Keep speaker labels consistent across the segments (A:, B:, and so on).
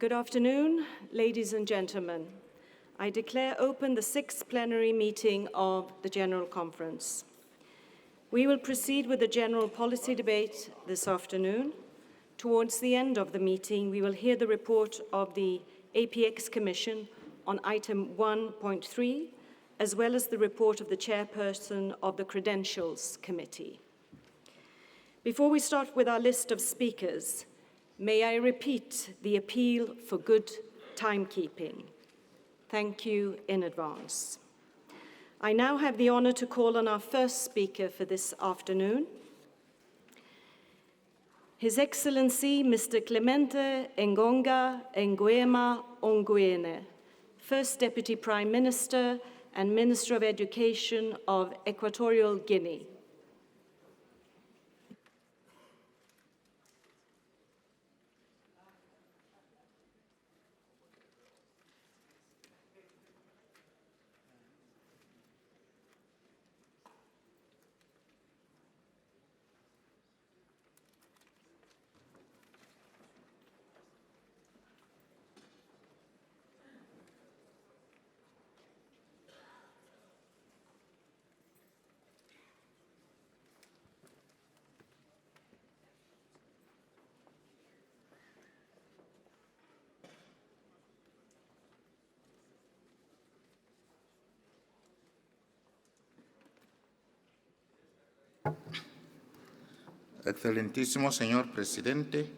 A: Good afternoon, ladies and gentlemen. I declare open the 6th plenary meeting of the General Conference. We will proceed with the general policy debate this afternoon. Towards the end of the meeting, we will hear the report of the APX Commission on item 1.3, as well as the report of the chairperson of the Credentials Committee. Before we start with our list of speakers, may I repeat the appeal for good timekeeping. Thank you in advance. I now have the honor to call on our first speaker for this afternoon, His Excellency Mr. Clemente Engonga Nguema Ongwene, First Deputy Prime Minister and Minister of Education of Equatorial Guinea.
B: Excelentísimo señor presidente,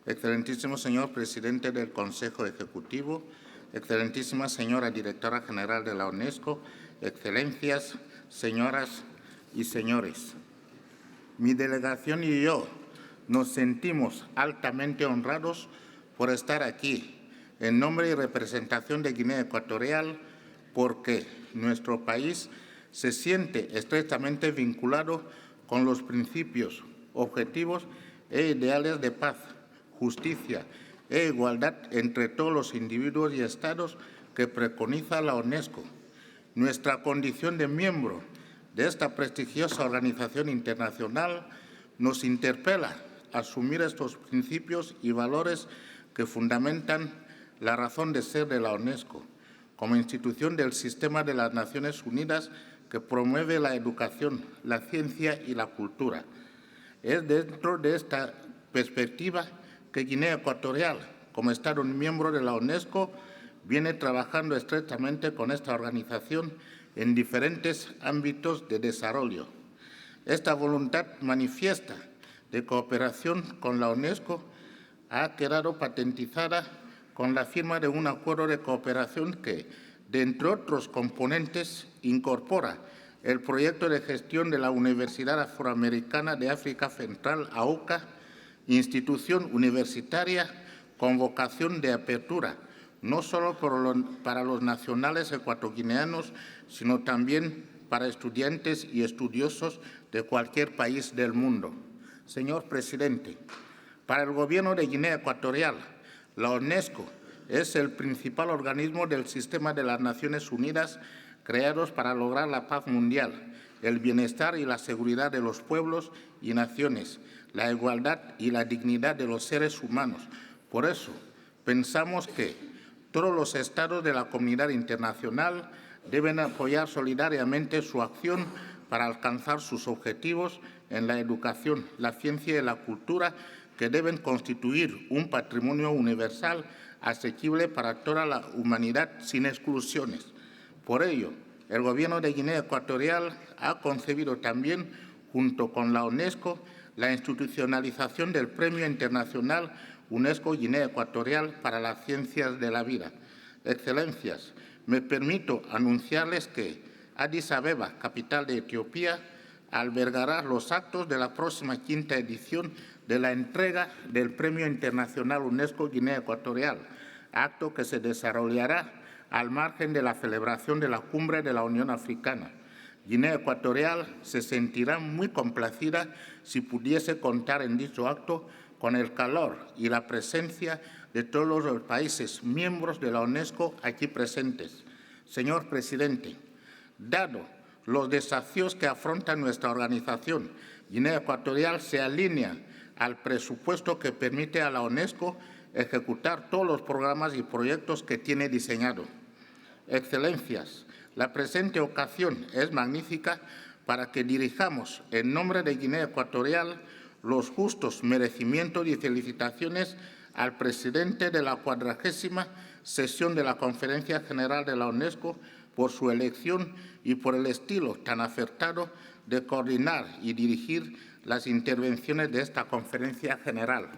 B: excelentísimo señor presidente del Consejo Ejecutivo, excelentísima señora directora general de la UNESCO, excelencias, señoras y señores. Mi delegación y yo nos sentimos altamente honrados por estar aquí en nombre y representación de Guinea Ecuatorial, porque nuestro país se siente estrechamente vinculado con los principios, objetivos e ideales de paz, justicia e igualdad entre todos los individuos y estados que preconiza la UNESCO. Nuestra condición de miembro de esta prestigiosa organización internacional nos interpela a asumir estos principios y valores que fundamentan la razón de ser de la UNESCO, como institución del sistema de las Naciones Unidas que promueve la educación, la ciencia y la cultura. Es dentro de esta perspectiva que Guinea Ecuatorial, como Estado miembro de la UNESCO, viene trabajando estrechamente con esta organización en diferentes ámbitos de desarrollo. Esta voluntad manifiesta de cooperación con la UNESCO ha quedado patentizada con la firma de un acuerdo de cooperación que, de entre otros componentes, incorpora el proyecto de gestión de la Universidad Afroamericana de África Central, AUCA, institución universitaria con vocación de apertura, no solo para los nacionales ecuatoguineanos, sino también para estudiantes y estudiosos de cualquier país del mundo. Señor presidente, para el Gobierno de Guinea Ecuatorial, la UNESCO es el principal organismo del sistema de las Naciones Unidas creados para lograr la paz mundial, el bienestar y la seguridad de los pueblos y naciones, la igualdad y la dignidad de los seres humanos. Por eso, pensamos que todos los estados de la comunidad internacional deben apoyar solidariamente su acción para alcanzar sus objetivos en la educación, la ciencia y la cultura, que deben constituir un patrimonio universal asequible para toda la humanidad sin exclusiones. Por ello, el Gobierno de Guinea Ecuatorial ha concebido también, junto con la UNESCO, la institucionalización del Premio Internacional UNESCO Guinea Ecuatorial para las Ciencias de la Vida. Excelencias, me permito anunciarles que Addis Abeba, capital de Etiopía, albergará los actos de la próxima quinta edición de la entrega del Premio Internacional UNESCO Guinea Ecuatorial, acto que se desarrollará al margen de la celebración de la Cumbre de la Unión Africana. Guinea Ecuatorial se sentirá muy complacida si pudiese contar en dicho acto con el calor y la presencia de todos los países miembros de la UNESCO aquí presentes. Señor presidente, dado los desafíos que afronta nuestra organización, Guinea Ecuatorial se alinea al presupuesto que permite a la UNESCO ejecutar todos los programas y proyectos que tiene diseñado. Excelencias, la presente ocasión es magnífica para que dirijamos en nombre de Guinea Ecuatorial los justos merecimientos y felicitaciones al presidente de la 40ª sesión de la Conferencia General de la UNESCO por su elección y por el estilo tan acertado de coordinar y dirigir las intervenciones de esta Conferencia General.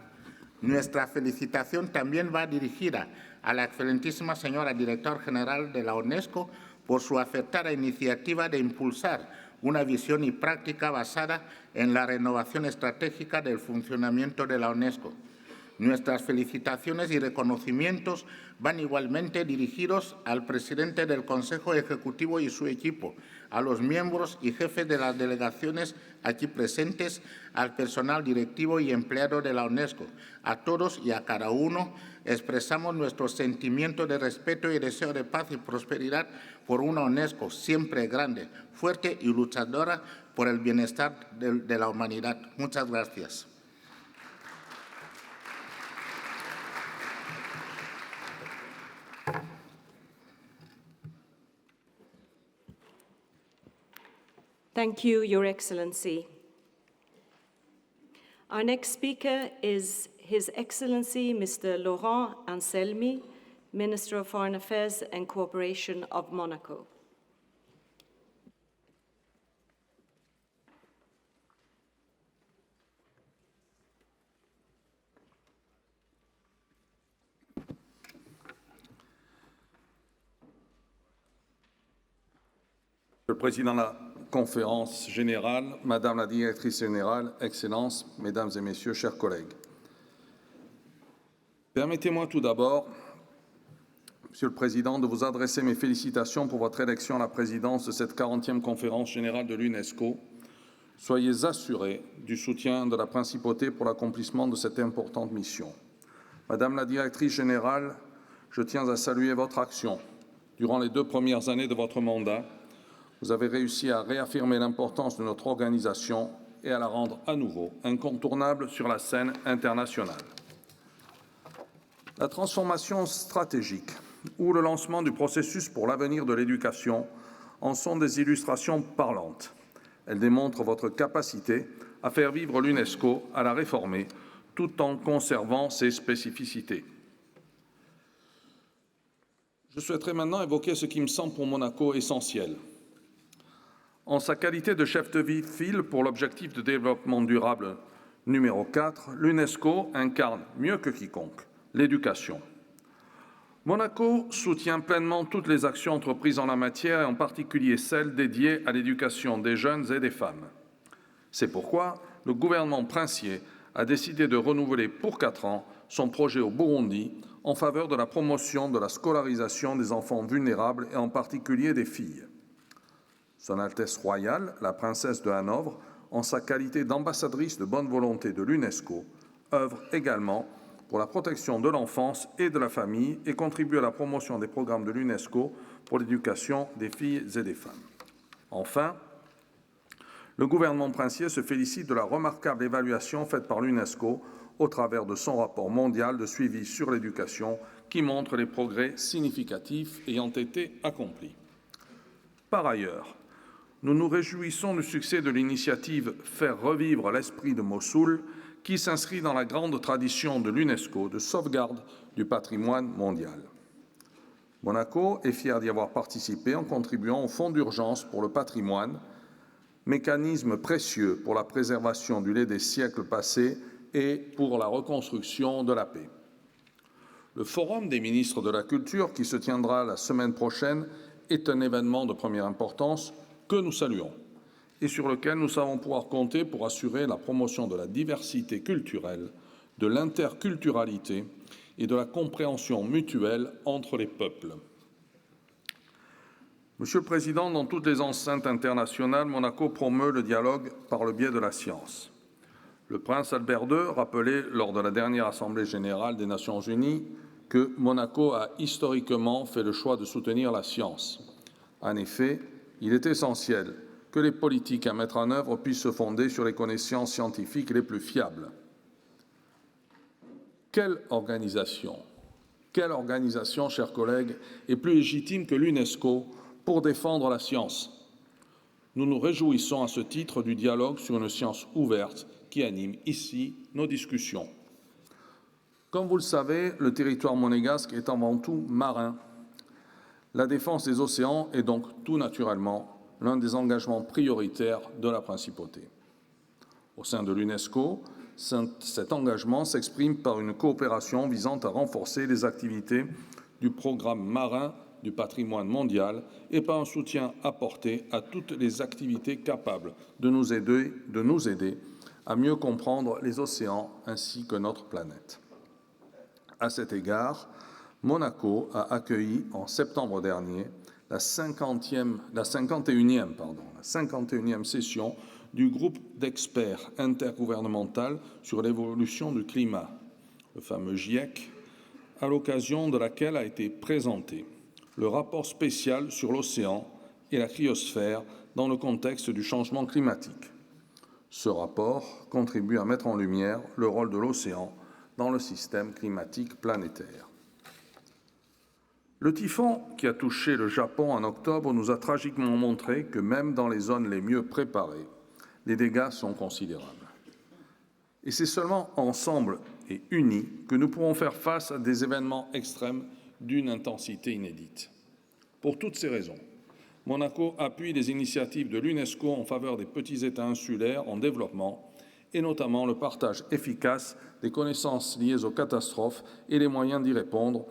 B: Nuestra felicitación también va dirigida a la excelentísima señora directora general de la UNESCO por su acertada iniciativa de impulsar una visión y práctica basada en la renovación estratégica del funcionamiento de la UNESCO. Nuestras felicitaciones y reconocimientos van igualmente dirigidos al presidente del Consejo Ejecutivo y su equipo, a los miembros y jefes de las delegaciones aquí presentes, al personal directivo y empleado de la UNESCO. A todos y a cada uno expresamos nuestro sentimiento de respeto y deseo de paz y prosperidad por una UNESCO siempre grande, fuerte y luchadora por el bienestar de la humanidad. Muchas gracias.
A: Thank you, Your Excellency. Our next speaker is His Excellency Mr. Laurent Anselmi, Minister of Foreign Affairs and Cooperation of Monaco.
C: Le Président de la Conférence générale, Madame la Directrice générale, Excellences, Mesdames et Messieurs, chers collègues. Permettez-moi tout d'abord, Monsieur le Président, de vous adresser mes félicitations pour votre élection à la présidence de cette 40e conférence générale de l'UNESCO. Soyez assurés du soutien de la Principauté pour l'accomplissement de cette importante mission. Madame la Directrice générale, je tiens à saluer votre action. Durant les 2 premières années de votre mandat, vous avez réussi à réaffirmer l'importance de notre organisation et à la rendre à nouveau incontournable sur la scène internationale. La transformation stratégique ou le lancement du processus pour l'avenir de l'éducation en sont des illustrations parlantes. Elles démontrent votre capacité à faire vivre l'UNESCO, à la réformer, tout en conservant ses spécificités. Je souhaiterais maintenant évoquer ce qui me semble pour Monaco essentiel. En sa qualité de chef de file pour l'objectif de développement durable numéro 4, l'UNESCO incarne mieux que quiconque l'éducation. Monaco soutient pleinement toutes les actions entreprises en la matière et en particulier celles dédiées à l'éducation des jeunes et des femmes. C'est pourquoi le gouvernement princier a décidé de renouveler pour 4 ans son projet au Burundi en faveur de la promotion de la scolarisation des enfants vulnérables et en particulier des filles. Son Altesse royale, la princesse de Hanovre, en sa qualité d'ambassadrice de bonne volonté de l'UNESCO, œuvre également pour la protection de l'enfance et de la famille et contribue à la promotion des programmes de l'UNESCO pour l'éducation des filles et des femmes. Enfin, le gouvernement princier se félicite de la remarquable évaluation faite par l'UNESCO au travers de son rapport mondial de suivi sur l'éducation qui montre les progrès significatifs ayant été accomplis. Par ailleurs, nous nous réjouissons du succès de l'initiative « Faire revivre l'esprit de Mossoul » qui s'inscrit dans la grande tradition de l'UNESCO de sauvegarde du patrimoine mondial. Monaco est fier d'y avoir participé en contribuant au Fonds d'urgence pour le patrimoine, mécanisme précieux pour la préservation du lait des siècles passés et pour la reconstruction de la paix. Le Forum des ministres de la Culture, qui se tiendra la semaine prochaine, est un événement de première importance que nous saluons et sur lequel nous savons pouvoir compter pour assurer la promotion de la diversité culturelle, de l'interculturalité et de la compréhension mutuelle entre les peuples. Monsieur le Président, dans toutes les enceintes internationales, Monaco promeut le dialogue par le biais de la science. Le prince Albert II rappelait lors de la dernière Assemblée générale des Nations unies que Monaco a historiquement fait le choix de soutenir la science. En effet, il est essentiel que les politiques à mettre en œuvre puissent se fonder sur les connaissances scientifiques les plus fiables. Quelle organisation, chers collègues, est plus légitime que l'UNESCO pour défendre la science? Nous nous réjouissons à ce titre du dialogue sur une science ouverte qui anime ici nos discussions. Comme vous le savez, le territoire monégasque est avant tout marin. La défense des océans est donc tout naturellement l'un des engagements prioritaires de la Principauté. Au sein de l'UNESCO, cet engagement s'exprime par une coopération visant à renforcer les activités du programme marin du patrimoine mondial et par un soutien apporté à toutes les activités capables de nous aider à mieux comprendre les océans ainsi que notre planète. À cet égard, Monaco a accueilli en septembre dernier la 51e session du groupe d'experts intergouvernemental sur l'évolution du climat, le fameux GIEC, à l'occasion de laquelle a été présenté le rapport spécial sur l'océan et la cryosphère dans le contexte du changement climatique. Ce rapport contribue à mettre en lumière le rôle de l'océan dans le système climatique planétaire. Le typhon qui a touché le Japon en octobre nous a tragiquement montré que même dans les zones les mieux préparées, les dégâts sont considérables. Et c'est seulement ensemble et unis que nous pourrons faire face à des événements extrêmes d'une intensité inédite. Pour toutes ces raisons, Monaco appuie les initiatives de l'UNESCO en faveur des petits États insulaires en développement et notamment le partage efficace des connaissances liées aux catastrophes et les moyens d'y répondre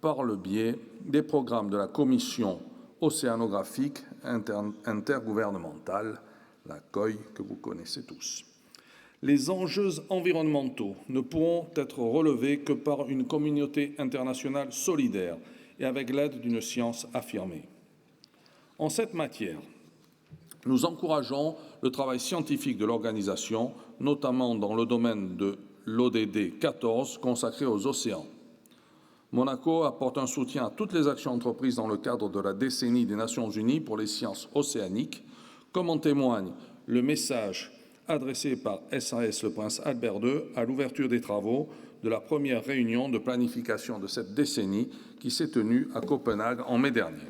C: par le biais des programmes de la Commission océanographique intergouvernementale, la COI, que vous connaissez tous. Les enjeux environnementaux ne pourront être relevés que par une communauté internationale solidaire et avec l'aide d'une science affirmée. En cette matière, nous encourageons le travail scientifique de l'organisation, notamment dans le domaine de l'ODD 14 consacré aux océans. Monaco apporte un soutien à toutes les actions entreprises dans le cadre de la décennie des Nations Unies pour les sciences océaniques, comme en témoigne le message adressé par SAS le Prince Albert II à l'ouverture des travaux de la première réunion de planification de cette décennie qui s'est tenue à Copenhague en mai dernier.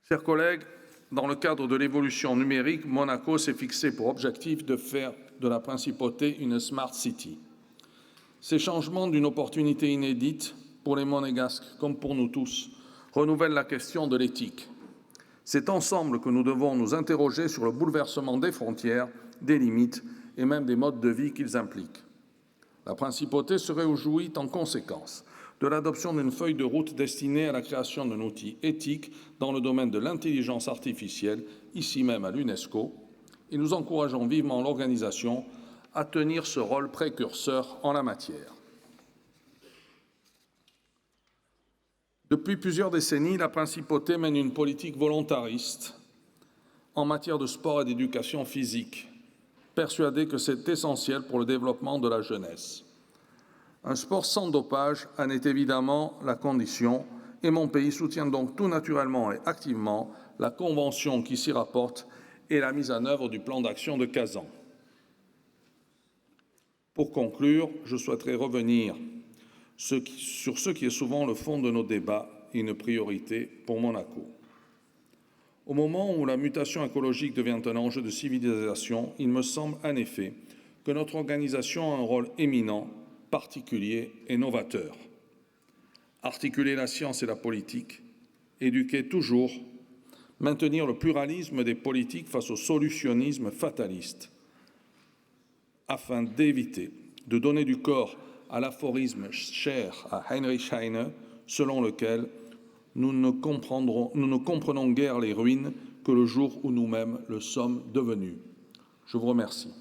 C: Chers collègues, dans le cadre de l'évolution numérique, Monaco s'est fixé pour objectif de faire de la principauté une Smart City. Ces changements d'une opportunité inédite pour les Monégasques comme pour nous tous renouvellent la question de l'éthique. C'est ensemble que nous devons nous interroger sur le bouleversement des frontières, des limites et même des modes de vie qu'ils impliquent. La principauté se réjouit en conséquence de l'adoption d'une feuille de route destinée à la création d'un outil éthique dans le domaine de l'intelligence artificielle, ici même à l'UNESCO, et nous encourageons vivement l'organisation à tenir ce rôle précurseur en la matière. Depuis plusieurs décennies, la principauté mène une politique volontariste en matière de sport et d'éducation physique, persuadée que c'est essentiel pour le développement de la jeunesse. Un sport sans dopage en est évidemment la condition et mon pays soutient donc tout naturellement et activement la convention qui s'y rapporte et la mise en œuvre du plan d'action de Kazan. Pour conclure, je souhaiterais revenir sur ce qui est souvent le fond de nos débats et une priorité pour Monaco. Au moment où la mutation écologique devient un enjeu de civilisation, il me semble en effet que notre organisation a un rôle éminent, particulier et novateur. Articuler la science et la politique, éduquer toujours, maintenir le pluralisme des politiques face au solutionnisme fataliste, afin d'éviter de donner du corps à l'aphorisme cher à Heinrich Heine, selon lequel nous ne comprenons guère les ruines que le jour où nous-mêmes le sommes devenus. Je vous remercie.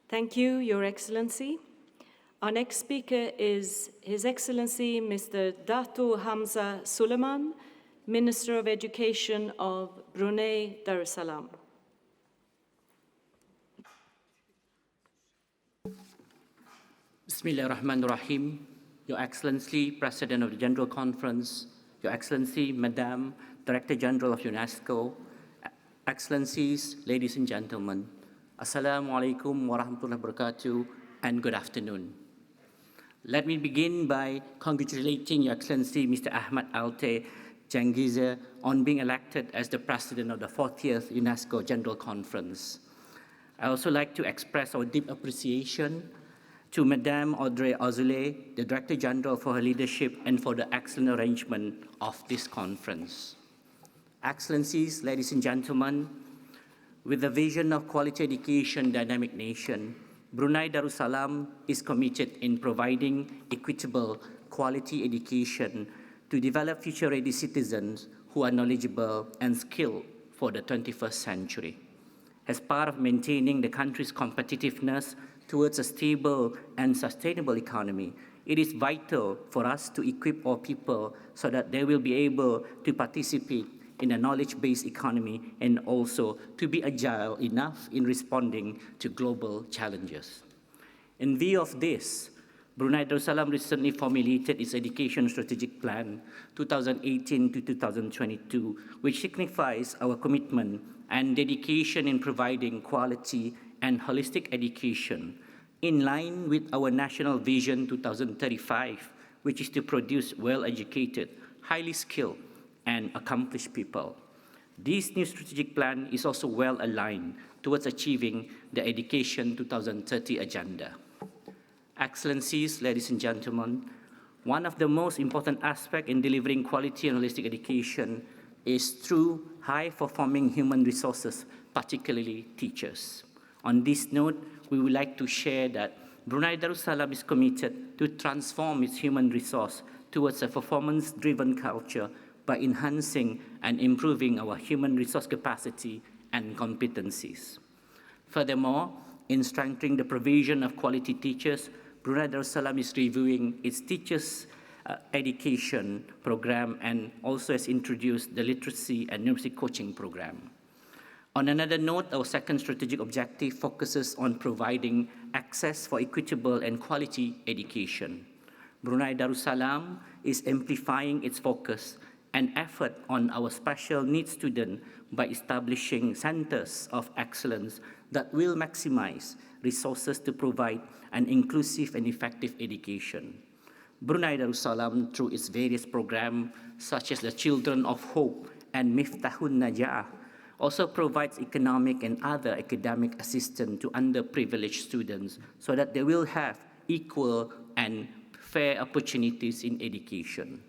A: Thank you, Your Excellency. Our next speaker is His Excellency Mr. Dato Hamza Suleiman, Minister of Education of Brunei Darussalam.
D: Bismillah ar-Rahman ar-Rahim. Your Excellency, President of the General Conference, Your Excellency, Madam Director General of UNESCO, Excellencies, ladies and gentlemen, Assalamu alaikum wa rahmatullahi wa barakatuh, and good afternoon. Let me begin by congratulating Your Excellency, Mr. Ahmad Alte Cengize, on being elected as the President of the 40th UNESCO General Conference. I also like to express our deep appreciation to Madame Audrey Azoulay, the Director General, for her leadership and for the excellent arrangement of this conference. Excellencies, ladies and gentlemen, with the vision of quality education, dynamic nation, Brunei Darussalam is committed in providing equitable quality education to develop future-ready citizens who are knowledgeable and skilled for the 21st century. As part of maintaining the country's competitiveness towards a stable and sustainable economy, it is vital for us to equip our people so that they will be able to participate in a knowledge-based economy and also to be agile enough in responding to global challenges. In view of this, Brunei Darussalam recently formulated its Education Strategic Plan 2018 to 2022, which signifies our commitment and dedication in providing quality and holistic education in line with our National Vision 2035, which is to produce well-educated, highly skilled, and accomplished people. This new strategic plan is also well aligned towards achieving the Education 2030 agenda. Excellencies, ladies and gentlemen, one of the most important aspects in delivering quality and holistic education is through high-performing human resources, particularly teachers. On this note, we would like to share that Brunei Darussalam is committed to transform its human resource towards a performance-driven culture by enhancing and improving our human resource capacity and competencies. Furthermore, in strengthening the provision of quality teachers, Brunei Darussalam is reviewing its teachers' education program and also has introduced the literacy and numeracy coaching program. On another note, our second strategic objective focuses on providing access for equitable and quality education. Brunei Darussalam is amplifying its focus and effort on our special needs students by establishing centers of excellence that will maximize resources to provide an inclusive and effective education. Brunei Darussalam, through its various programs, such as the Children of Hope and Miftahun Najah, also provides economic and other academic assistance to underprivileged students so that they will have equal and fair opportunities in education.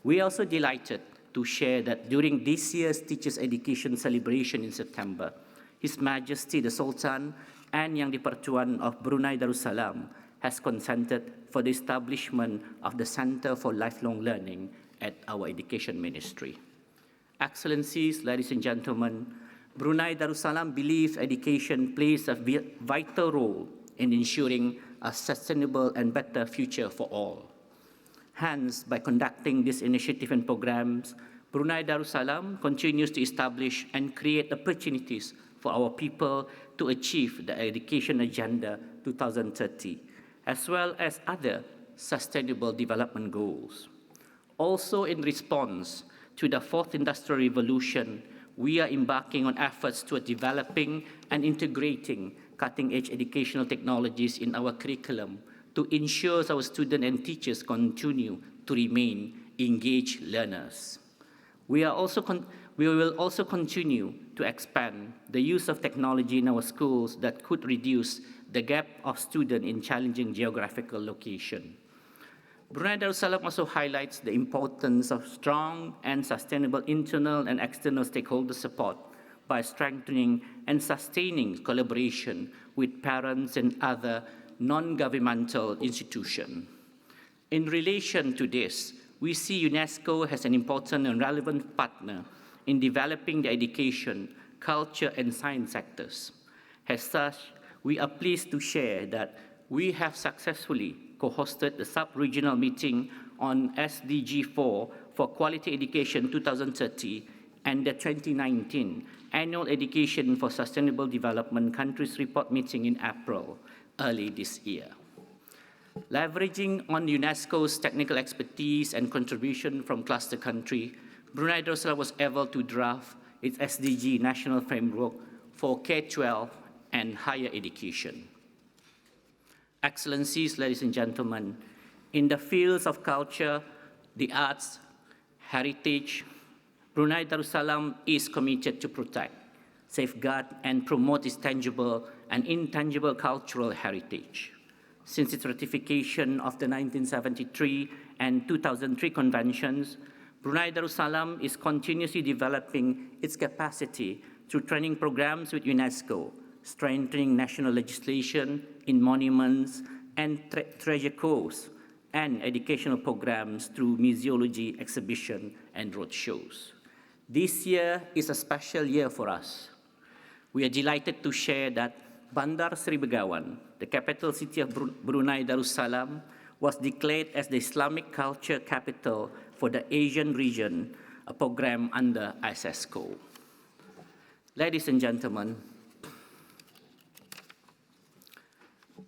D: We are also delighted to share that during this year's Teachers' Education celebration in September, His Majesty the Sultan and Yang di-Pertuan of Brunei Darussalam has consented for the establishment of the Center for Lifelong Learning at our Education Ministry. Excellencies, ladies and gentlemen, Brunei Darussalam believes education plays a vital role in ensuring a sustainable and better future for all. Hence, by conducting this initiative and programs, Brunei Darussalam continues to establish and create opportunities for our people to achieve the Education Agenda 2030, as well as other sustainable development goals. Also, in response to the fourth industrial revolution, we are embarking on efforts toward developing and integrating cutting-edge educational technologies in our curriculum to ensure our students and teachers continue to remain engaged learners. We will also continue to expand the use of technology in our schools that could reduce the gap of students in challenging geographical location. Brunei Darussalam also highlights the importance of strong and sustainable internal and external stakeholder support by strengthening and sustaining collaboration with parents and other non-governmental institutions. In relation to this, we see UNESCO as an important and relevant partner in developing the education, culture, and science sectors. As such, we are pleased to share that we have successfully co-hosted the sub-regional meeting on SDG 4 for Quality Education 2030 and the 2019 Annual Education for Sustainable Development Countries Report meeting in April, early this year. Leveraging on UNESCO's technical expertise and contribution from cluster country, Brunei Darussalam was able to draft its SDG national framework for K-12 and higher education. Excellencies, ladies and gentlemen, in the fields of culture, the arts, heritage, Brunei Darussalam is committed to protect, safeguard, and promote its tangible and intangible cultural heritage. Since its ratification of the 1973 and 2003 conventions, Brunei Darussalam is continuously developing its capacity through training programs with UNESCO, strengthening national legislation in monuments and treasure coves, and educational programs through museology, exhibition, and roadshows. This year is a special year for us. We are delighted to share that Bandar Sri Begawan, the capital city of Brunei Darussalam, was declared as the Islamic culture capital for the Asian region, a program under ISESCO. Ladies and gentlemen,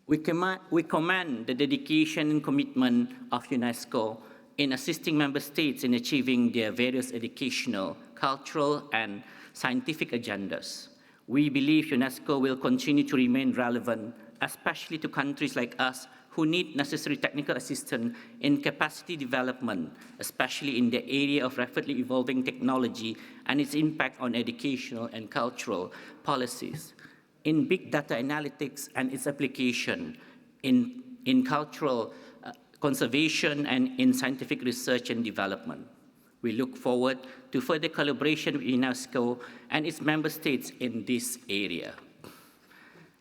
D: we commend the dedication and commitment of UNESCO in assisting member states in achieving their various educational, cultural, and scientific agendas. We believe UNESCO will continue to remain relevant, especially to countries like us who need necessary technical assistance in capacity development, especially in the area of rapidly evolving technology and its impact on educational and cultural policies, in big data analytics and its application, in cultural conservation, and in scientific research and development. We look forward to further collaboration with UNESCO and its member states in this area.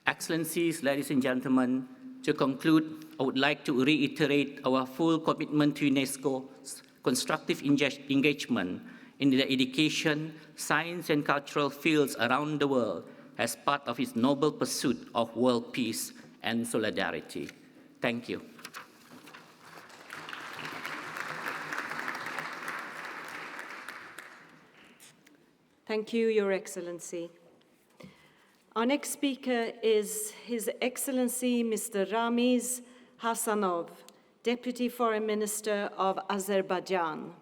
D: Excellencies, ladies and gentlemen, To conclude, I would like to reiterate our full commitment to UNESCO's constructive engagement in the education, science, and cultural fields around the world as part of its noble pursuit of world peace and solidarity. Thank you.
A: Thank you, Your Excellency. Our next speaker is His Excellency Mr. Ramiz Hassanov, Deputy Foreign Minister of Azerbaijan.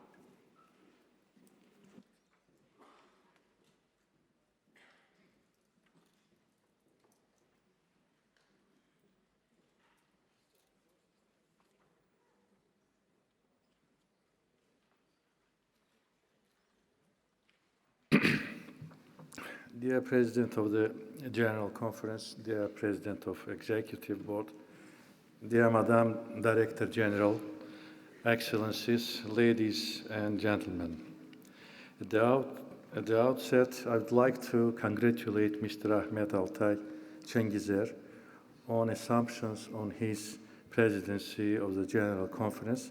E: Dear President of the General Conference, dear President of Executive Board, dear Madam Director General, Excellencies, ladies and gentlemen. At the outset, I would like to congratulate Mr. Ahmet Altay Cengizer on assumptions on his presidency of the General Conference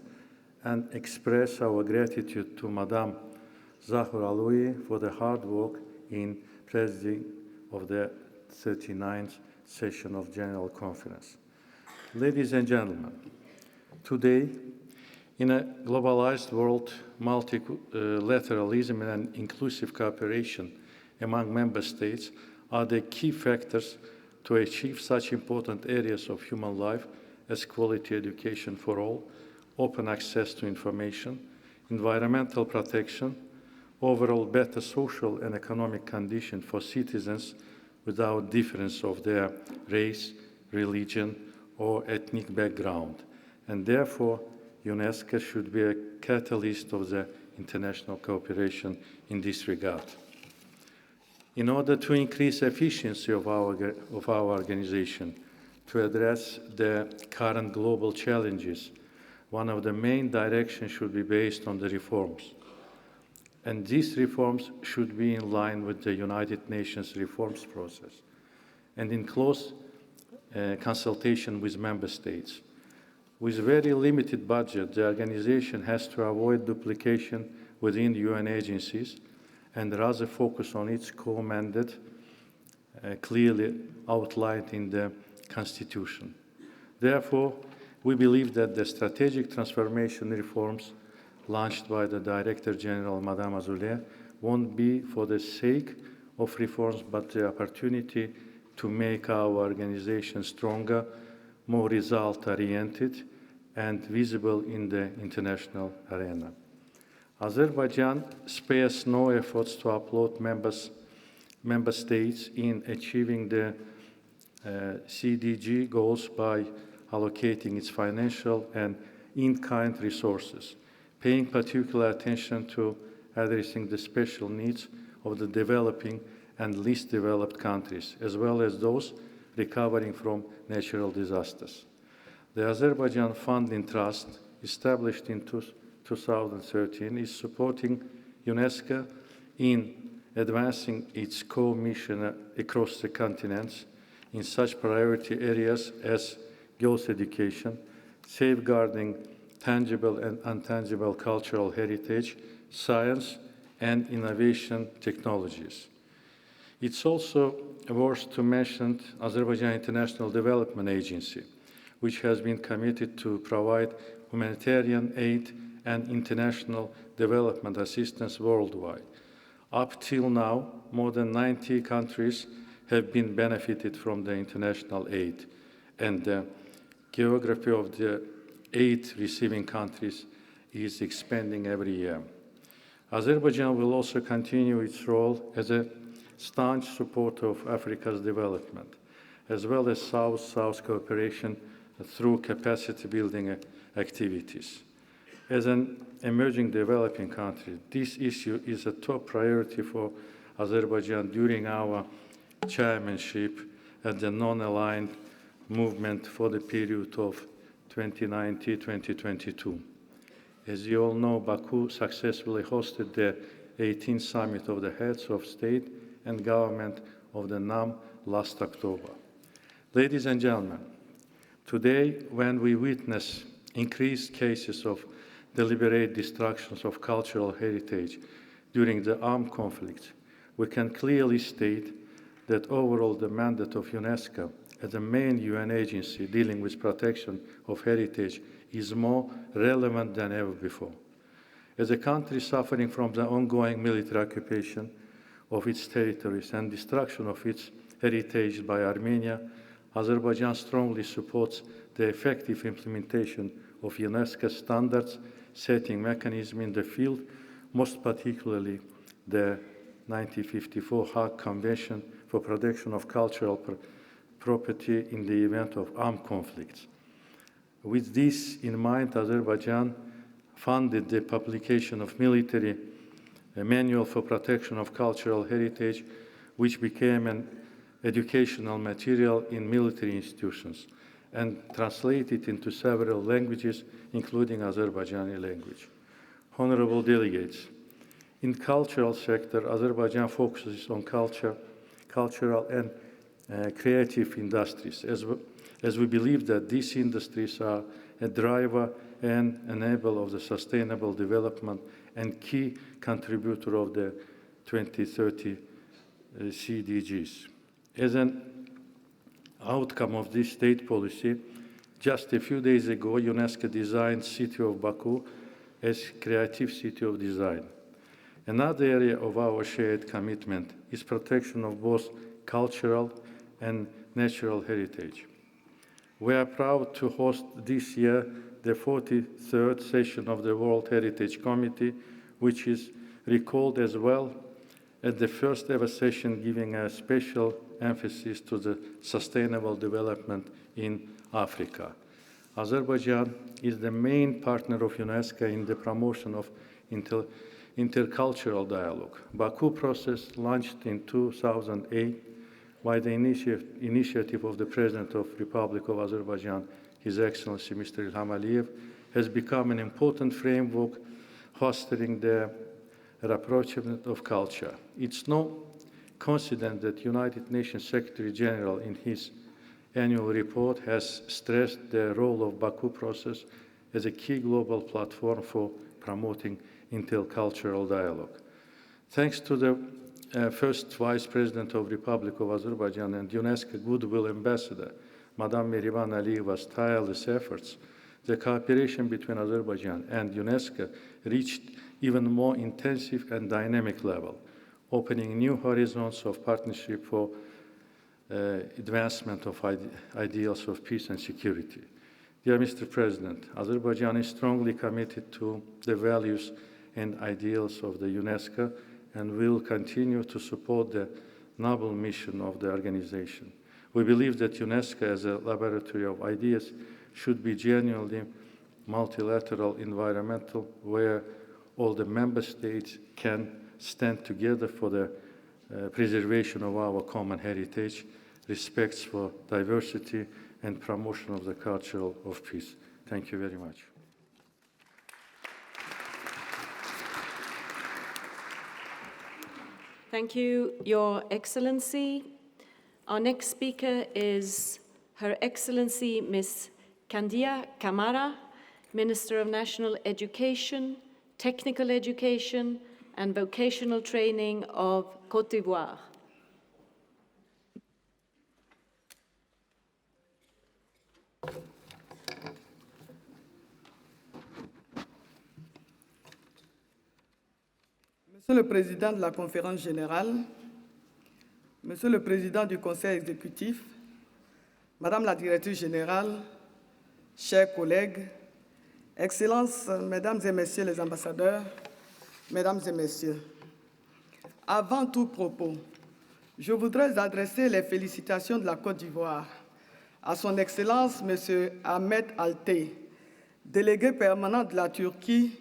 E: and express our gratitude to Madam Zahur Aloui for the hard work in presiding of the 39th session of General Conference. Ladies and gentlemen, today, in a globalized world, multilateralism and inclusive cooperation among member states are the key factors to achieve such important areas of human life as quality education for all, open access to information, environmental protection, overall better social and economic condition for citizens without difference of their race, religion, or ethnic background. And therefore, UNESCO should be a catalyst of the international cooperation in this regard. In order to increase efficiency of our organization, to address the current global challenges, one of the main directions should be based on the reforms. And these reforms should be in line with the United Nations reforms process and in close consultation with member states. With very limited budget, the organization has to avoid duplication within UN agencies and rather focus on its core mandate clearly outlined in the Constitution. Therefore, we believe that the strategic transformation reforms launched by the Director General, Madame Azoulay, won't be for the sake of reforms, but the opportunity to make our organization stronger, more result-oriented, and visible in the international arena. Azerbaijan spares no efforts to uphold member states in achieving the CDG goals by allocating its financial and in-kind resources, paying particular attention to addressing the special needs of the developing and least developed countries, as well as those recovering from natural disasters. The Azerbaijan Funding Trust, established in 2013, is supporting UNESCO in advancing its core mission across the continents in such priority areas as girls' education, safeguarding tangible and intangible cultural heritage, science, and innovation technologies. It's also worth to mention Azerbaijan International Development Agency, which has been committed to provide humanitarian aid and international development assistance worldwide. Up till now, more than 90 countries have been benefited from the international aid, and the geography of the aid receiving countries is expanding every year. Azerbaijan will also continue its role as a staunch supporter of Africa's development, as well as South-South cooperation through capacity-building activities. As an emerging developing country, this issue is a top priority for Azerbaijan during our chairmanship at the non-aligned movement for the period of 2019-2022. As you all know, Baku successfully hosted the 18th Summit of the Heads of State and Government of the NAM last October. Ladies and gentlemen, Today, when we witness increased cases of deliberate destructions of cultural heritage during the armed conflicts, we can clearly state that overall the mandate of UNESCO as the main UN agency dealing with protection of heritage is more relevant than ever before. As a country suffering from the ongoing military occupation of its territories and destruction of its heritage by Armenia, Azerbaijan strongly supports the effective implementation of UNESCO standards setting mechanism in the field, most particularly the 1954 Hague Convention for Protection of Cultural Property in the event of armed conflicts. With this in mind, Azerbaijan funded the publication of military manual for protection of cultural heritage, which became an educational material in military institutions and translated into several languages, including Azerbaijani language. Honorable delegates, in cultural sector, Azerbaijan focuses on cultural and creative industries, as we believe that these industries are a driver and enabler of the sustainable development and key contributor of the 2030 CDGs. As an outcome of this state policy, just a few days ago, UNESCO designed the city of Baku as Creative City of Design. Another area of our shared commitment is protection of both cultural and natural heritage. We are proud to host this year the 43rd session of the World Heritage Committee, which is recalled as well as the first ever session giving a special emphasis to the sustainable development in Africa. Azerbaijan is the main partner of UNESCO in the promotion of intercultural dialogue. Baku process launched in 2008 by the initiative of the President of the Republic of Azerbaijan, His Excellency Mr. Ilham Aliyev, has become an important framework fostering the rapprochement of culture. It's no coincidence that United Nations Secretary General in his annual report has stressed the role of Baku process as a key global platform for promoting intercultural dialogue. Thanks to the first Vice President of the Republic of Azerbaijan and UNESCO Goodwill Ambassador, Madame Mehriban Aliyeva's tireless efforts, the cooperation between Azerbaijan and UNESCO reached even more intensive and dynamic level, opening new horizons of partnership for advancement of ideals of peace and security. Dear Mr. President, Azerbaijan is strongly committed to the values and ideals of the UNESCO and will continue to support the noble mission of the organization. We believe that UNESCO as a laboratory of ideas should be genuinely multilateral environmental where all the member states can stand together for the preservation of our common heritage, respect for diversity, and promotion of the culture of peace. Thank you very much.
A: Thank you, Your Excellency. Our next speaker is Her Excellency Ms. Candia Camara, Minister of National Education, Technical Education, and Vocational Training of Côte d'Ivoire.
F: Monsieur le Président de la Conférence générale, Monsieur le Président du Conseil exécutif, Madame la Directrice générale, chers collègues, Excellences, Mesdames et Messieurs les ambassadeurs, Mesdames et Messieurs, avant tout propos, je voudrais adresser les félicitations de la Côte d'Ivoire à Son Excellence M. Ahmed Alté, délégué permanent de la Turquie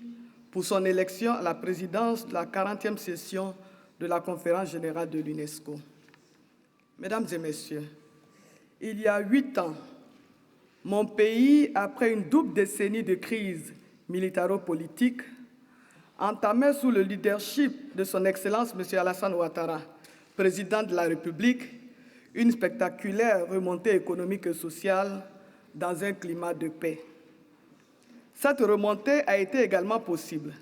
F: pour son élection à la présidence de la 40e session de la Conférence générale de l'UNESCO. Mesdames et Messieurs, il y a 8 ans, mon pays, après une double décennie de crise militaro-politique, entamait sous le leadership de Son Excellence M. Alassane Ouattara, président de la République, une spectaculaire remontée économique et sociale dans un climat de paix. Cette remontée a été également possible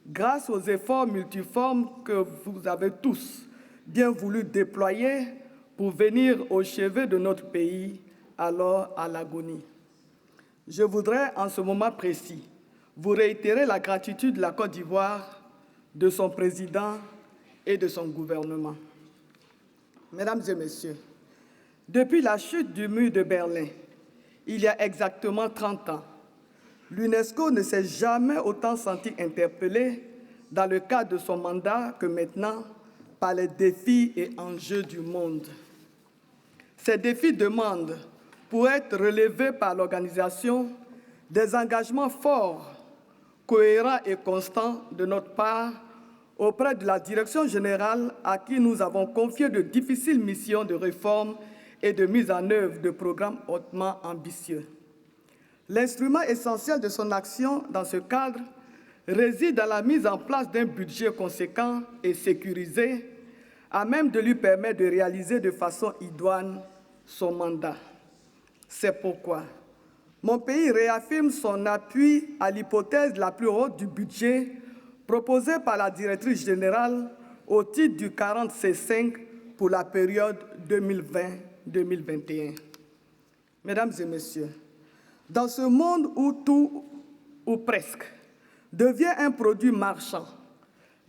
F: grâce aux efforts multiformes que vous avez tous bien voulu déployer pour venir au chevet de notre pays, alors à l'agonie. Je voudrais, en ce moment précis, vous réitérer la gratitude de la Côte d'Ivoire, de son président et de son gouvernement. Mesdames et messieurs, depuis la chute du mur de Berlin, il y a exactement 30 ans, l'UNESCO ne s'est jamais autant senti interpellée dans le cadre de son mandat que maintenant par les défis et enjeux du monde. Ces défis demandent, pour être relevés par l'organisation, des engagements forts, cohérents et constants de notre part auprès de la direction générale à qui nous avons confié de difficiles missions de réforme et de mise en œuvre de programmes hautement ambitieux. L'instrument essentiel de son action dans ce cadre réside dans la mise en place d'un budget conséquent et sécurisé, à même de lui permettre de réaliser de façon idoine son mandat. C'est pourquoi mon pays réaffirme son appui à l'hypothèse la plus haute du budget proposée par la directrice générale au titre du 40C5 pour la période 2020-2021. Mesdames et messieurs, dans ce monde où tout, ou presque, devient un produit marchand,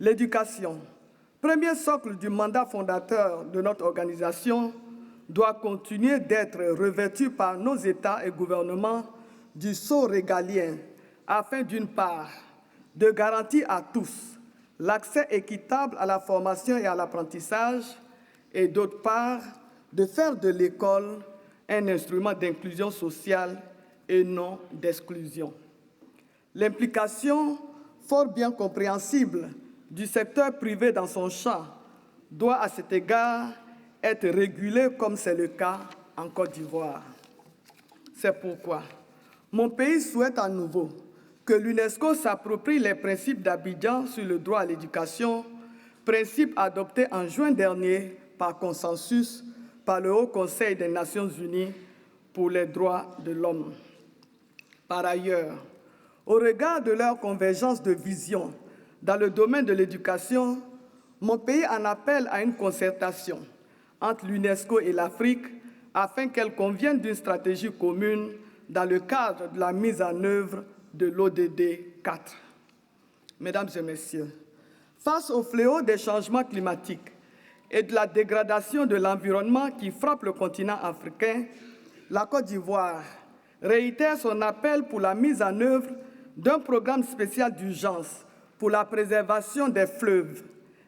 F: l'éducation, premier socle du mandat fondateur de notre organisation, doit continuer d'être revêtue par nos États et gouvernements du sceau régalien afin, d'une part, de garantir à tous l'accès équitable à la formation et à l'apprentissage et, d'autre part, de faire de l'école un instrument d'inclusion sociale et non d'exclusion. L'implication fort bien compréhensible du secteur privé dans son champ doit à cet égard être régulée comme c'est le cas en Côte d'Ivoire. C'est pourquoi mon pays souhaite à nouveau que l'UNESCO s'approprie les principes d'Abidjan sur le droit à l'éducation, principes adoptés en juin dernier par consensus par le Haut Conseil des Nations Unies pour les droits de l'homme. Par ailleurs, au regard de leur convergence de vision dans le domaine de l'éducation, mon pays en appelle à une concertation entre l'UNESCO et l'Afrique afin qu'elles conviennent d'une stratégie commune dans le cadre de la mise en œuvre de l'ODD 4. Mesdames et messieurs, face au fléau des changements climatiques et de la dégradation de l'environnement qui frappe le continent africain, la Côte d'Ivoire réitère son appel pour la mise en œuvre d'un programme spécial d'urgence pour la préservation des fleuves,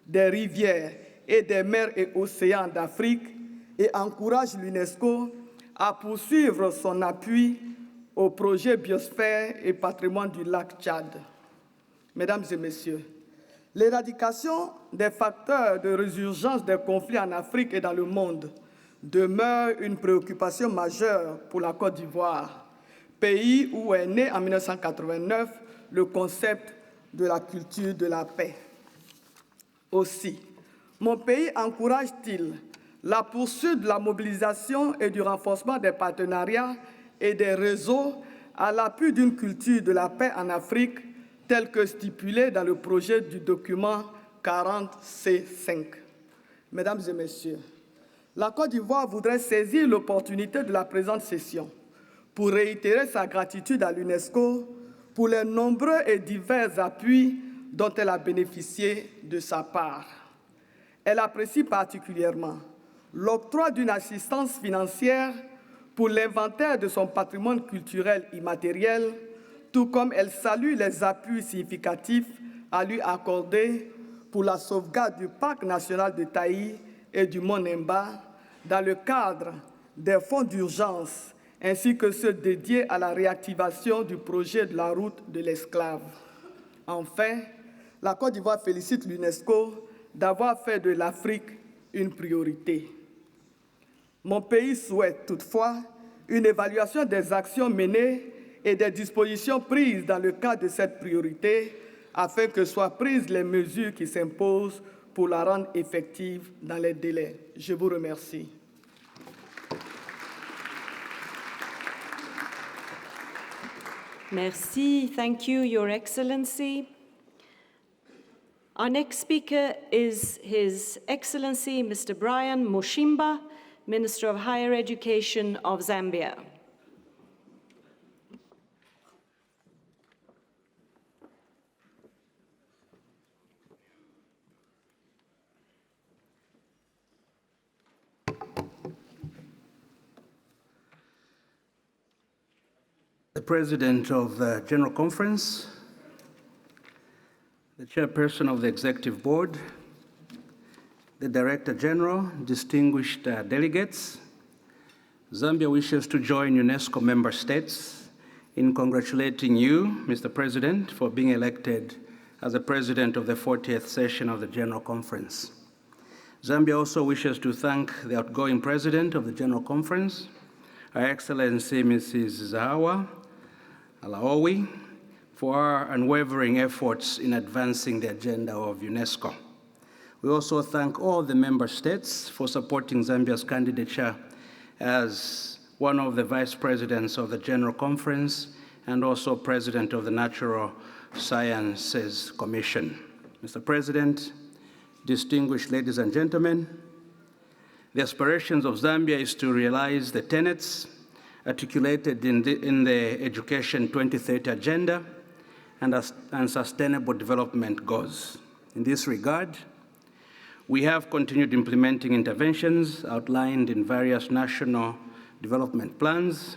F: des rivières et des mers et océans d'Afrique et encourage l'UNESCO à poursuivre son appui au projet Biosphère et patrimoine du lac Tchad. Mesdames et messieurs, l'éradication des facteurs de résurgence des conflits en Afrique et dans le monde demeure une préoccupation majeure pour la Côte d'Ivoire, pays où est né en 1989 le concept de la culture de la paix. Aussi, mon pays encourage-t-il la poursuite de la mobilisation et du renforcement des partenariats et des réseaux à l'appui d'une culture de la paix en Afrique, tel que stipulé dans le projet du document 40C5. Mesdames et messieurs, la Côte d'Ivoire voudrait saisir l'opportunité de la présente session pour réitérer sa gratitude à l'UNESCO pour les nombreux et divers appuis dont elle a bénéficié de sa part. Elle apprécie particulièrement l'octroi d'une assistance financière pour l'inventaire de son patrimoine culturel immatériel, tout comme elle salue les appuis significatifs à lui accorder pour la sauvegarde du parc national de Taï et du Mont Nemba dans le cadre des fonds d'urgence ainsi que ceux dédiés à la réactivation du projet de la route de l'esclave. Enfin, la Côte d'Ivoire félicite l'UNESCO d'avoir fait de l'Afrique une priorité. Mon pays souhaite toutefois une évaluation des actions menées et des dispositions prises dans le cadre de cette priorité afin que soient prises les mesures qui s'imposent pour la rendre effective dans les délais. Je vous remercie.
A: Merci. Thank you, Your Excellency. Our next speaker is His Excellency Mr. Brian Mushimba, Minister of Higher Education of Zambia.
G: The President of the General Conference, the Chairperson of the Executive Board, the Director General, distinguished delegates, Zambia wishes to join UNESCO member states in congratulating you, Mr. President, for being elected as the President of the 40th session of the General Conference. Zambia also wishes to thank the outgoing President of the General Conference, Her Excellency Mrs. Zahawa Alaoui, for our unwavering efforts in advancing the agenda of UNESCO. We also thank all the member states for supporting Zambia's candidature as one of the vice presidents of the General Conference and also president of the Natural Sciences Commission. Mr. President, distinguished ladies and gentlemen, the aspirations of Zambia is to realize the tenets articulated in the Education 2030 Agenda and Sustainable Development Goals. In this regard, we have continued implementing interventions outlined in various national development plans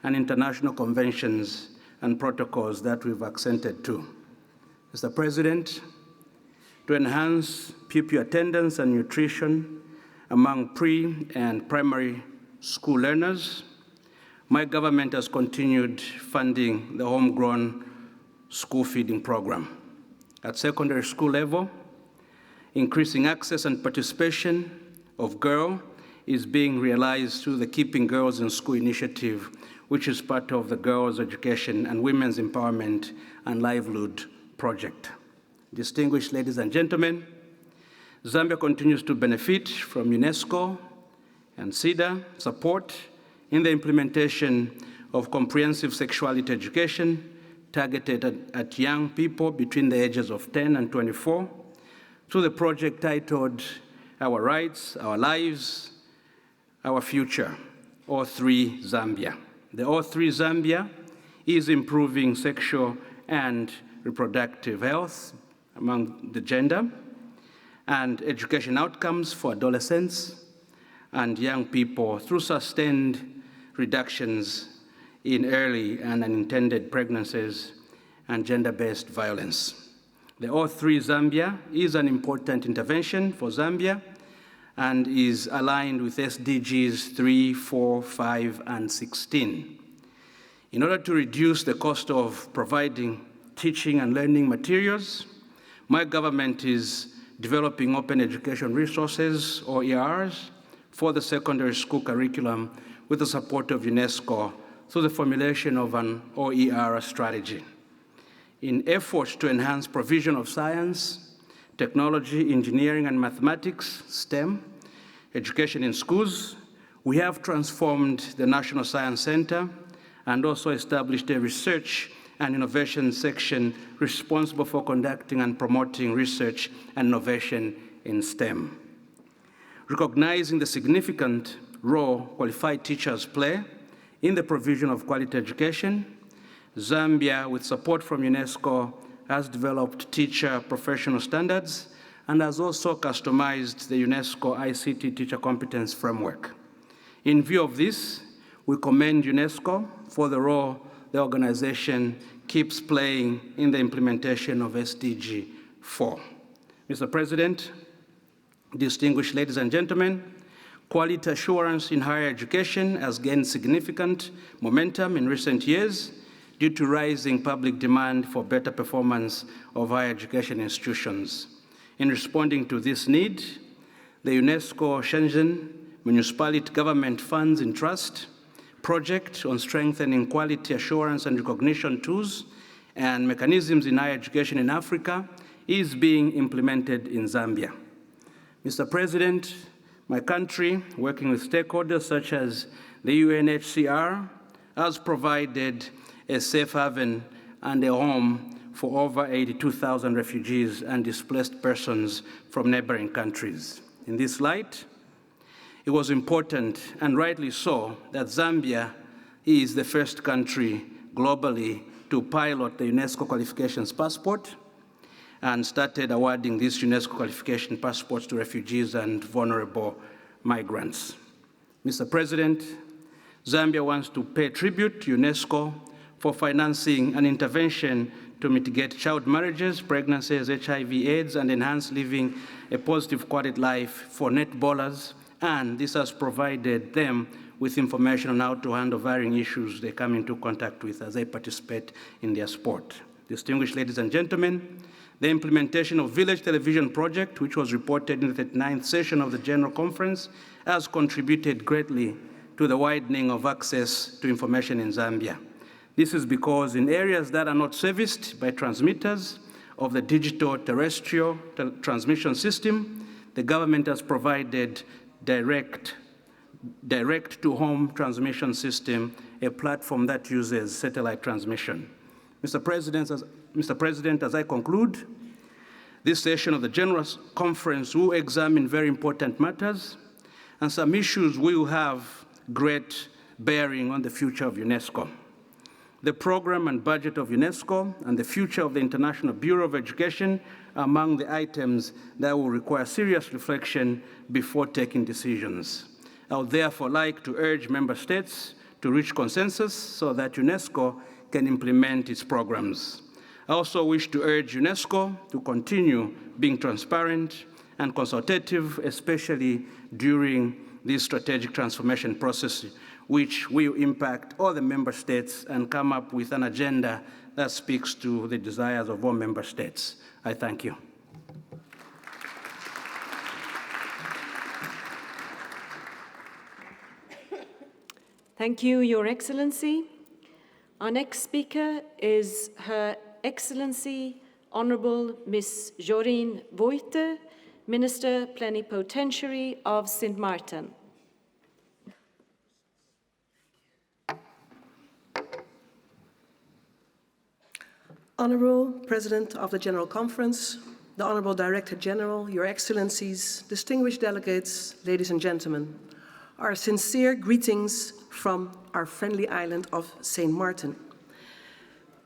G: and international conventions and protocols that we've accented to. Mr. President, to enhance pupil attendance and nutrition among pre- and primary school learners, my government has continued funding the homegrown school feeding program. At secondary school level, increasing access and participation of girls is being realized through the Keeping Girls in School initiative, which is part of the Girls' Education and Women's Empowerment and Livelihood Project. Distinguished ladies and gentlemen, Zambia continues to benefit from UNESCO and SIDA support in the implementation of comprehensive sexuality education targeted at young people between the ages of 10 and 24 through the project titled Our Rights, Our Lives, Our Future, O3 Zambia. The O3 Zambia is improving sexual and reproductive health among the gender and education outcomes for adolescents and young people through sustained reductions in early and unintended pregnancies and gender-based violence. The O3 Zambia is an important intervention for Zambia and is aligned with SDGs 3, 4, 5, and 16. In order to reduce the cost of providing teaching and learning materials, my government is developing open education resources, OERs, for the secondary school curriculum with the support of UNESCO through the formulation of an OER strategy. In efforts to enhance provision of science, technology, engineering, and mathematics, STEM, education in schools, we have transformed the National Science Center and also established a research and innovation section responsible for conducting and promoting research and innovation in STEM. Recognizing the significant role qualified teachers play in the provision of quality education, Zambia, with support from UNESCO, has developed teacher professional standards and has also customized the UNESCO ICT Teacher Competence Framework. In view of this, we commend UNESCO for the role the organization keeps playing in the implementation of SDG 4. Mr. President, distinguished ladies and gentlemen, quality assurance in higher education has gained significant momentum in recent years due to rising public demand for better performance of higher education institutions. In responding to this need, the UNESCO Shenzhen Municipality Government Funds in Trust project on strengthening quality assurance and recognition tools and mechanisms in higher education in Africa is being implemented in Zambia. Mr. President, my country, working with stakeholders such as the UNHCR, has provided a safe haven and a home for over 82,000 refugees and displaced persons from neighboring countries. In this light, it was important, and rightly so, that Zambia is the first country globally to pilot the UNESCO qualifications passport and started awarding these UNESCO qualification passports to refugees and vulnerable migrants. Mr. President, Zambia wants to pay tribute to UNESCO for financing an intervention to mitigate child marriages, pregnancies, HIV/AIDS, and enhance living a positive quality life for netballers, and this has provided them with information on how to handle varying issues they come into contact with as they participate in their sport. Distinguished ladies and gentlemen, the implementation of Village Television Project, which was reported in the 39th session of the General Conference, has contributed greatly to the widening of access to information in Zambia. This is because in areas that are not serviced by transmitters of the digital terrestrial transmission system, the government has provided direct-to-home transmission system, a platform that uses satellite transmission. Mr. President, as I conclude, this session of the General Conference will examine very important matters, and some issues will have great bearing on the future of UNESCO. The program and budget of UNESCO and the future of the International Bureau of Education are among the items that will require serious reflection before taking decisions. I would therefore like to urge member states to reach consensus so that UNESCO can implement its programs. I also wish to urge UNESCO to continue being transparent and consultative, especially during this strategic transformation process, which will impact all the member states and come up with an agenda that speaks to the desires of all member states. I thank you.
A: Thank you, Your Excellency. Our next speaker is Her Excellency Honorable Ms. Jorien Voite, Minister Plenipotentiary of Sint Maarten.
H: Honorable President of the General Conference, the Honorable Director General, Your Excellencies, distinguished delegates, ladies and gentlemen, our sincere greetings from our friendly island of St. Maarten.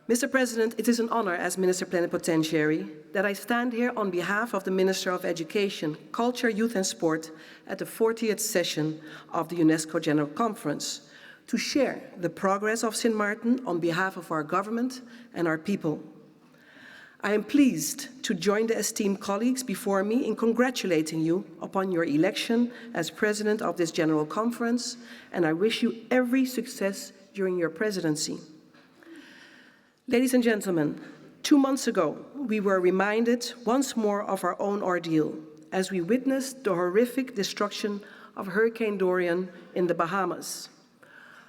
H: Mr. President, it is an honor as Minister Plenipotentiary that I stand here on behalf of the Minister of Education, Culture, Youth and Sport at the 40th session of the UNESCO General Conference to share the progress of St. Maarten on behalf of our government and our people. I am pleased to join the esteemed colleagues before me in congratulating you upon your election as President of this General Conference, and I wish you every success during your presidency. Ladies and gentlemen, 2 months ago, we were reminded once more of our own ordeal as we witnessed the horrific destruction of Hurricane Dorian in the Bahamas.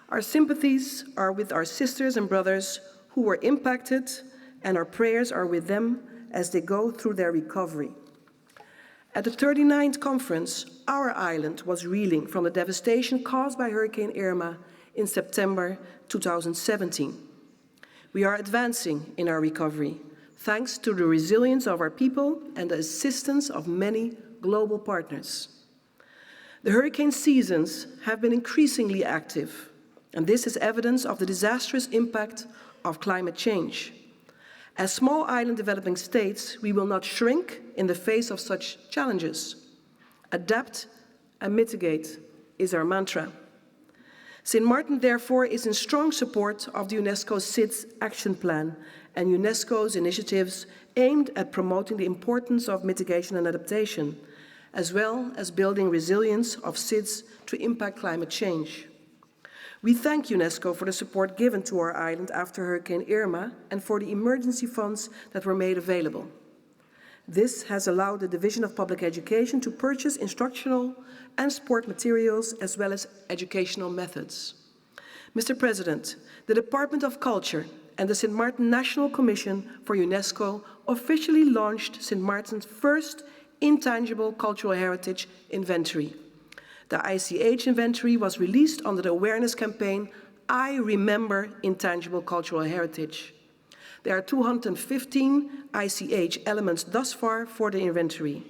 H: Our sympathies are with our sisters and brothers who were impacted, and our prayers are with them as they go through their recovery. At the 39th conference, our island was reeling from the devastation caused by Hurricane Irma in September 2017. We are advancing in our recovery, thanks to the resilience of our people and the assistance of many global partners. The hurricane seasons have been increasingly active, and this is evidence of the disastrous impact of climate change. As small island developing states, we will not shrink in the face of such challenges. Adapt and mitigate is our mantra. St. Maarten, therefore, is in strong support of the UNESCO SIDS Action Plan and UNESCO's initiatives aimed at promoting the importance of mitigation and adaptation, as well as building resilience of SIDS to impact climate change. We thank UNESCO for the support given to our island after Hurricane Irma and for the emergency funds that were made available. This has allowed the Division of Public Education to purchase instructional and sport materials as well as educational methods. Mr. President, the Department of Culture and the St. Maarten National Commission for UNESCO officially launched St. Maarten's first intangible cultural heritage inventory. The ICH inventory was released under the awareness campaign I remember intangible cultural heritage. There are 215 ICH elements thus far for the inventory.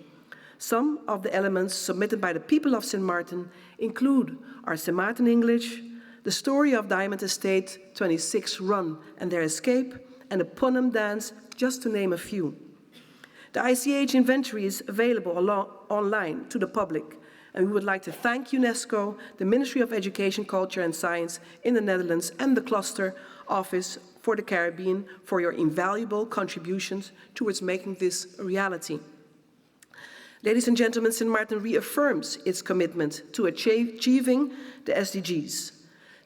H: Some of the elements submitted by the people of St. Martin include our St. Martin English, the story of Diamond Estate 26 Run and their escape, and the Punnam dance, just to name a few. The ICH inventory is available online to the public, and we would like to thank UNESCO, the Ministry of Education, Culture and Science in the Netherlands, and the Cluster Office for the Caribbean for your invaluable contributions towards making this a reality. Ladies and gentlemen, St. Martin reaffirms its commitment to achieving the SDGs.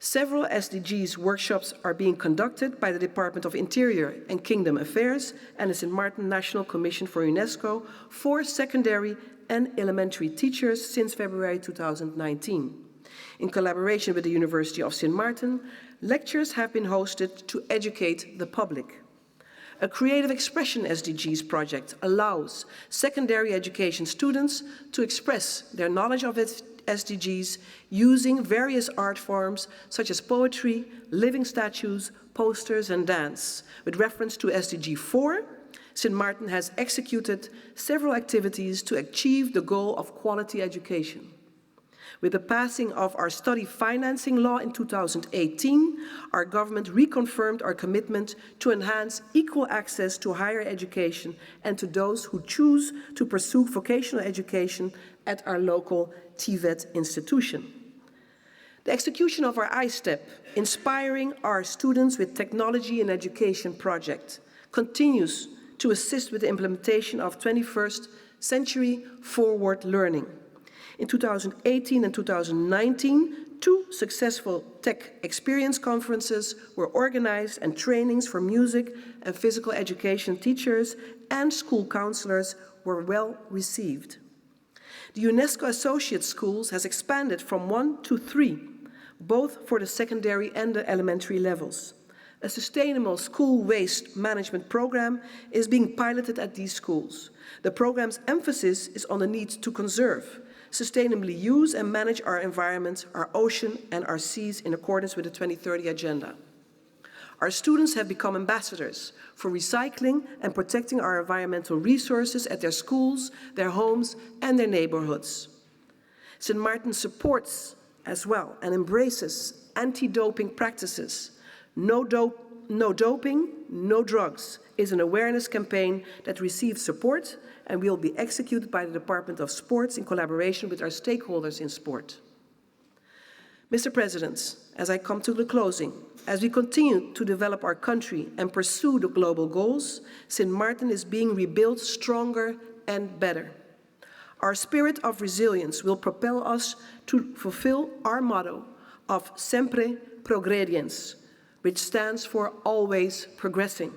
H: Several SDGs workshops are being conducted by the Department of Interior and Kingdom Affairs and the St. Martin National Commission for UNESCO for secondary and elementary teachers since February 2019. In collaboration with the University of St. Martin, lectures have been hosted to educate the public. A creative expression SDGs project allows secondary education students to express their knowledge of SDGs using various art forms such as poetry, living statues, posters, and dance. With reference to SDG 4, St. Martin has executed several activities to achieve the goal of quality education. With the passing of our study financing law in 2018, our government reconfirmed our commitment to enhance equal access to higher education and to those who choose to pursue vocational education at our local TVET institution. The execution of our iStep, Inspiring Our Students with Technology in Education project, continues to assist with the implementation of 21st century forward learning. In 2018 and 2019, 2 successful tech experience conferences were organized and trainings for music and physical education teachers and school counselors were well received. The UNESCO Associate Schools has expanded from 1 to 3, both for the secondary and the elementary levels. A sustainable school waste management program is being piloted at these schools. The program's emphasis is on the need to conserve, sustainably use and manage our environment, our ocean and our seas in accordance with the 2030 Agenda. Our students have become ambassadors for recycling and protecting our environmental resources at their schools, their homes and their neighborhoods. St. Martin supports as well and embraces anti-doping practices. No doping, no drugs is an awareness campaign that receives support and will be executed by the Department of Sports in collaboration with our stakeholders in sport. Mr. President, as I come to the closing, as we continue to develop our country and pursue the global goals, St. Martin is being rebuilt stronger and better. Our spirit of resilience will propel us to fulfill our motto of Sempre Progrediens, which stands for always progressing.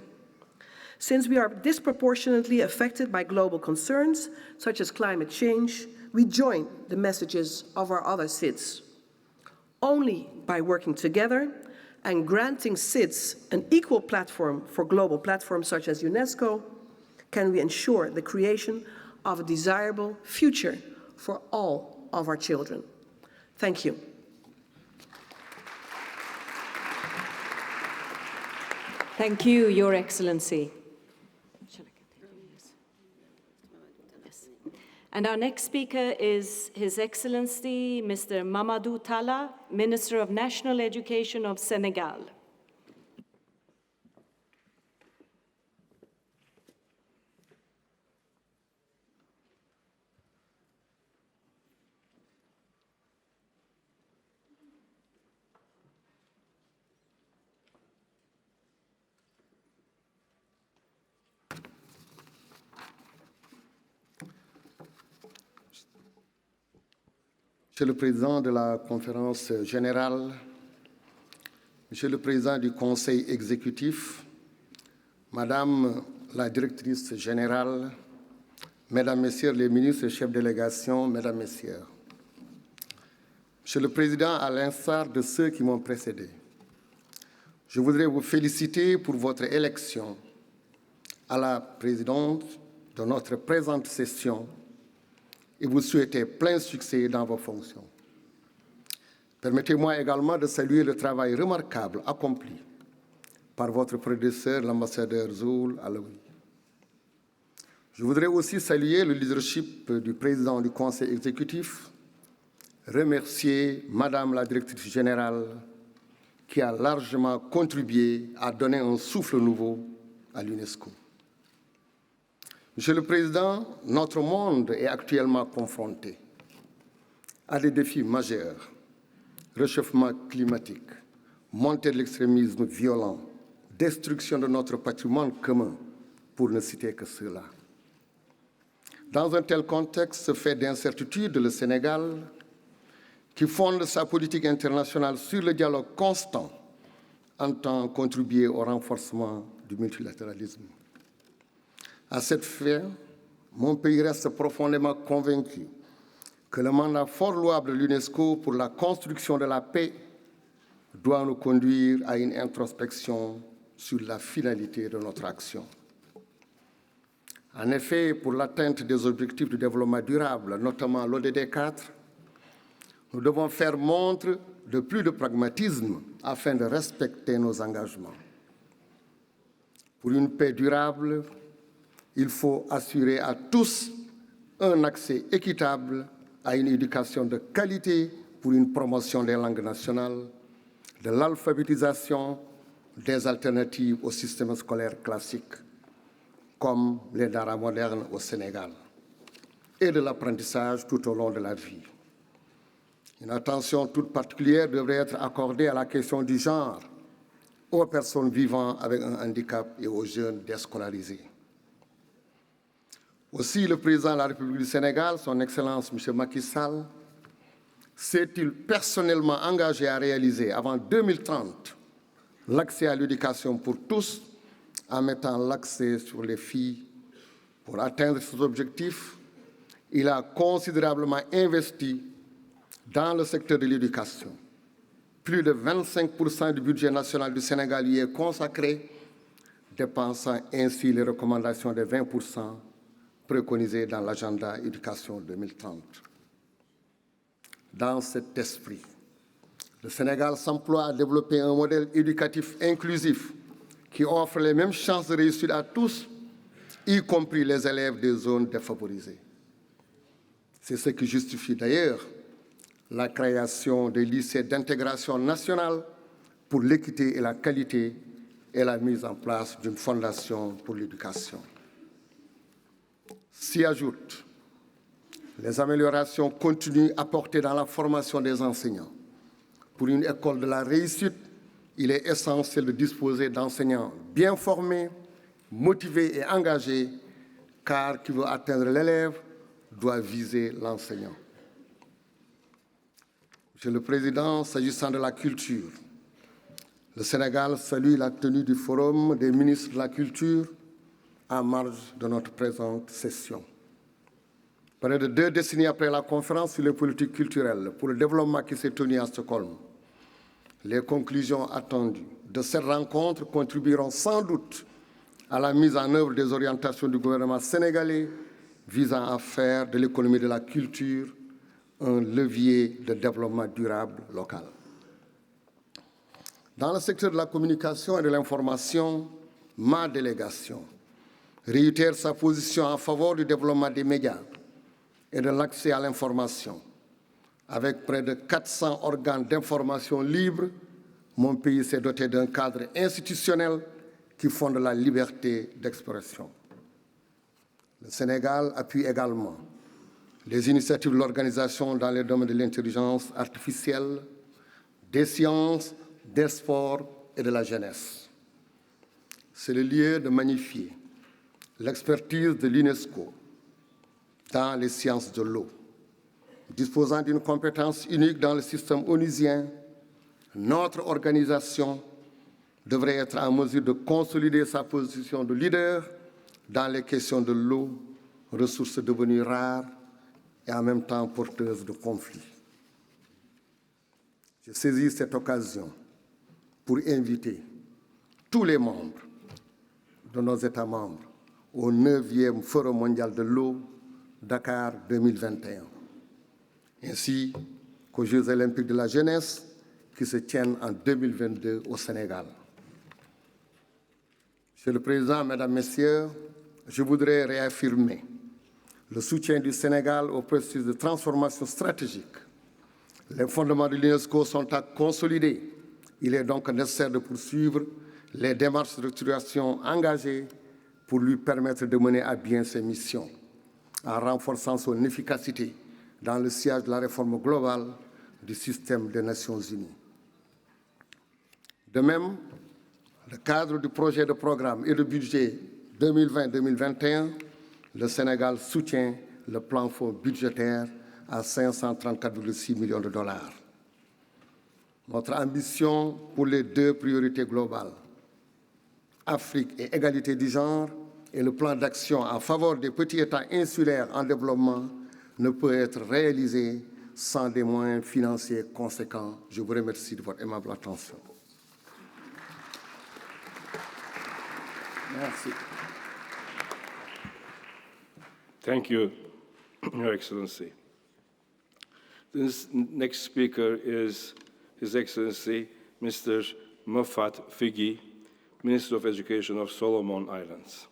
H: Since we are disproportionately affected by global concerns, such as climate change, we join the messages of our other SIDS. Only by working together and granting SIDS an equal platform for global platforms such as UNESCO, can we ensure the creation of a desirable future for all of our children. Thank you.
A: Thank you, Your Excellency. Shall I continue? Yes. And our next speaker is His Excellency Mr. Mamadou Talla, Minister of National Education of Senegal.
I: Monsieur le Président de la Conférence générale, Monsieur le Président du Conseil exécutif, Madame la Directrice générale, Mesdames, Messieurs les ministres et chefs de délégation, Mesdames, Messieurs. Monsieur le Président, à l'instar de ceux qui m'ont précédé, je voudrais vous féliciter pour votre élection à la présidence de notre présente session et vous souhaiter plein succès dans vos fonctions. Permettez-moi également de saluer le travail remarquable accompli par votre prédécesseur, l'ambassadeur Zoul Alaoui. Je voudrais aussi saluer le leadership du président du Conseil exécutif, remercier Madame la directrice générale qui a largement contribué à donner un souffle nouveau à l'UNESCO. Monsieur le Président, notre monde est actuellement confronté à des défis majeurs: réchauffement climatique, montée de l'extrémisme violent, destruction de notre patrimoine commun, pour ne citer que cela. Dans un tel contexte, ce fait d'incertitude, le Sénégal, qui fonde sa politique internationale sur le dialogue constant, entend contribuer au renforcement du multilatéralisme. À cette fin, mon pays reste profondément convaincu que le mandat fort louable de l'UNESCO pour la construction de la paix doit nous conduire à une introspection sur la finalité de notre action. En effet, pour l'atteinte des objectifs de développement durable, notamment l'ODD 4, nous devons faire montre de plus de pragmatisme afin de respecter nos engagements. Pour une paix durable, il faut assurer à tous un accès équitable à une éducation de qualité pour une promotion des langues nationales, de l'alphabétisation, des alternatives au système scolaire classique, comme les daras modernes au Sénégal, et de l'apprentissage tout au long de la vie. Une attention toute particulière devrait être accordée à la question du genre, aux personnes vivant avec un handicap et aux jeunes déscolarisés. Aussi, le président de la République du Sénégal, son Excellence M. Macky Sall, s'est-il personnellement engagé à réaliser avant 2030 l'accès à l'éducation pour tous, en mettant l'accent sur les filles. Pour atteindre ces objectifs, il a considérablement investi dans le secteur de l'éducation. Plus de 25% du budget national du Sénégal y est consacré, dépensant ainsi les recommandations des 20% préconisées dans l'agenda éducation 2030. Dans cet esprit, le Sénégal s'emploie à développer un modèle éducatif inclusif qui offre les mêmes chances de réussite à tous, y compris les élèves des zones défavorisées. C'est ce qui justifie d'ailleurs la création des lycées d'intégration nationale pour l'équité et la qualité et la mise en place d'une fondation pour l'éducation. S'y ajoutent les améliorations continues apportées dans la formation des enseignants. Pour une école de la réussite, il est essentiel de disposer d'enseignants bien formés, motivés et engagés, car qui veut atteindre l'élève doit viser l'enseignant. Monsieur le Président, s'agissant de la culture, le Sénégal salue la tenue du Forum des ministres de la Culture en marge de notre présente session. Près de 2 décennies après la conférence sur les politiques culturelles pour le développement qui s'est tenue à Stockholm, les conclusions attendues de cette rencontre contribueront sans doute à la mise en œuvre des orientations du gouvernement sénégalais visant à faire de l'économie de la culture un levier de développement durable local. Dans le secteur de la communication et de l'information, ma délégation réitère sa position en faveur du développement des médias et de l'accès à l'information. Avec près de 400 organes d'information libres, mon pays s'est doté d'un cadre institutionnel qui fonde la liberté d'expression. Le Sénégal appuie également les initiatives de l'organisation dans les domaines de l'intelligence artificielle, des sciences, des sports et de la jeunesse. C'est le lieu de magnifier l'expertise de l'UNESCO dans les sciences de l'eau. Disposant d'une compétence unique dans le système onusien, notre organisation devrait être en mesure de consolider sa position de leader dans les questions de l'eau, ressources devenues rares et en même temps porteuses de conflits. Je saisis cette occasion pour inviter tous les membres de nos États membres au 9e Forum mondial de l'eau, Dakar 2021. Ainsi qu'aux Jeux olympiques de la jeunesse qui se tiennent en 2022 au Sénégal. Monsieur le Président, Mesdames, Messieurs, je voudrais réaffirmer le soutien du Sénégal au processus de transformation stratégique. Les fondements de l'UNESCO sont à consolider. Il est donc nécessaire de poursuivre les démarches de structuration engagées pour lui permettre de mener à bien ses missions, en renforçant son efficacité dans le sillage de la réforme globale du système des Nations Unies. De même, le cadre du projet de programme et de budget 2020-2021, le Sénégal soutient le plan fonds budgétaire à 534,6 millions de dollars. Notre ambition pour les deux priorités globales, Afrique et égalité du genre, et le plan d'action en faveur des petits États insulaires en développement ne peut être réalisé sans des moyens financiers conséquents. Je vous remercie de votre aimable attention.
J: Merci. Thank you, Your Excellency. This next speaker is His Excellency Mr. Mofat Figi, Minister of Education of Solomon Islands.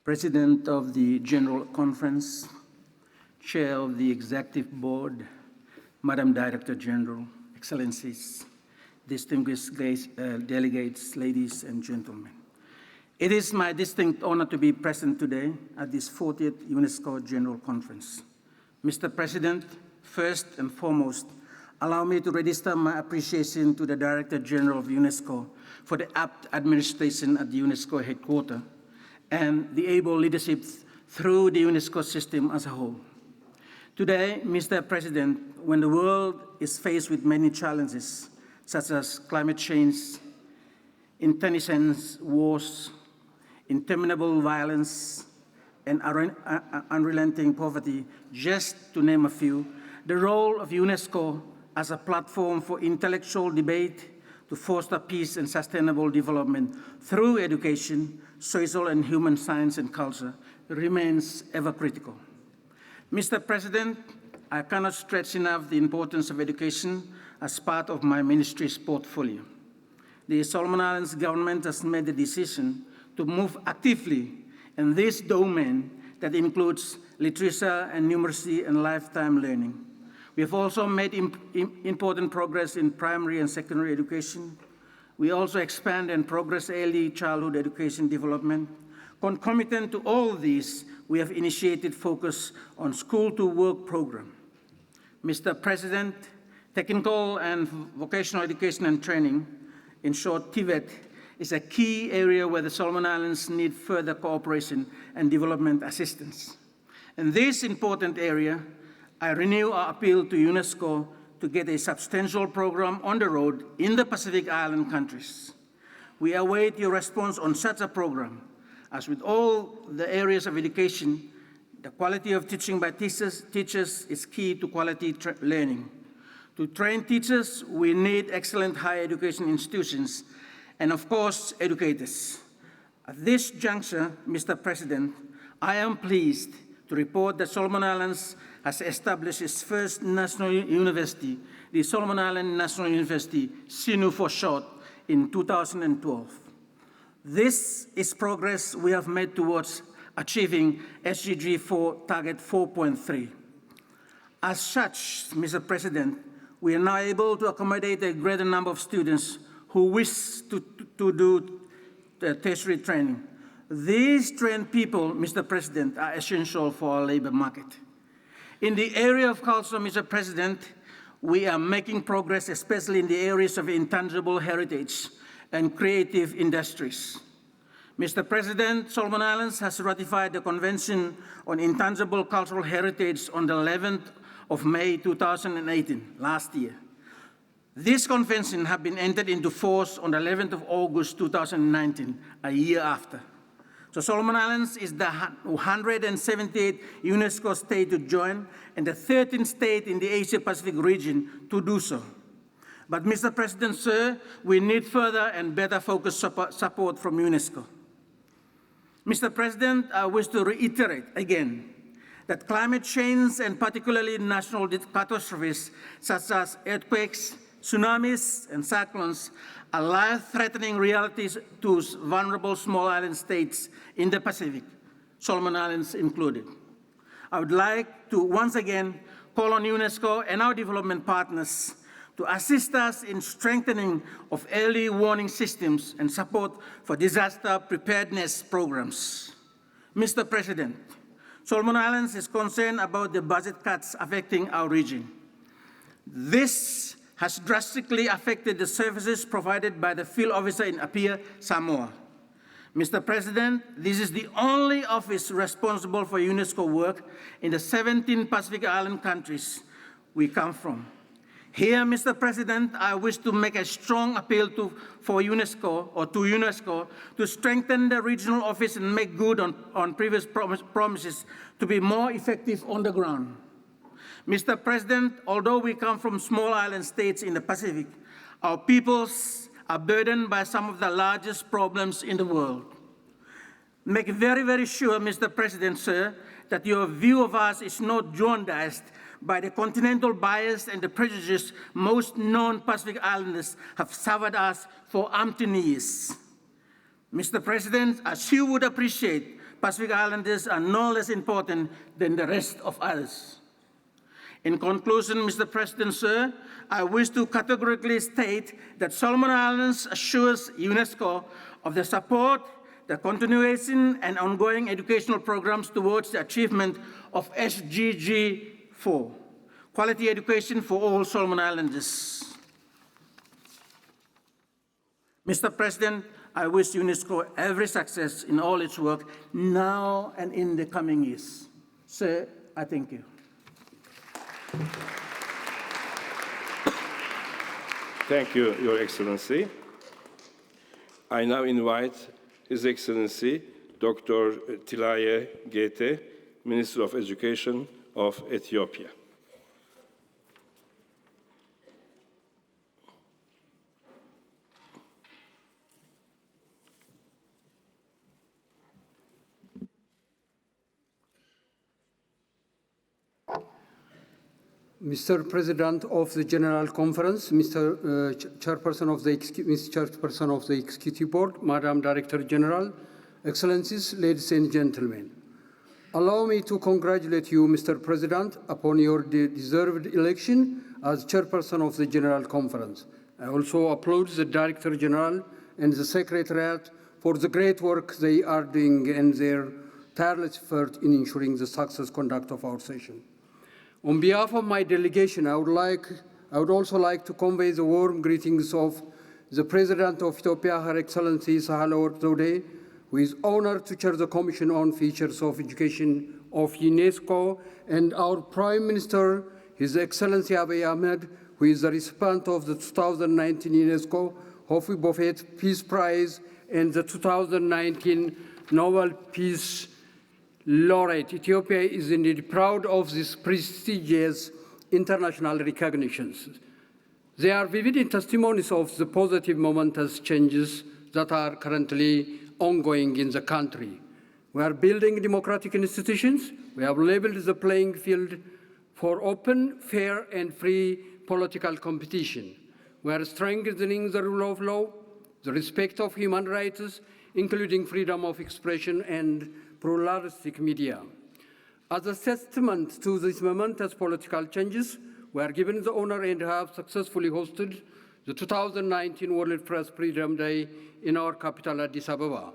G: President of the General Conference, Chair of the Executive Board, Madam Director General, Excellencies, distinguished delegates, ladies and gentlemen. It is my distinct honor to be present today at this 40th UNESCO General Conference. Mr. President, first and foremost, allow me to register my appreciation to the Director General of UNESCO for the apt administration at the UNESCO headquarters and the able leadership through the UNESCO system as a whole. Today, Mr. President, when the world is faced with many challenges, such as climate change, internecine wars, interminable violence, and unrelenting poverty, just to name a few, the role of UNESCO as a platform for intellectual debate to foster peace and sustainable development through education, social and human science and culture remains ever critical. Mr. President, I cannot stress enough the importance of education as part of my ministry's portfolio. The Solomon Islands government has made the decision to move actively in this domain that includes literature and numeracy and lifetime learning. We have also made important progress in primary and secondary education. We also expand and progress early childhood education development. Concomitant to all these, we have initiated focus on school-to-work program. Mr. President, technical and vocational education and training, in short, TVET, is a key area where the Solomon Islands need further cooperation and development assistance. In this important area, I renew our appeal to UNESCO to get a substantial program on the road in the Pacific Island countries. We await your response on such a program. As with all the areas of education, the quality of teaching by teachers is key to quality learning. To train teachers, we need excellent higher education institutions and, of course, educators. At this juncture, Mr. President, I am pleased to report that Solomon Islands has established its first national university, the Solomon Island National University, SINU for short, in 2012. This is progress we have made towards achieving SDG 4 target 4.3. As such, Mr. President, we are now able to accommodate a greater number of students who wish to do tertiary training. These trained people, Mr. President, are essential for our labor market. In the area of culture, Mr. President, we are making progress, especially in the areas of intangible heritage and creative industries. Mr. President, Solomon Islands has ratified the Convention on Intangible Cultural Heritage on the 11th of May 2018, last year. This convention has been entered into force on the 11th of August 2019, a year after. So Solomon Islands is the 178th UNESCO state to join and the 13th state in the Asia-Pacific region to do so. But Mr. President, sir, we need further and better focused support from UNESCO. Mr. President, I wish to reiterate again that climate change and particularly natural catastrophes such as earthquakes, tsunamis, and cyclones are life-threatening realities to vulnerable small island states in the Pacific, Solomon Islands included. I would like to once again call on UNESCO and our development partners to assist us in strengthening of early warning systems and support for disaster preparedness programs. Mr. President, Solomon Islands is concerned about the budget cuts affecting our region. This has drastically affected the services provided by the field officer in Apia, Samoa. Mr. President, this is the only office responsible for UNESCO work in the 17 Pacific Island countries we come from. Here, Mr. President, I wish to make a strong appeal to UNESCO to strengthen the regional office and make good on previous promises to be more effective on the ground. Mr. President, although we come from small island states in the Pacific, our peoples are burdened by some of the largest problems in the world. Make very, very sure, Mr. President, sir, that your view of us is not jaundiced by the continental bias and the prejudice most non-Pacific Islanders have suffered us for umpteen years. Mr. President, as you would appreciate, Pacific Islanders are no less important than the rest of us. In conclusion, Mr. President, sir, I wish to categorically state that Solomon Islands assures UNESCO of the support, the continuation, and ongoing educational programs towards the achievement of SDG 4, quality education for all Solomon Islanders. Mr. President, I wish UNESCO every success in all its work now and in the coming years. Sir, I thank you.
J: Thank you, Your Excellency. I now invite His Excellency Dr. Tilaye Gete, Minister of Education of Ethiopia.
K: Mr. President of the General Conference, Mr. Chairperson of the Executive Board, Madam Director General, Excellencies, ladies and gentlemen. Allow me to congratulate you, Mr. President, upon your deserved election as Chairperson of the General Conference. I also applaud the Director General and the Secretariat for the great work they are doing and their tireless effort in ensuring the successful conduct of our session. On behalf of my delegation, I would also like to convey the warm greetings of the President of Ethiopia, Her Excellency Sahle-Work Zewde, who is honored to chair the Commission on Features of Education of UNESCO, and our Prime Minister, His Excellency Abiy Ahmed, who is the recipient of the 2019 UNESCO Humphrey Buffett Peace Prize and the 2019 Nobel Peace Laureate. Ethiopia is indeed proud of these prestigious international recognitions. They are vivid testimonies of the positive momentous changes that are currently ongoing in the country. We are building democratic institutions. We have leveled the playing field for open, fair, and free political competition. We are strengthening the rule of law, the respect of human rights, including freedom of expression and pluralistic media. As a testament to these momentous political changes, we are given the honor and have successfully hosted the 2019 World Press Freedom Day in our capital, Addis Ababa.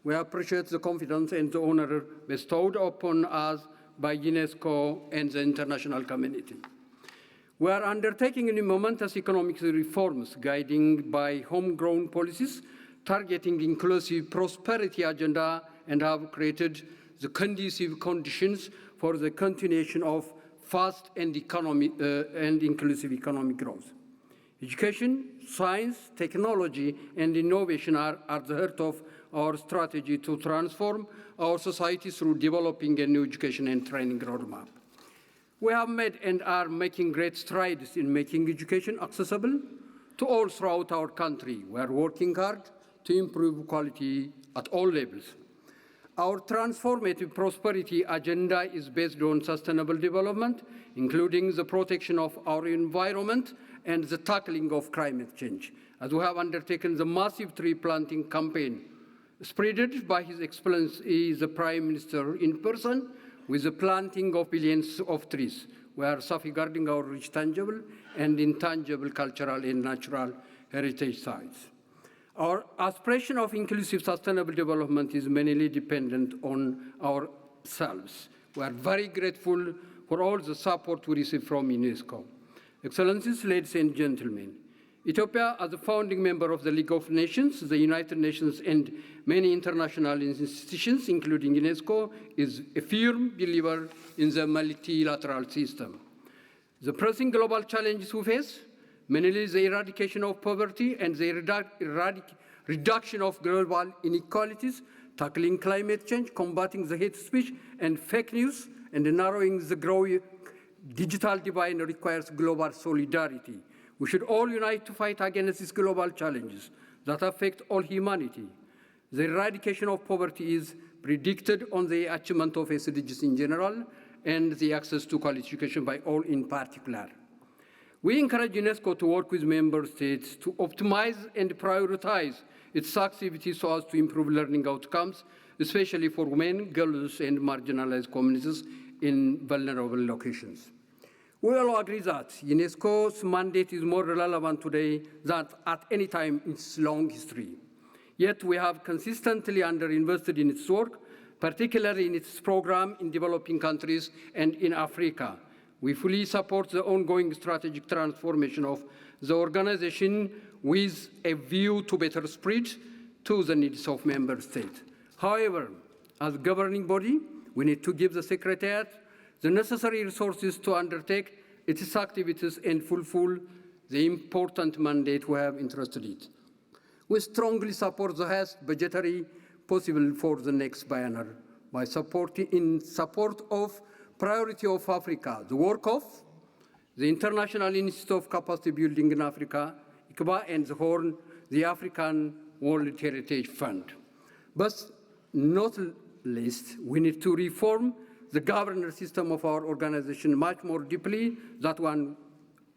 K: We appreciate the confidence and the honor bestowed upon us by UNESCO and the international community. We are undertaking new momentous economic reforms guided by homegrown policies targeting inclusive prosperity agenda and have created the conducive conditions for the continuation of fast and inclusive economic growth. Education, science, technology, and innovation are at the heart of our strategy to transform our society through developing a new education and training roadmap. We have made and are making great strides in making education accessible to all throughout our country. We are working hard to improve quality at all levels. Our transformative prosperity agenda is based on sustainable development, including the protection of our environment and the tackling of climate change, as we have undertaken the massive tree planting campaign, spreaded by His Excellency the Prime Minister in person, with the planting of billions of trees. We are safeguarding our rich tangible and intangible cultural and natural heritage sites. Our aspiration of inclusive sustainable development is mainly dependent on ourselves. We are very grateful for all the support we receive from UNESCO. Excellencies, ladies and gentlemen, Ethiopia, as a founding member of the League of Nations, the United Nations, and many international institutions, including UNESCO, is a firm believer in the multilateral system. The pressing global challenges we face, mainly the eradication of poverty and the reduction of global inequalities, tackling climate change, combating the hate speech and fake news, and narrowing the growing digital divide requires global solidarity. We should all unite to fight against these global challenges that affect all humanity. The eradication of poverty is predicted on the achievement of SDGs in general and the access to quality education by all in particular. We encourage UNESCO to work with member states to optimize and prioritize its activities so as to improve learning outcomes, especially for women, girls, and marginalized communities in vulnerable locations. We all agree that UNESCO's mandate is more relevant today than at any time in its long history. Yet we have consistently underinvested in its work, particularly in its program in developing countries and in Africa. We fully support the ongoing strategic transformation of the organization with a view to better spread to the needs of member states. However, as a governing body, we need to give the Secretariat the necessary resources to undertake its activities and fulfill the important mandate we have entrusted it. We strongly support the highest budgetary possible for the next biennial by in support of priority of Africa, the work of the International Institute of Capacity Building in Africa, ICBA, and the Horn, the African World Heritage Fund. But not least, we need to reform the governance system of our organization much more deeply than one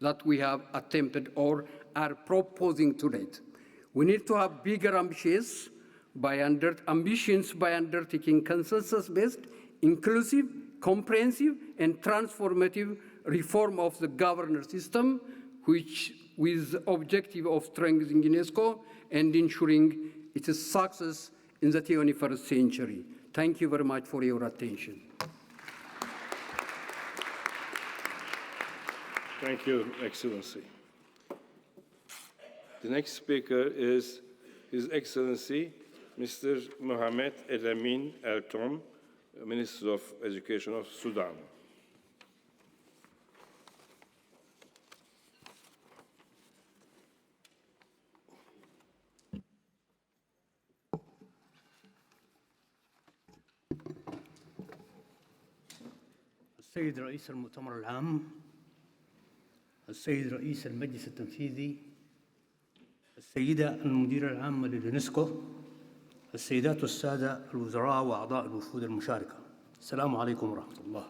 K: that we have attempted or are proposing to date. We need to have bigger ambitions by undertaking consensus-based, inclusive, comprehensive, and transformative reform of the governance system, which with the objective of strengthening UNESCO and ensuring its success in the 21st century. Thank you very much for your attention.
J: Thank you, Excellency. The next speaker is His Excellency, Mr. Mohamed El-Amin El-Tom, Minister of Education of Sudan.
L: السيد رئيس المؤتمر العام، السيد رئيس المجلس التنفيذي، السيدة المديرة العامة لليونسكو، السيدات والسادة الوزراء وأعضاء الوفود المشاركة، السلام عليكم ورحمة الله.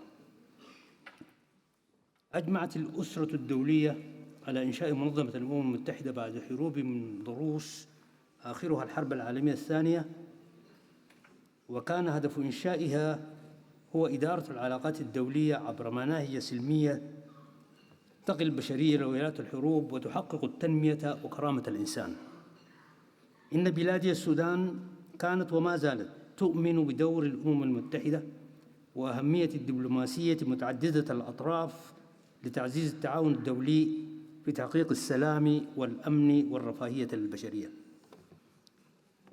L: أجمعت الأسرة الدولية على إنشاء منظمة الأمم المتحدة بعد حروب من ضروس آخرها الحرب العالمية الثانية، وكان هدف إنشائها هو إدارة العلاقات الدولية عبر مناهج سلمية تقي البشرية لويلات الحروب وتحقق التنمية وكرامة الإنسان. إن بلادي السودان كانت وما زالت تؤمن بدور الأمم المتحدة وأهمية الدبلوماسية متعددة الأطراف لتعزيز التعاون الدولي في تحقيق السلام والأمن والرفاهية للبشرية.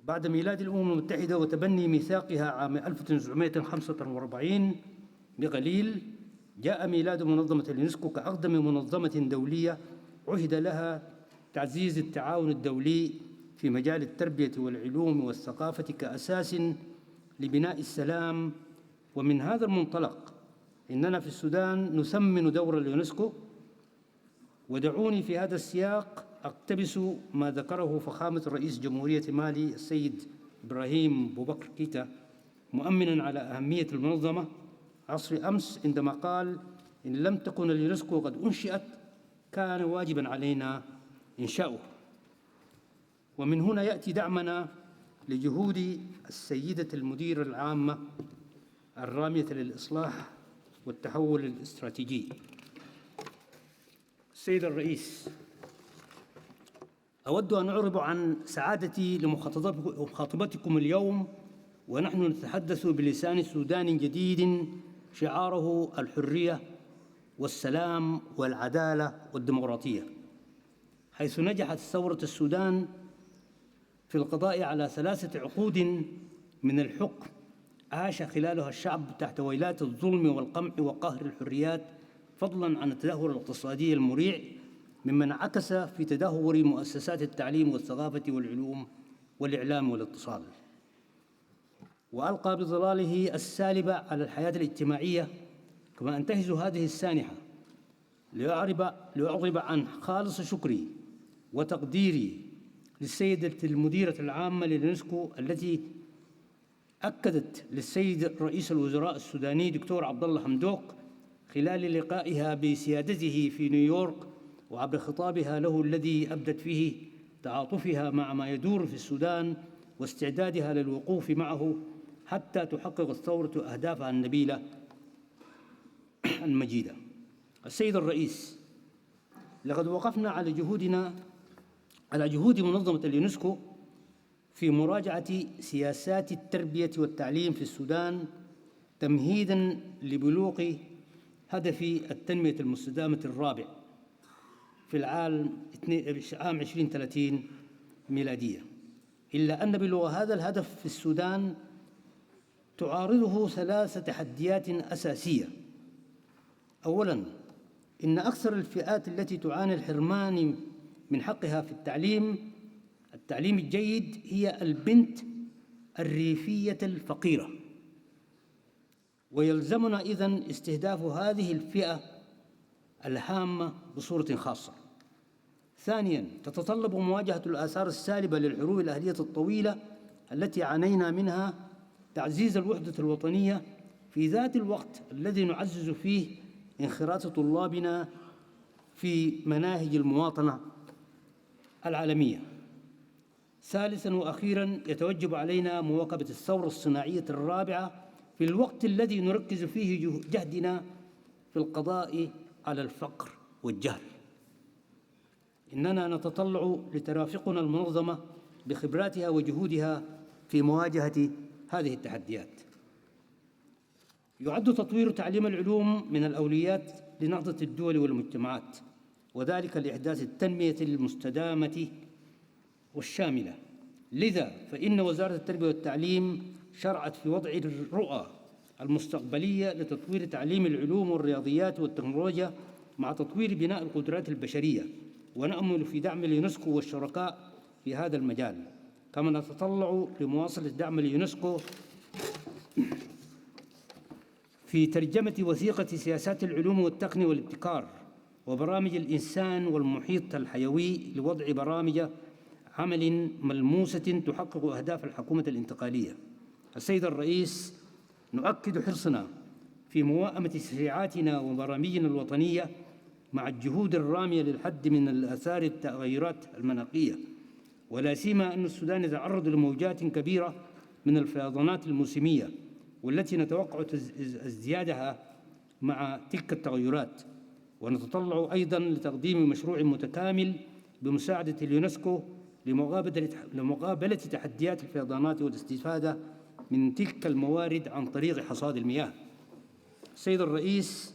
L: بعد ميلاد الأمم المتحدة وتبني ميثاقها عام 1945 بقليل، جاء ميلاد منظمة اليونسكو كأقدم منظمة دولية عهد لها تعزيز التعاون الدولي في مجال التربية والعلوم والثقافة كأساس لبناء السلام. ومن هذا المنطلق إننا في السودان نثمن دور اليونسكو. ودعوني في هذا السياق أقتبس ما ذكره فخامة رئيس جمهورية مالي السيد إبراهيم بوبكر كيتا مؤمناً على أهمية المنظمة عصر أمس عندما قال: إن لم تكن اليونسكو قد أنشئت كان واجباً علينا إنشاؤه. ومن هنا يأتي دعمنا لجهود السيدة المديرة العامة الرامية للإصلاح والتحول الاستراتيجي. السيد الرئيس، أود أن أعرب عن سعادتي لمخاطبتكم اليوم ونحن نتحدث بلسان سوداني جديد شعاره الحرية والسلام والعدالة والديمقراطية، حيث نجحت ثورة السودان في القضاء على 3 عقود من الحكم عاش خلالها الشعب تحت ويلات الظلم والقمع وقهر الحريات، فضلاً عن التدهور الاقتصادي المريع مما انعكس في تدهور مؤسسات التعليم والثقافة والعلوم والإعلام والاتصال، وألقى بظلاله السالبة على الحياة الاجتماعية. كما أنتهز هذه السانحة لأعرب عن خالص شكري وتقديري للسيدة المديرة العامة لليونسكو التي أكدت للسيد رئيس الوزراء السوداني دكتور عبد الله حمدوك خلال لقائها بسيادته في نيويورك وعبر خطابها له الذي أبدت فيه تعاطفها مع ما يدور في السودان واستعدادها للوقوف معه حتى تحقق الثورة أهدافها النبيلة المجيدة. السيد الرئيس، لقد وقفنا على جهود منظمة اليونسكو في مراجعة سياسات التربية والتعليم في السودان تمهيداً لبلوغ هدف التنمية المستدامة الرابع في العام 2030 ميلادية، إلا أن بلوغ هذا الهدف في السودان تعارضه 3 تحديات أساسية. أولاً، إن أكثر الفئات التي تعاني الحرمان من حقها في التعليم الجيد هي البنت الريفية الفقيرة، ويلزمنا إذن استهداف هذه الفئة الهامة بصورة خاصة. ثانياً، تتطلب مواجهة الآثار السالبة للحروب الأهلية الطويلة التي عانينا منها تعزيز الوحدة الوطنية في ذات الوقت الذي نعزز فيه انخراط طلابنا في مناهج المواطنة العالمية. ثالثاً وأخيراً، يتوجب علينا مواكبة الثورة الصناعية الرابعة في الوقت الذي نركز فيه جهدنا في القضاء على الفقر والجهل. إننا نتطلع لترافقنا المنظمة بخبراتها وجهودها في مواجهة هذه التحديات. يعد تطوير تعليم العلوم من الأولويات لنهضة الدول والمجتمعات، وذلك لإحداث التنمية المستدامة والشاملة. لذا فإن وزارة التربية والتعليم شرعت في وضع الرؤى المستقبلية لتطوير تعليم العلوم والرياضيات والتكنولوجيا مع تطوير بناء القدرات البشرية، ونأمل في دعم اليونسكو والشركاء في هذا المجال. كما نتطلع لمواصلة دعم اليونسكو في ترجمة وثيقة سياسات العلوم والتقنية والابتكار وبرامج الإنسان والمحيط الحيوي لوضع برامج عمل ملموسة تحقق أهداف الحكومة الانتقالية. السيد الرئيس، نؤكد حرصنا في موائمة تشريعاتنا وبرامجنا الوطنية مع الجهود الرامية للحد من الآثار التغيرات المناخية، ولا سيما أن السودان يتعرض لموجات كبيرة من الفيضانات الموسمية والتي نتوقع ازديادها مع تلك التغيرات. ونتطلع أيضاً لتقديم مشروع متكامل بمساعدة اليونسكو لمقابلة تحديات الفيضانات والاستفادة من تلك الموارد عن طريق حصاد المياه. السيد الرئيس،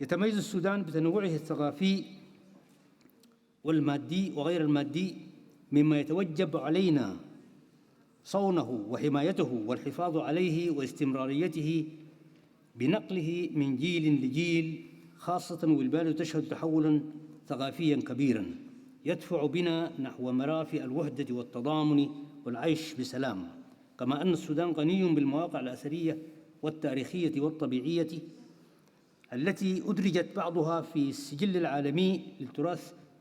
L: يتميز السودان بتنوعه الثقافي والمادي وغير المادي، مما يتوجب علينا صونه وحمايته والحفاظ عليه واستمراريته بنقله من جيل لجيل، خاصة والبلاد تشهد تحولاً ثقافياً كبيراً يدفع بنا نحو مرافق الوحدة والتضامن والعيش بسلام. كما أن السودان غني بالمواقع الأثرية والتاريخية والطبيعية التي أدرجت بعضها في السجل العالمي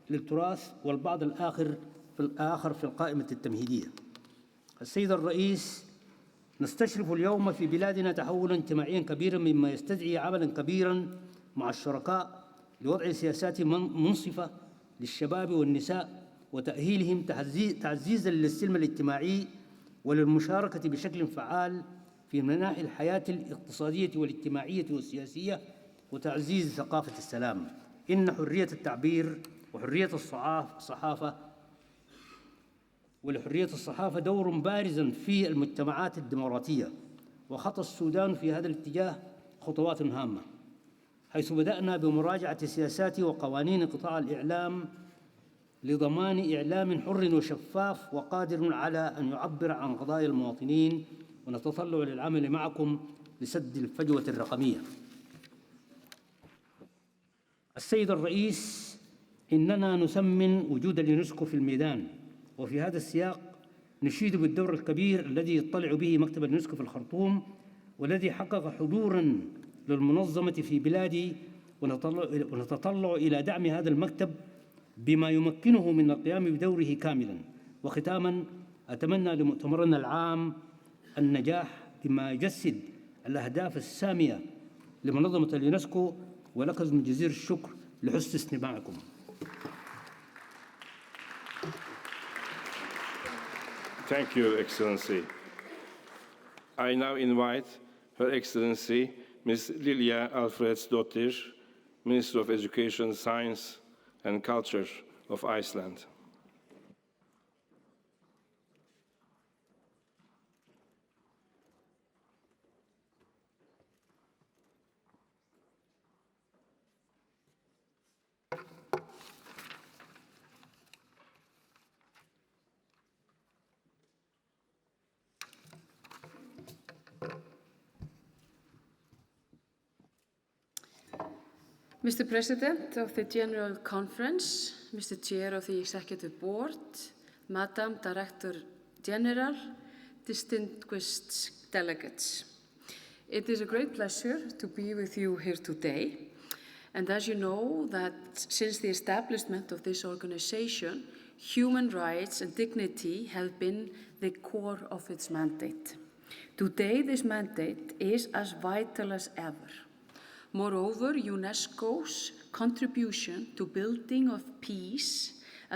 L: للتراث والبعض الآخر في القائمة التمهيدية. السيد الرئيس، نستشرف اليوم في بلادنا تحولاً اجتماعياً كبيراً مما يستدعي عملاً كبيراً مع الشركاء لوضع سياسات منصفة للشباب والنساء وتأهيلهم تعزيزاً للسلم الاجتماعي وللمشاركة بشكل فعال في مناحي الحياة الاقتصادية والاجتماعية والسياسية وتعزيز ثقافة السلام. إن حرية التعبير وحرية الصحافة دور بارز في المجتمعات الديمقراطية، وخطى السودان في هذا الاتجاه خطوات هامة، حيث بدأنا بمراجعة سياسات وقوانين قطاع الإعلام لضمان إعلام حر وشفاف وقادر على أن يعبر عن قضايا المواطنين، ونتطلع للعمل معكم لسد الفجوة الرقمية. السيد الرئيس، إننا نثمن وجود اليونسكو في الميدان، وفي هذا السياق نشيد بالدور الكبير الذي يطلع به مكتب اليونسكو في الخرطوم، والذي حقق حضوراً للمنظمة في بلادي، ونتطلع إلى دعم هذا المكتب بما يمكنه من القيام بدوره كاملاً. وختاماً، أتمنى لمؤتمرنا العام النجاح بما يجسد الأهداف السامية لمنظمة اليونسكو، ولكم جزيل الشكر لحسن استماعكم.
J: Thank you, Excellency. I now invite Her Excellency Ms. Lilia Alfredsdottir, Minister of Education, Science and Culture of Iceland.
M: Mr. President of the General Conference, Mr. Chair of the Executive Board, Madam Director General, distinguished delegates. It is a great pleasure to be with you here today. And as you know, that since the establishment of this organization, human rights and dignity have been the core of its mandate. Today, this mandate is as vital as ever. Moreover, UNESCO's contribution to building of peace,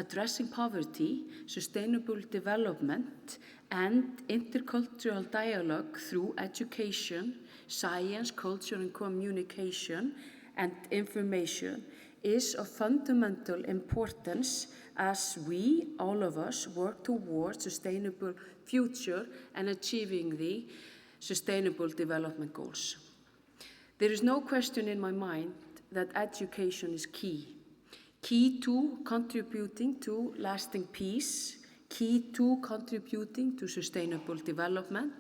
M: addressing poverty, sustainable development, and intercultural dialogue through education, science, culture, and communication, and information is of fundamental importance as we, all of us, work towards sustainable future and achieving the Sustainable Development Goals. There is no question in my mind that education is key to contributing to lasting peace, key to contributing to sustainable development,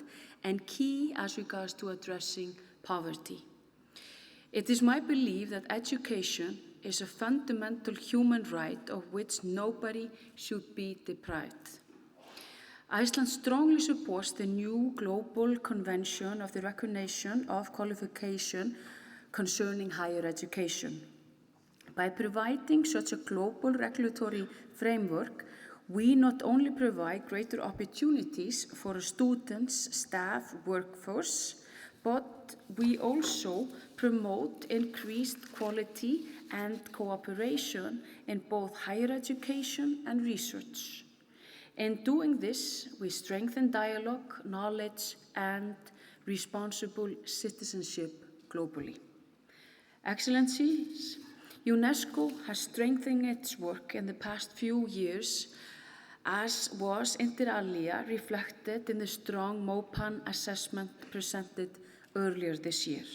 M: and key as regards to addressing poverty. It is my belief that education is a fundamental human right of which nobody should be deprived. Iceland strongly supports the new global convention of the recognition of qualification concerning higher education. By providing such a global regulatory framework, we not only provide greater opportunities for students, staff, workforce, but we also promote increased quality and cooperation in both higher education and research. In doing this, we strengthen dialogue, knowledge, and responsible citizenship globally. Excellencies, UNESCO has strengthened its work in the past few years, as was inter alia reflected in the strong MOPAN assessment presented earlier this year,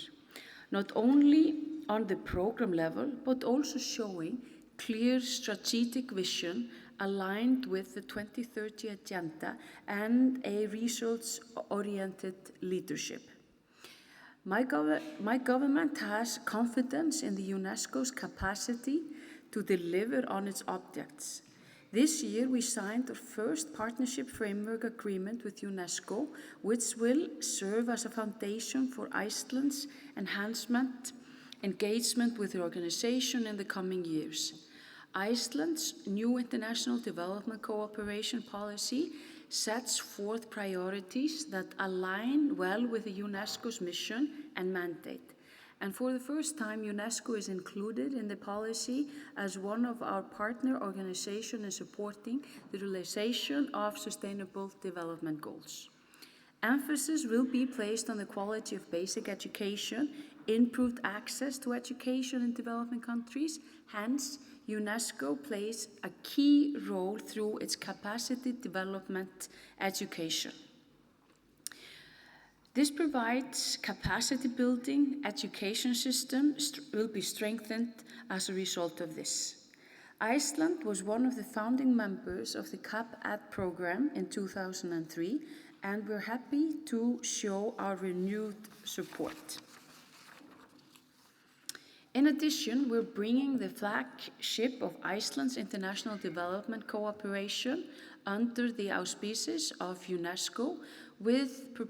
M: not only on the program level, but also showing clear strategic vision aligned with the 2030 agenda and a results-oriented leadership. My government has confidence in the UNESCO's capacity to deliver on its objectives. This year, we signed our first partnership framework agreement with UNESCO, which will serve as a foundation for Iceland's engagement with the organization in the coming years. Iceland's new international development cooperation policy sets forth priorities that align well with the UNESCO's mission and mandate. And for the first time, UNESCO is included in the policy as one of our partner organizations in supporting the realization of Sustainable Development Goals. Emphasis will be placed on the quality of basic education, improved access to education in developing countries. Hence, UNESCO plays a key role through its capacity development education. This provides capacity building education system will be strengthened as a result of this. Iceland was one of the founding members of the CAP-AD program in 2003, and we're happy to show our renewed support. In addition, we're bringing the flagship of Iceland's international development cooperation under the auspices of UNESCO with the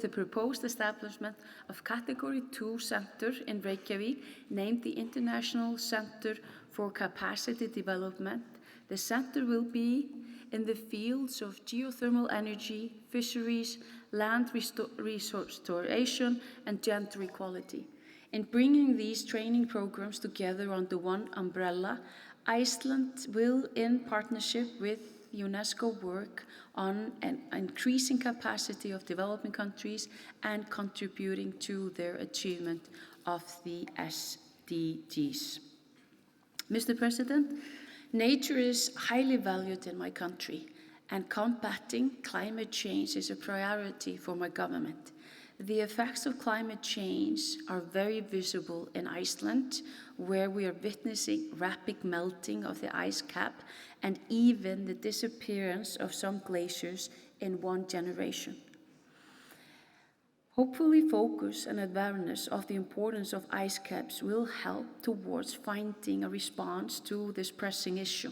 M: proposed establishment of Category 2 Center in Reykjavik, named the International Center for Capacity Development. The center will be in the fields of geothermal energy, fisheries, land restoration, and gender equality. In bringing these training programs together under one umbrella, Iceland will, in partnership with UNESCO, work on an increasing capacity of developing countries and contributing to their achievement of the SDGs. Mr. President, nature is highly valued in my country, and combating climate change is a priority for my government. The effects of climate change are very visible in Iceland, where we are witnessing rapid melting of the ice cap and even the disappearance of some glaciers in one generation. Hopefully, focus and awareness of the importance of ice caps will help towards finding a response to this pressing issue.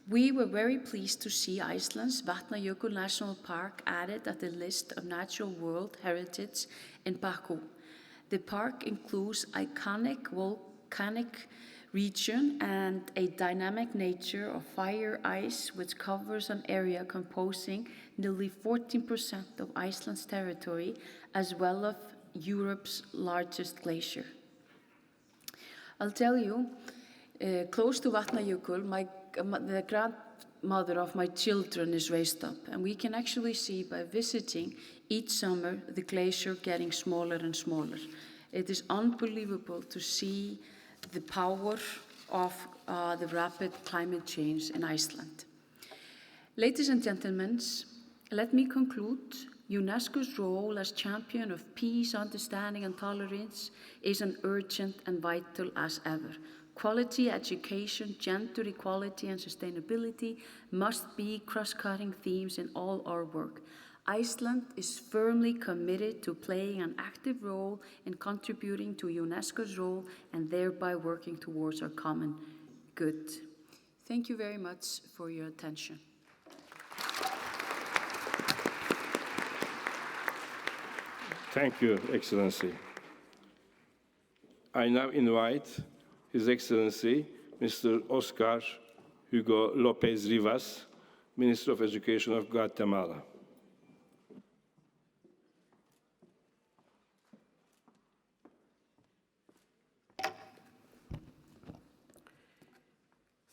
M: We were very pleased to see Iceland's Vatnajökull National Park added at the list of Natural World Heritage in Baku. The park includes iconic volcanic region and a dynamic nature of fire ice, which covers an area composing nearly 14% of Iceland's territory, as well as Europe's largest glacier. I'll tell you, close to Vatnajökull, the grandmother of my children is raised up, and we can actually see by visiting each summer the glacier getting smaller and smaller. It is unbelievable to see the power of the rapid climate change in Iceland. Ladies and gentlemen, let me conclude. UNESCO's role as champion of peace, understanding, and tolerance is as urgent and vital as ever. Quality education, gender equality, and sustainability must be cross-cutting themes in all our work. Iceland is firmly committed to playing an active role in contributing to UNESCO's role and thereby working towards our common good. Thank you very much for your attention.
J: Thank you, Excellency. I now invite His Excellency, Mr. Oscar Hugo Lopez Rivas, Minister of Education of Guatemala.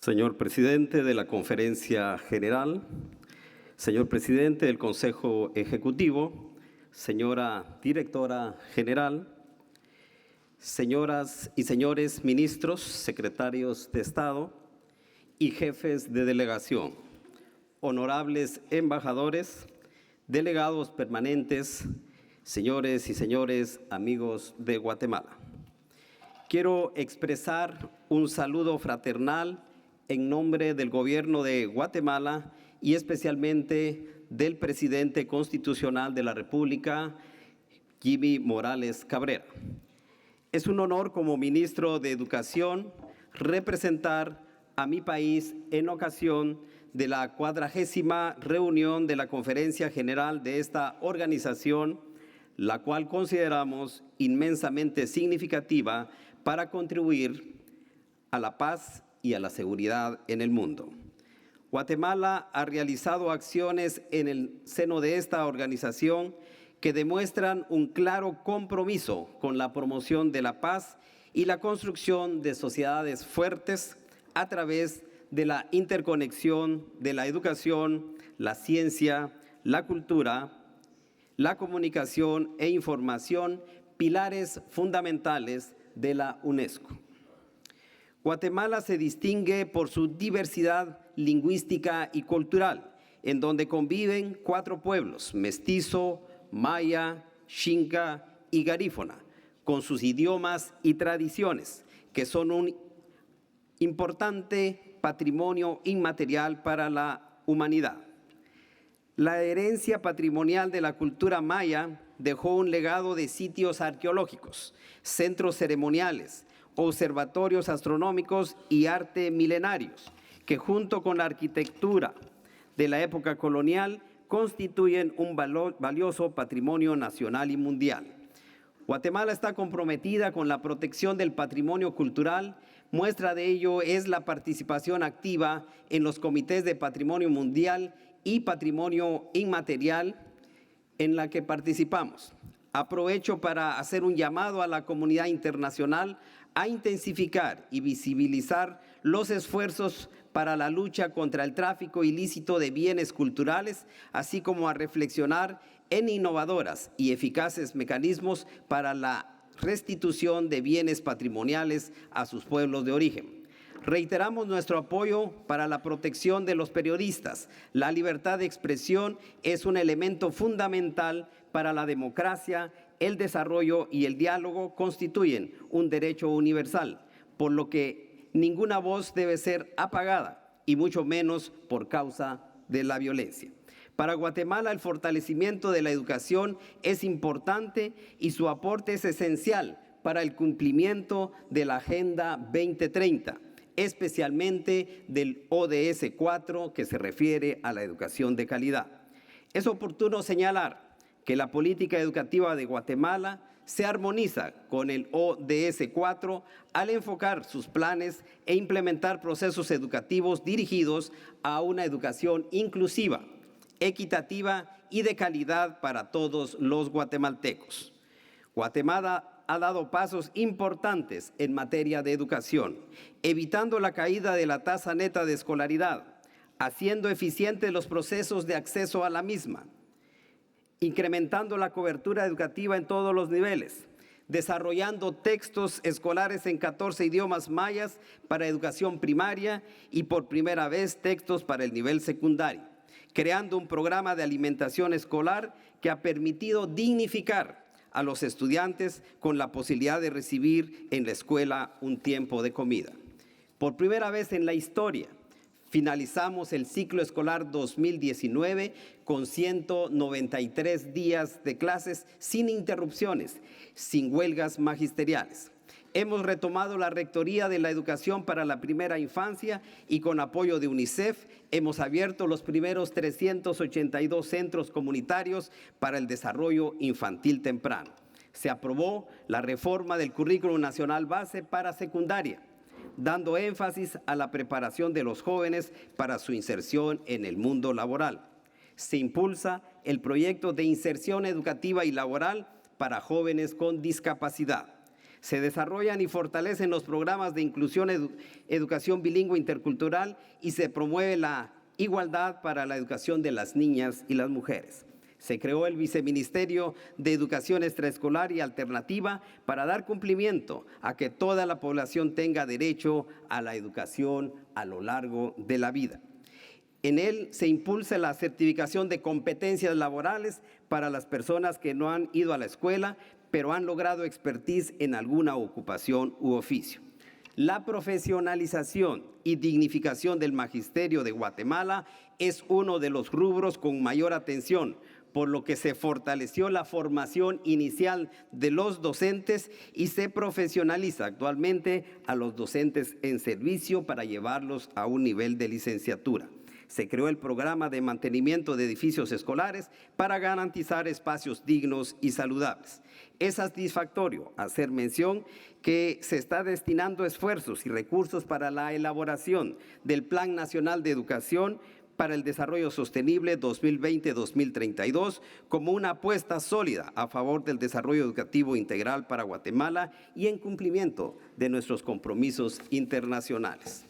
N: Señor Presidente de la Conferencia General, Señor Presidente del Consejo Ejecutivo, Señora Directora General, Señoras y señores ministros, secretarios de Estado y jefes de delegación, honorables embajadores, delegados permanentes, señores y señores amigos de Guatemala. Quiero expresar un saludo fraternal en nombre del Gobierno de Guatemala y especialmente del Presidente Constitucional de la República, Jimmy Morales Cabrera. Es un honor como Ministro de Educación representar a mi país en ocasión de la 40ª reunión de la Conferencia General de esta organización, la cual consideramos inmensamente significativa para contribuir a la paz y a la seguridad en el mundo. Guatemala ha realizado acciones en el seno de esta organización que demuestran un claro compromiso con la promoción de la paz y la construcción de sociedades fuertes a través de la interconexión de la educación, la ciencia, la cultura, la comunicación e información, pilares fundamentales de la UNESCO. Guatemala se distingue por su diversidad lingüística y cultural, en donde conviven 4 pueblos, mestizo, maya, xinca y garífuna, con sus idiomas y tradiciones, que son un importante patrimonio inmaterial para la humanidad. La herencia patrimonial de la cultura maya dejó un legado de sitios arqueológicos, centros ceremoniales, observatorios astronómicos y arte milenarios, que junto con la arquitectura de la época colonial constituyen un valioso patrimonio nacional y mundial. Guatemala está comprometida con la protección del patrimonio cultural. Muestra de ello es la participación activa en los comités de patrimonio mundial y patrimonio inmaterial en la que participamos. Aprovecho para hacer un llamado a la comunidad internacional a intensificar y visibilizar los esfuerzos para la lucha contra el tráfico ilícito de bienes culturales, así como a reflexionar en innovadoras y eficaces mecanismos para la restitución de bienes patrimoniales a sus pueblos de origen. Reiteramos nuestro apoyo para la protección de los periodistas. La libertad de expresión es un elemento fundamental para la democracia. El desarrollo y el diálogo constituyen un derecho universal, por lo que ninguna voz debe ser apagada, y mucho menos por causa de la violencia. Para Guatemala, el fortalecimiento de la educación es importante y su aporte es esencial para el cumplimiento de la Agenda 2030, especialmente del ODS 4, que se refiere a la educación de calidad. Es oportuno señalar que la política educativa de Guatemala se armoniza con el ODS 4 al enfocar sus planes e implementar procesos educativos dirigidos a una educación inclusiva, equitativa y de calidad para todos los guatemaltecos. Guatemala ha dado pasos importantes en materia de educación, evitando la caída de la tasa neta de escolaridad, haciendo eficientes los procesos de acceso a la misma, incrementando la cobertura educativa en todos los niveles, desarrollando textos escolares en 14 idiomas mayas para educación primaria y por primera vez textos para el nivel secundario, creando un programa de alimentación escolar que ha permitido dignificar a los estudiantes con la posibilidad de recibir en la escuela un tiempo de comida. Por primera vez en la historia, finalizamos el ciclo escolar 2019 con 193 días de clases sin interrupciones, sin huelgas magisteriales. Hemos retomado la Rectoría de la Educación para la Primera Infancia y con apoyo de UNICEF hemos abierto los primeros 382 centros comunitarios para el desarrollo infantil temprano. Se aprobó la reforma del Currículo Nacional Base para secundaria, dando énfasis a la preparación de los jóvenes para su inserción en el mundo laboral. Se impulsa el proyecto de inserción educativa y laboral para jóvenes con discapacidad. Se desarrollan y fortalecen los programas de inclusión, educación bilingüe intercultural y se promueve la igualdad para la educación de las niñas y las mujeres. Se creó el Viceministerio de Educación Extraescolar y Alternativa para dar cumplimiento a que toda la población tenga derecho a la educación a lo largo de la vida. En él se impulsa la certificación de competencias laborales para las personas que no han ido a la escuela, pero han logrado expertise en alguna ocupación u oficio. La profesionalización y dignificación del magisterio de Guatemala es uno de los rubros con mayor atención, por lo que se fortaleció la formación inicial de los docentes y se profesionaliza actualmente a los docentes en servicio para llevarlos a un nivel de licenciatura. Se creó el programa de mantenimiento de edificios escolares para garantizar espacios dignos y saludables. Es satisfactorio hacer mención que se está destinando esfuerzos y recursos para la elaboración del Plan Nacional de Educación para el Desarrollo Sostenible 2020-2032 como una apuesta sólida a favor del desarrollo educativo integral para Guatemala y en cumplimiento de nuestros compromisos internacionales.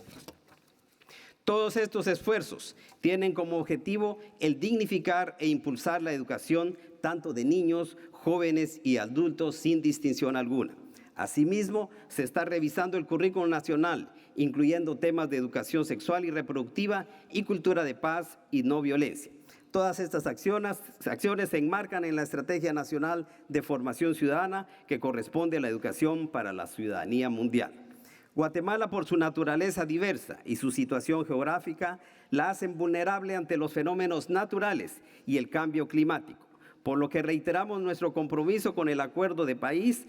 N: Todos estos esfuerzos tienen como objetivo el dignificar e impulsar la educación tanto de niños, jóvenes y adultos sin distinción alguna. Asimismo, se está revisando el currículo nacional, incluyendo temas de educación sexual y reproductiva y cultura de paz y no violencia. Todas estas acciones se enmarcan en la Estrategia Nacional de Formación Ciudadana que corresponde a la educación para la ciudadanía mundial. Guatemala, por su naturaleza diversa y su situación geográfica, la hacen vulnerable ante los fenómenos naturales y el cambio climático, por lo que reiteramos nuestro compromiso con el Acuerdo de París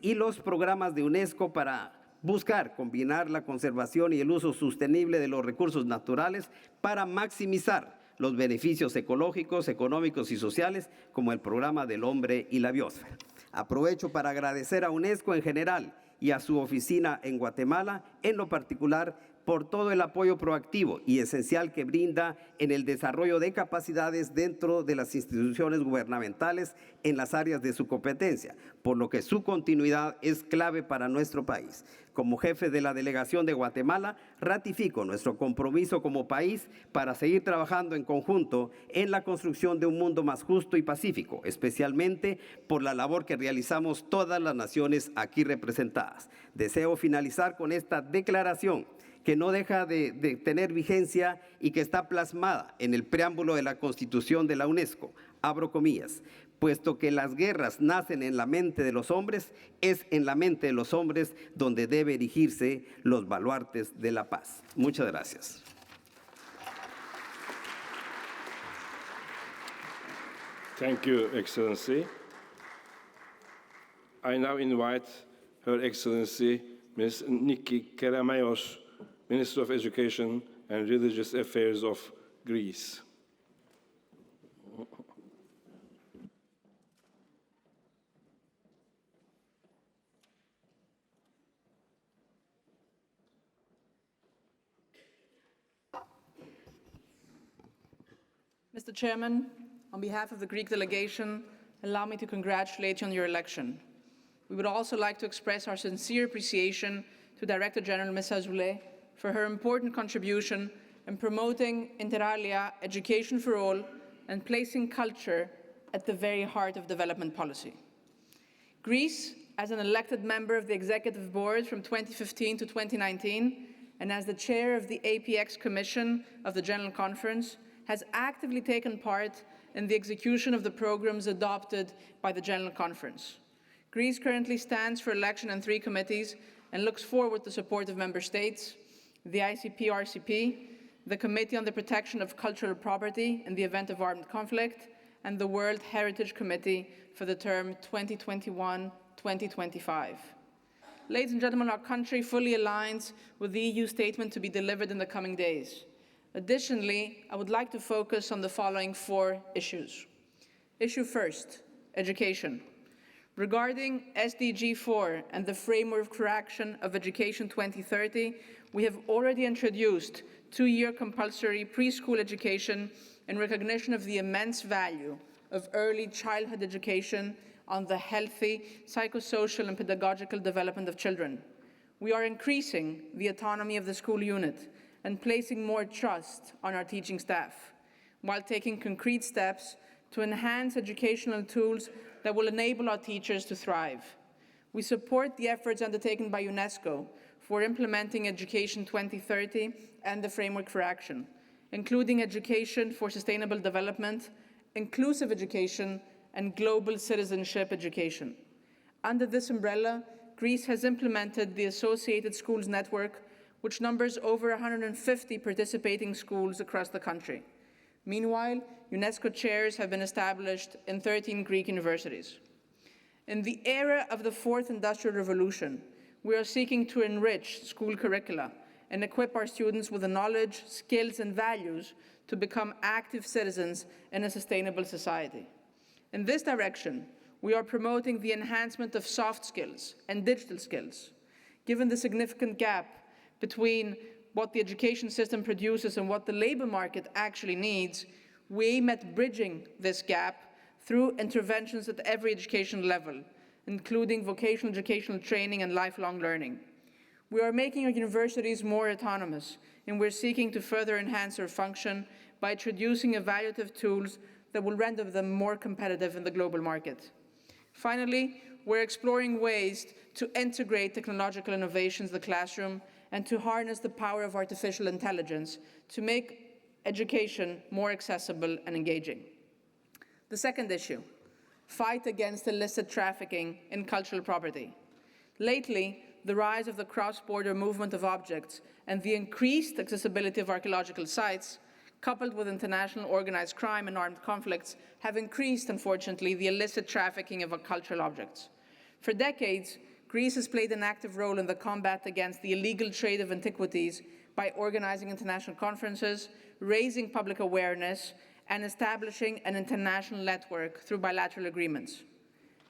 N: y los programas de UNESCO para buscar combinar la conservación y el uso sostenible de los recursos naturales para maximizar los beneficios ecológicos, económicos y sociales, como el Programa del Hombre y la Biosfera. Aprovecho para agradecer a UNESCO en general y a su oficina en Guatemala, en lo particular, por todo el apoyo proactivo y esencial que brinda en el desarrollo de capacidades dentro de las instituciones gubernamentales en las áreas de su competencia, por lo que su continuidad es clave para nuestro país. Como jefe de la delegación de Guatemala, ratifico nuestro compromiso como país para seguir trabajando en conjunto en la construcción de un mundo más justo y pacífico, especialmente por la labor que realizamos todas las naciones aquí representadas. Deseo finalizar con esta declaración que no deja de tener vigencia y que está plasmada en el preámbulo de la Constitución de la UNESCO, abro comillas, puesto que las guerras nacen en la mente de los hombres, es en la mente de los hombres donde debe erigirse los baluartes de la paz. Muchas gracias.
J: Thank you, Excellency. I now invite Her Excellency Ms. Nikki Keramayos, Minister of Education and Religious Affairs of Greece.
O: Mr. Chairman, on behalf of the Greek delegation, allow me to congratulate you on your election. We would also like to express our sincere appreciation to Director General Ms. Azoulay for her important contribution in promoting, inter alia, education for all and placing culture at the very heart of development policy. Greece, as an elected member of the Executive Board from 2015 to 2019, and as the chair of the APX Commission of the General Conference, has actively taken part in the execution of the programs adopted by the General Conference. Greece currently stands for election in 3 committees and looks forward to the support of member states, the ICP-RCP, the Committee on the Protection of Cultural Property in the event of armed conflict, and the World Heritage Committee for the term 2021-2025. Ladies and gentlemen, our country fully aligns with the EU statement to be delivered in the coming days. Additionally, I would like to focus on the following 4 issues. Issue first, education. Regarding SDG 4 and the Framework for Action of Education 2030, we have already introduced 2-year compulsory preschool education in recognition of the immense value of early childhood education on the healthy psychosocial and pedagogical development of children. We are increasing the autonomy of the school unit and placing more trust on our teaching staff, while taking concrete steps to enhance educational tools that will enable our teachers to thrive. We support the efforts undertaken by UNESCO for implementing Education 2030 and the Framework for Action, including education for sustainable development, inclusive education, and global citizenship education. Under this umbrella, Greece has implemented the Associated Schools Network, which numbers over 150 participating schools across the country. Meanwhile, UNESCO chairs have been established in 13 Greek universities. In the era of the Fourth Industrial Revolution, we are seeking to enrich school curricula and equip our students with the knowledge, skills, and values to become active citizens in a sustainable society. In this direction, we are promoting the enhancement of soft skills and digital skills. Given the significant gap between what the education system produces and what the labor market actually needs, we aim at bridging this gap through interventions at every education level, including vocational educational training and lifelong learning. We are making our universities more autonomous, and we're seeking to further enhance their function by introducing evaluative tools that will render them more competitive in the global market. Finally, we're exploring ways to integrate technological innovations in the classroom and to harness the power of artificial intelligence to make education more accessible and engaging. The second issue, fight against illicit trafficking in cultural property. Lately, the rise of the cross-border movement of objects and the increased accessibility of archaeological sites, coupled with international organized crime and armed conflicts, have increased, unfortunately, the illicit trafficking of cultural objects. For decades, Greece has played an active role in the combat against the illegal trade of antiquities by organizing international conferences, raising public awareness, and establishing an international network through bilateral agreements.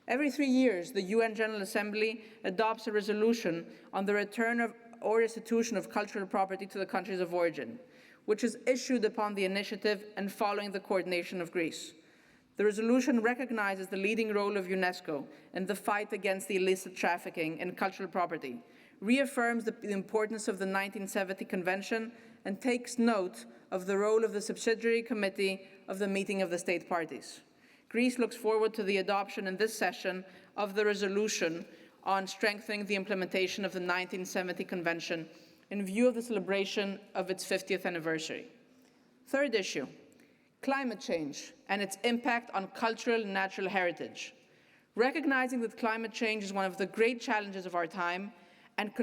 O: Every 3 years, the UN General Assembly adopts a resolution on the return of or restitution of cultural property to the countries of origin, which is issued upon the initiative and following the coordination of Greece. The resolution recognizes the leading role of UNESCO in the fight against the illicit trafficking in cultural property, reaffirms the importance of the 1970 Convention, and takes note of the role of the subsidiary committee of the meeting of the state parties. Greece looks forward to the adoption in this session of the resolution on strengthening the implementation of the 1970 Convention in view of the celebration of its 50th anniversary. Third issue, climate change and its impact on cultural and natural heritage. Recognizing that climate change is one of the great challenges of our time, and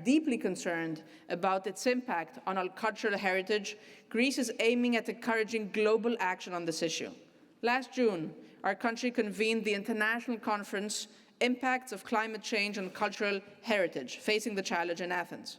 O: deeply concerned about its impact on our cultural heritage, Greece is aiming at encouraging global action on this issue. Last June, our country convened the international conference, Impacts of Climate Change on Cultural Heritage, Facing the Challenge in Athens.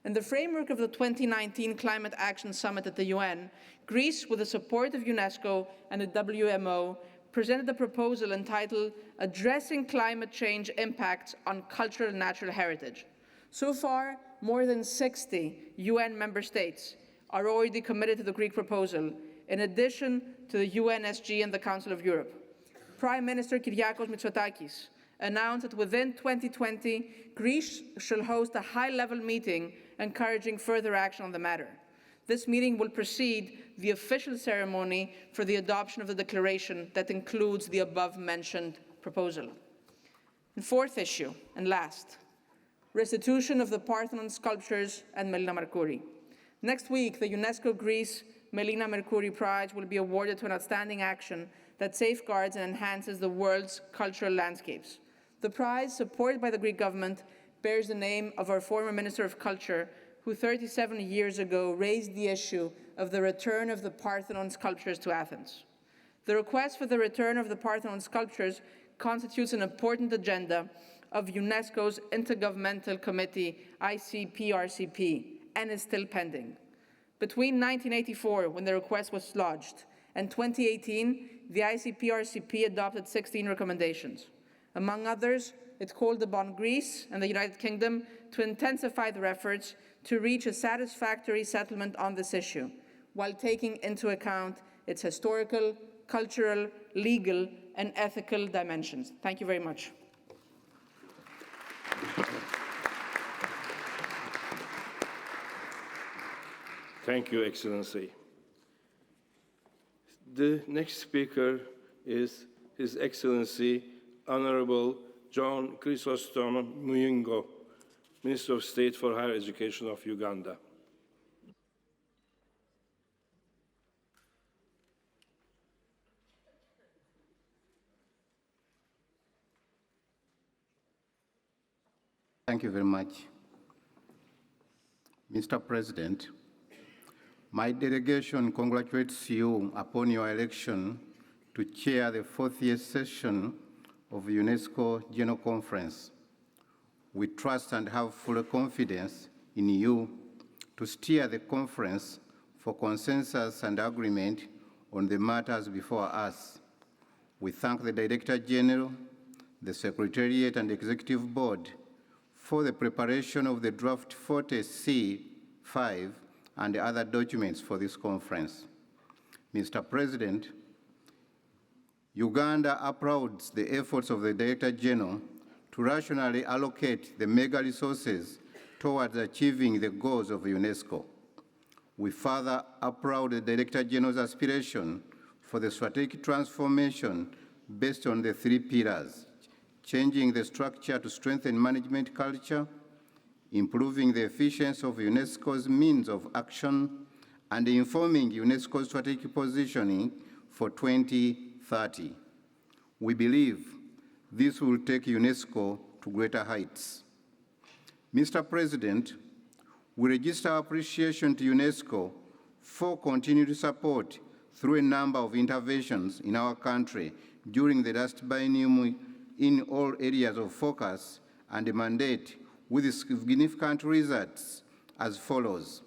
O: In the framework of the 2019 Climate Action Summit at the UN, Greece, with the support of UNESCO and the WMO, presented a proposal entitled Addressing Climate Change Impacts on Cultural and Natural Heritage. So far, more than 60 UN member states are already committed to the Greek proposal, in addition to the UNSG and the Council of Europe. Prime Minister Kyriakos Mitsotakis announced that within 2020, Greece shall host a high-level meeting encouraging further action on the matter. This meeting will precede the official ceremony for the adoption of the declaration that includes the above-mentioned proposal. And fourth issue, and last, restitution of the Parthenon sculptures and Melina Mercouri. Next week, the UNESCO Greece Melina Mercouri Prize will be awarded to an outstanding action that safeguards and enhances the world's cultural landscapes. The prize, supported by the Greek government, bears the name of our former Minister of Culture, who 37 years ago raised the issue of the return of the Parthenon sculptures to Athens. The request for the return of the Parthenon sculptures constitutes an important agenda of UNESCO's Intergovernmental Committee, ICPRCP, and is still pending. Between 1984, when the request was lodged, and 2018, the ICPRCP adopted 16 recommendations. Among others, it called upon Greece and the United Kingdom to intensify their efforts to reach a satisfactory settlement on this issue, while taking into account its historical, cultural, legal, and ethical dimensions. Thank you very much.
J: Thank you, Excellency. The next speaker is His Excellency Honorable John Chrysostom Muyingo, Minister of State for Higher Education of Uganda.
P: Thank you very much. Mr. President, My delegation congratulates you upon your election to chair the 4th year session of the UNESCO General Conference. We trust and have full confidence in you to steer the conference for consensus and agreement on the matters before us. We thank the Director General, the Secretariat and Executive Board for the preparation of the draft 40C5 and other documents for this conference. Mr. President, Uganda applauds the efforts of the Director General to rationally allocate the mega resources towards achieving the goals of UNESCO. We further applaud the Director General's aspiration for the strategic transformation based on the 3 pillars: changing the structure to strengthen management culture, improving the efficiency of UNESCO's means of action, and informing UNESCO's strategic positioning for 2030. We believe this will take UNESCO to greater heights. Mr. President, we register our appreciation to UNESCO for continued support through a number of interventions in our country during the last biennium in all areas of focus and mandate, with significant results as follows.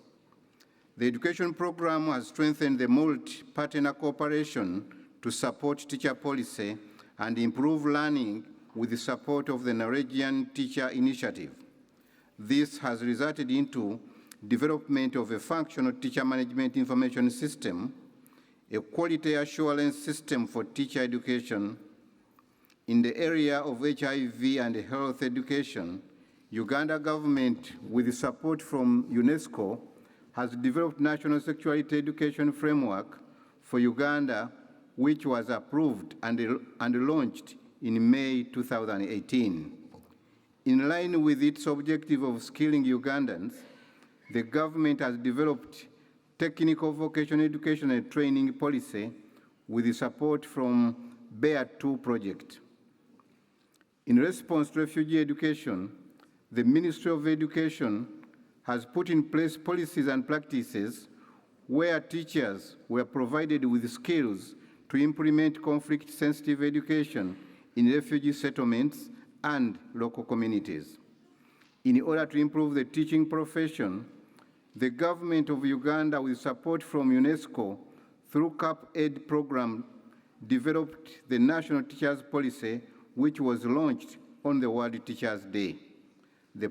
P: The education program has strengthened the multi-partner cooperation to support teacher policy and improve learning with the support of the Norwegian Teacher Initiative. This has resulted into development of a functional teacher management information system, a quality assurance system for teacher education. In the area of HIV and health education, Uganda government, with the support from UNESCO, has developed National Sexuality Education Framework for Uganda, which was approved and launched in May 2018. In line with its objective of skilling Ugandans, the government has developed technical vocational education and training policy with the support from BEAR 2 project. In response to refugee education, the Ministry of Education has put in place policies and practices where teachers were provided with skills to implement conflict-sensitive education in refugee settlements and local communities. In order to improve the teaching profession, the government of Uganda, with support from UNESCO through CAP Aid program, developed the National Teachers Policy, which was launched on the World Teachers' Day. The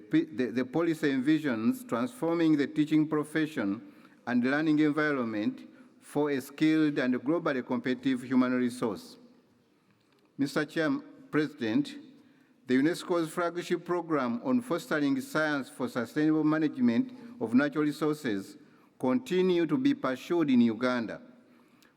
P: policy envisions transforming the teaching profession and learning environment for a skilled and globally competitive human resource. Mr. President, the UNESCO's flagship program on fostering science for sustainable management of natural resources continue to be pursued in Uganda.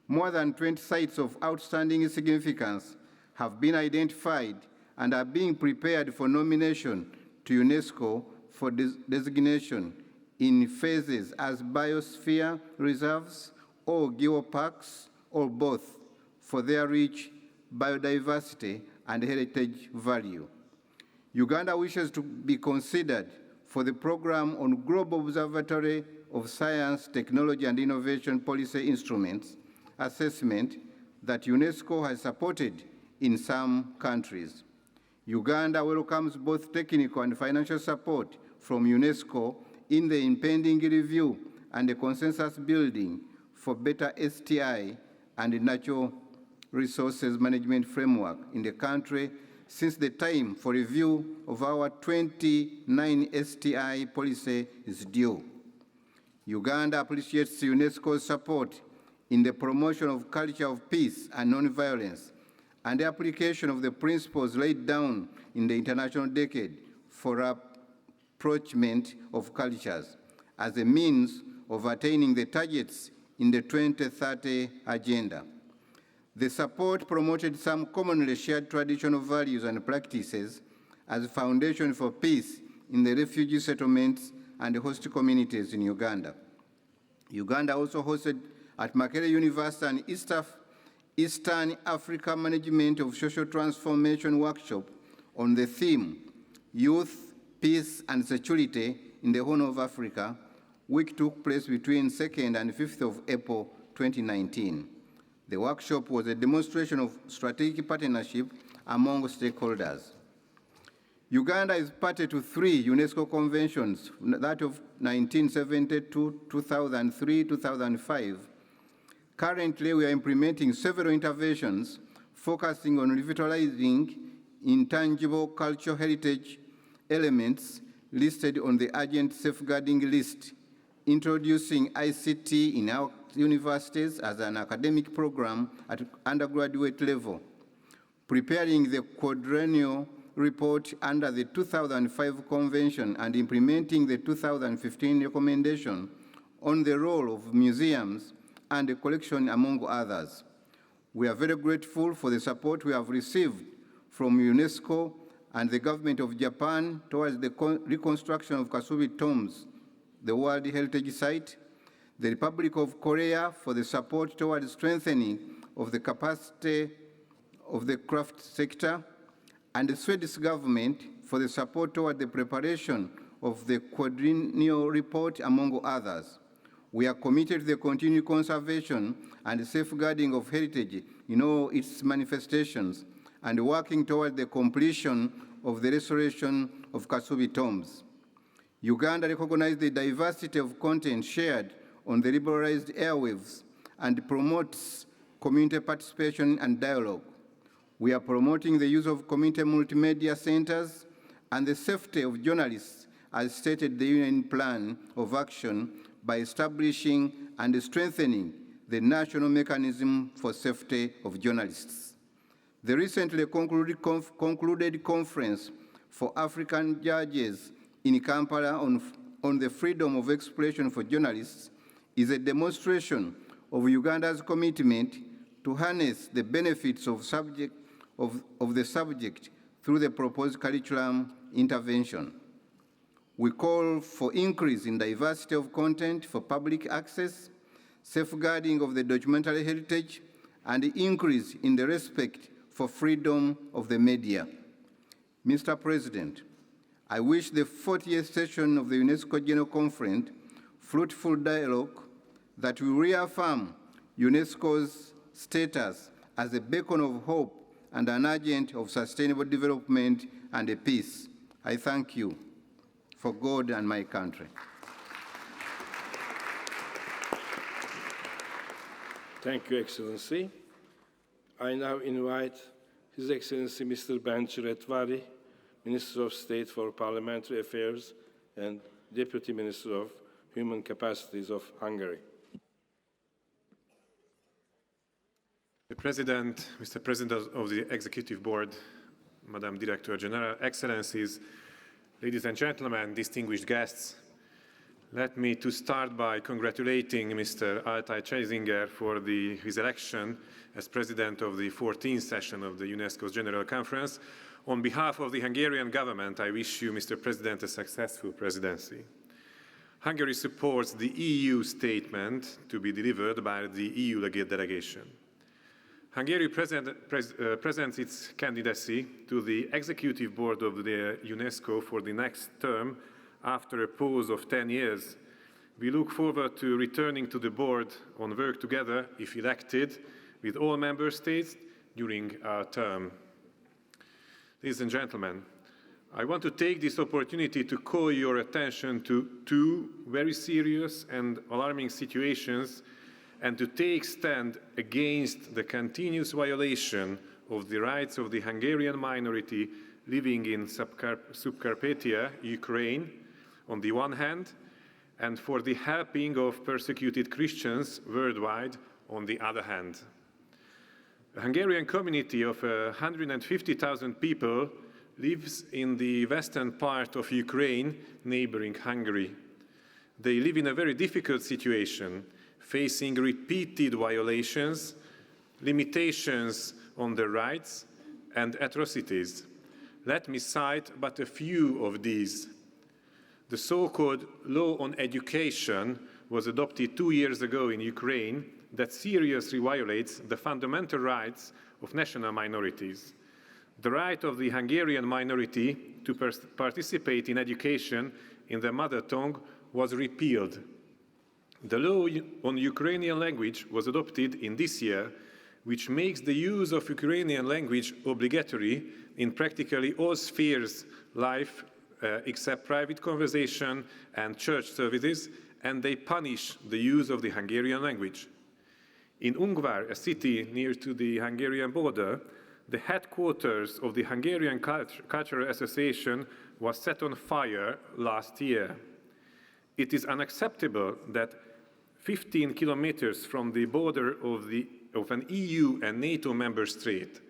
P: More than 20 sites of outstanding significance have been identified and are being prepared for nomination to UNESCO for designation in phases as biosphere reserves or geoparks, or both, for their rich biodiversity and heritage value. Uganda wishes to be considered for the program on Global Observatory of Science, Technology and Innovation Policy Instruments assessment that UNESCO has supported in some countries. Uganda welcomes both technical and financial support from UNESCO in the impending review and the consensus building for better STI and natural resources management framework in the country since the time for review of our 29 STI policy is due. Uganda appreciates UNESCO's support in the promotion of culture of peace and nonviolence and the application of the principles laid down in the International Decade for Rapprochement of Cultures as a means of attaining the targets in the 2030 Agenda. The support promoted some commonly shared traditional values and practices as a foundation for peace in the refugee settlements and host communities in Uganda. Uganda also hosted at Makerere University an Eastern Africa Management of Social Transformation workshop on the theme, Youth, Peace and Security in the Horn of Africa, which took place between 2nd and 5th of April 2019. The workshop was a demonstration of strategic partnership among stakeholders. Uganda is party to 3 UNESCO conventions, that of 1972, 2003, 2005. Currently, we are implementing several interventions focusing on revitalizing intangible cultural heritage elements listed on the urgent safeguarding list, introducing ICT in our universities as an academic program at undergraduate level, preparing the quadrennial report under the 2005 convention and implementing the 2015 recommendation on the role of museums and the collection, among others. We are very grateful for the support we have received from UNESCO and the government of Japan towards the reconstruction of Kasubi tombs, the World Heritage Site, the Republic of Korea for the support towards strengthening of the capacity of the craft sector, and the Swedish government for the support toward the preparation of the quadrennial report, among others. We are committed to the continued conservation and safeguarding of heritage in all its manifestations and working toward the completion of the restoration of Kasubi tombs. Uganda recognizes the diversity of content shared on the liberalized airwaves and promotes community participation and dialogue. We are promoting the use of community multimedia centers and the safety of journalists as stated in the UN Plan of Action by establishing and strengthening the national mechanism for safety of journalists. The recently concluded conference for African judges in Kampala on the freedom of expression for journalists is a demonstration of Uganda's commitment to harness the benefits of the subject through the proposed curriculum intervention. We call for increase in diversity of content for public access, safeguarding of the documentary heritage, and increase in the respect for freedom of the media. Mr. President, I wish the 40th session of the UNESCO General Conference fruitful dialogue that will reaffirm UNESCO's status as a beacon of hope and an agent of sustainable development and peace. I thank you for God and my country.
J: Thank you, Excellency. I now invite His Excellency Mr. Benci Retvari, Minister of State for Parliamentary Affairs and Deputy Minister of Human Capacities of Hungary.
Q: Mr. President of the Executive Board, Madam Director General, Excellencies, ladies and gentlemen, distinguished guests, let me to start by congratulating Mr. Altaj Csinger for his election as President of the 14th session of the UNESCO's General Conference. On behalf of the Hungarian government, I wish you, Mr. President, a successful presidency. Hungary supports the EU statement to be delivered by the EU delegation. Hungary presents its candidacy to the Executive Board of the UNESCO for the next term after a pause of 10 years. We look forward to returning to the board on work together, if elected, with all member states during our term. Ladies and gentlemen, I want to take this opportunity to call your attention to 2 very serious and alarming situations and to take stand against the continuous violation of the rights of the Hungarian minority living in Subcarpathia, Ukraine, on the one hand, and for the helping of persecuted Christians worldwide on the other hand. A Hungarian community of 150,000 people lives in the western part of Ukraine, neighboring Hungary. They live in a very difficult situation, facing repeated violations, limitations on their rights, and atrocities. Let me cite but a few of these. The so-called law on education was adopted 2 years ago in Ukraine that seriously violates the fundamental rights of national minorities. The right of the Hungarian minority to participate in education in their mother tongue was repealed The law on Ukrainian language was adopted in this year, which makes the use of Ukrainian language obligatory in practically all spheres of life except private conversation and church services, and they punish the use of the Hungarian language. In Ungvar, a city near to the Hungarian border, the headquarters of the Hungarian Cultural Association was set on fire last year. It is unacceptable that 15 kilometers from the border of an EU and NATO member state,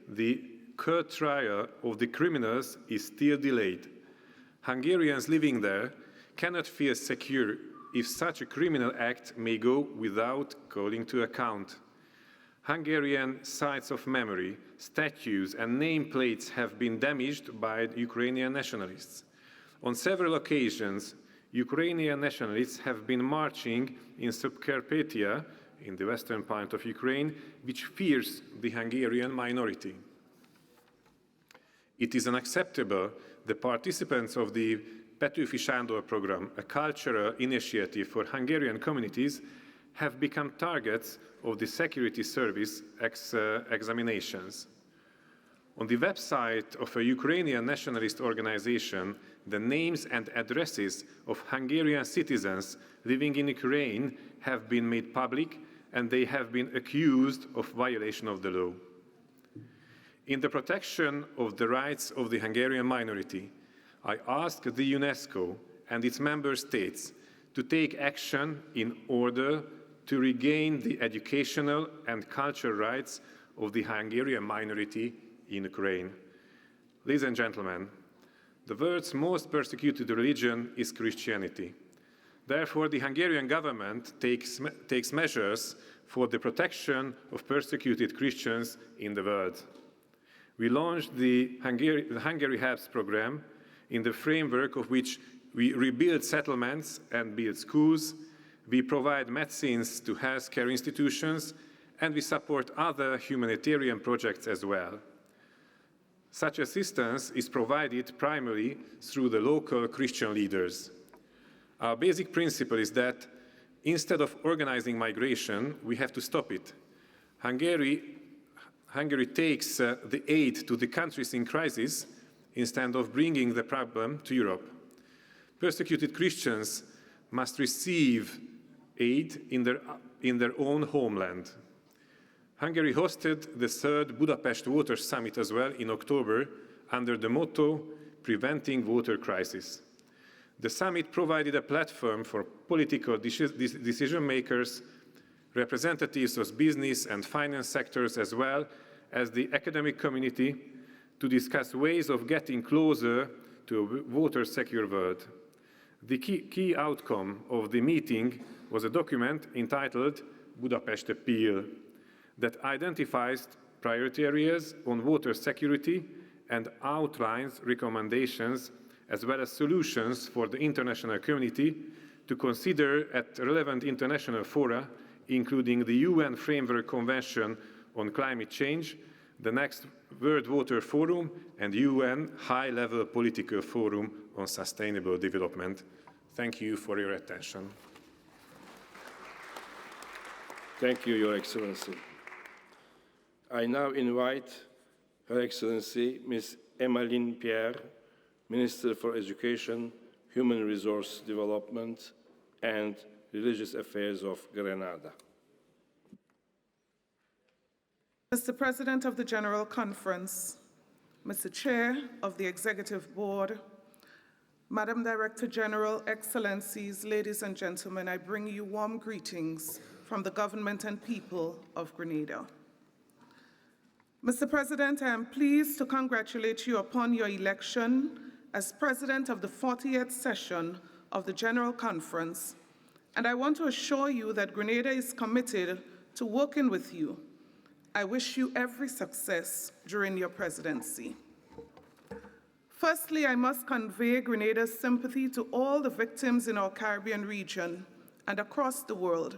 Q: the court trial of the criminals is still delayed. Hungarians living there cannot feel secure if such a criminal act may go without calling to account. Hungarian sites of memory, statues and nameplates have been damaged by Ukrainian nationalists. On several occasions, Ukrainian nationalists have been marching in Subcarpathia, in the western part of Ukraine, which fears the Hungarian minority. It is unacceptable the participants of the Petőfi Sándor program, a cultural initiative for Hungarian communities, have become targets of the security service examinations. On the website of a Ukrainian nationalist organization, the names and addresses of Hungarian citizens living in Ukraine have been made public, and they have been accused of violation of the law. In the protection of the rights of the Hungarian minority, I ask the UNESCO and its member states to take action in order to regain the educational and cultural rights of the Hungarian minority in Ukraine. Ladies and gentlemen, the world's most persecuted religion is Christianity. Therefore, the Hungarian government takes measures for the protection of persecuted Christians in the world. We launched the Hungary Helps program, in the framework of which we rebuild settlements and build schools, we provide medicines to healthcare institutions, and we support other humanitarian projects as well. Such assistance is provided primarily through the local Christian leaders. Our basic principle is that instead of organizing migration, we have to stop it. Hungary takes the aid to the countries in crisis instead of bringing the problem to Europe. Persecuted Christians must receive aid in their own homeland. Hungary hosted the third Budapest Water Summit as well in October under the motto, Preventing Water Crisis. The summit provided a platform for political decision makers, representatives of business and finance sectors, as well as the academic community, to discuss ways of getting closer to a water-secure world. The key outcome of the meeting was a document entitled Budapest Appeal that identifies priority areas on water security and outlines recommendations as well as solutions for the international community to consider at relevant international fora, including the UN Framework Convention on Climate Change, the next World Water Forum, and UN High-Level Political Forum on Sustainable Development. Thank you for your attention.
J: Thank you, Your Excellency. I now invite Her Excellency Ms. Emmeline Pierre, Minister for Education, Human Resource Development, and Religious Affairs of Grenada.
R: Mr. President of the General Conference, Mr. Chair of the Executive Board, Madam Director General, Excellencies, ladies and gentlemen, I bring you warm greetings from the government and people of Grenada. Mr. President, I am pleased to congratulate you upon your election as President of the 40th session of the General Conference, and I want to assure you that Grenada is committed to working with you. I wish you every success during your presidency. Firstly, I must convey Grenada's sympathy to all the victims in our Caribbean region and across the world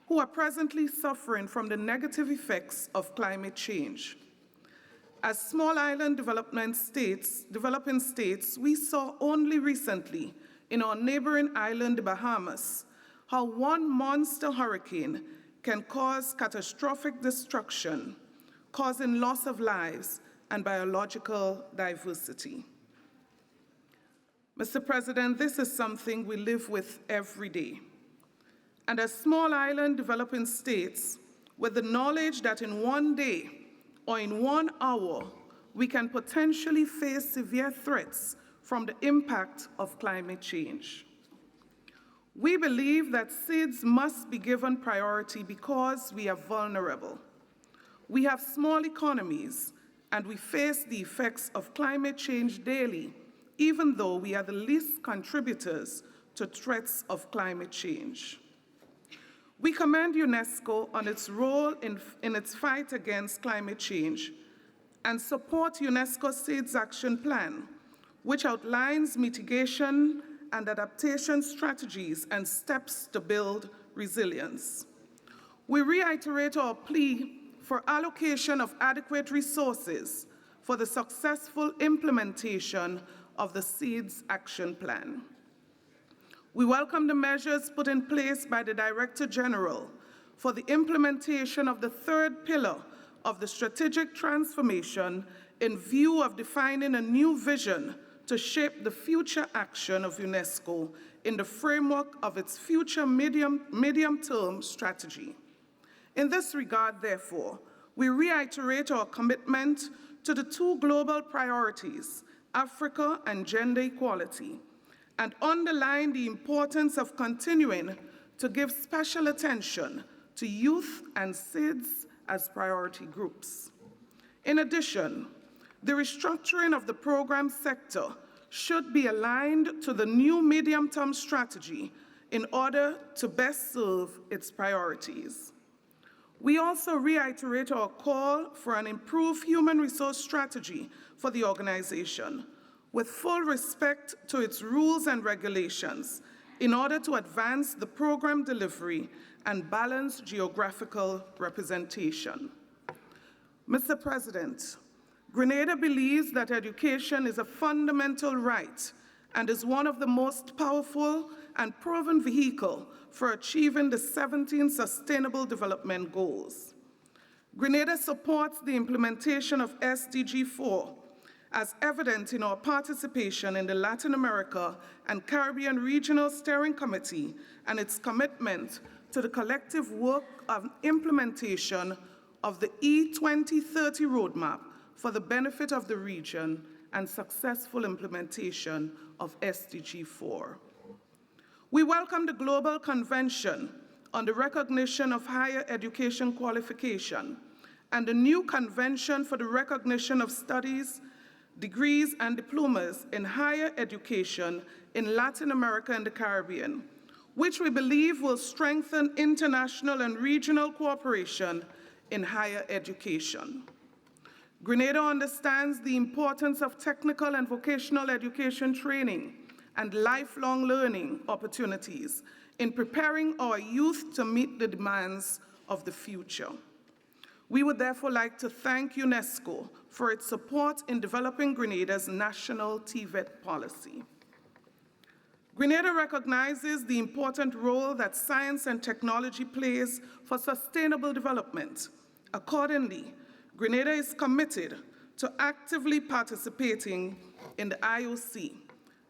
R: who are presently suffering from the negative effects of climate change. As small island developing states, we saw only recently in our neighboring island, the Bahamas, how one monster hurricane can cause catastrophic destruction, causing loss of lives and biological diversity. Mr. President, this is something we live with every day. And as small island developing states, with the knowledge that in one day or in 1 hour, we can potentially face severe threats from the impact of climate change. We believe that SIDS must be given priority because we are vulnerable. We have small economies, and we face the effects of climate change daily, even though we are the least contributors to threats of climate change. We commend UNESCO on its role in its fight against climate change and support UNESCO's SIDS Action Plan, which outlines mitigation and adaptation strategies and steps to build resilience. We reiterate our plea for allocation of adequate resources for the successful implementation of the SIDS Action Plan. We welcome the measures put in place by the Director General for the implementation of the third pillar of the strategic transformation in view of defining a new vision to shape the future action of UNESCO in the framework of its future medium-term strategy. In this regard, therefore, we reiterate our commitment to the 2 global priorities, Africa and gender equality, and underline the importance of continuing to give special attention to youth and SIDS as priority groups. In addition, the restructuring of the program sector should be aligned to the new medium-term strategy in order to best serve its priorities. We also reiterate our call for an improved human resource strategy for the organization, with full respect to its rules and regulations in order to advance the program delivery and balance geographical representation. Mr. President, Grenada believes that education is a fundamental right and is one of the most powerful and proven vehicles for achieving the 17 Sustainable Development Goals. Grenada supports the implementation of SDG 4, as evident in our participation in the Latin America and Caribbean Regional Steering Committee and its commitment to the collective work of implementation of the E2030 roadmap for the benefit of the region and successful implementation of SDG 4. We welcome the Global Convention on the Recognition of Higher Education Qualification and the new Convention for the Recognition of Studies, Degrees, and Diplomas in Higher Education in Latin America and the Caribbean, which we believe will strengthen international and regional cooperation in higher education. Grenada understands the importance of technical and vocational education training and lifelong learning opportunities in preparing our youth to meet the demands of the future. We would therefore like to thank UNESCO for its support in developing Grenada's national TVET policy. Grenada recognizes the important role that science and technology plays for sustainable development. Accordingly, Grenada is committed to actively participating in the IOC.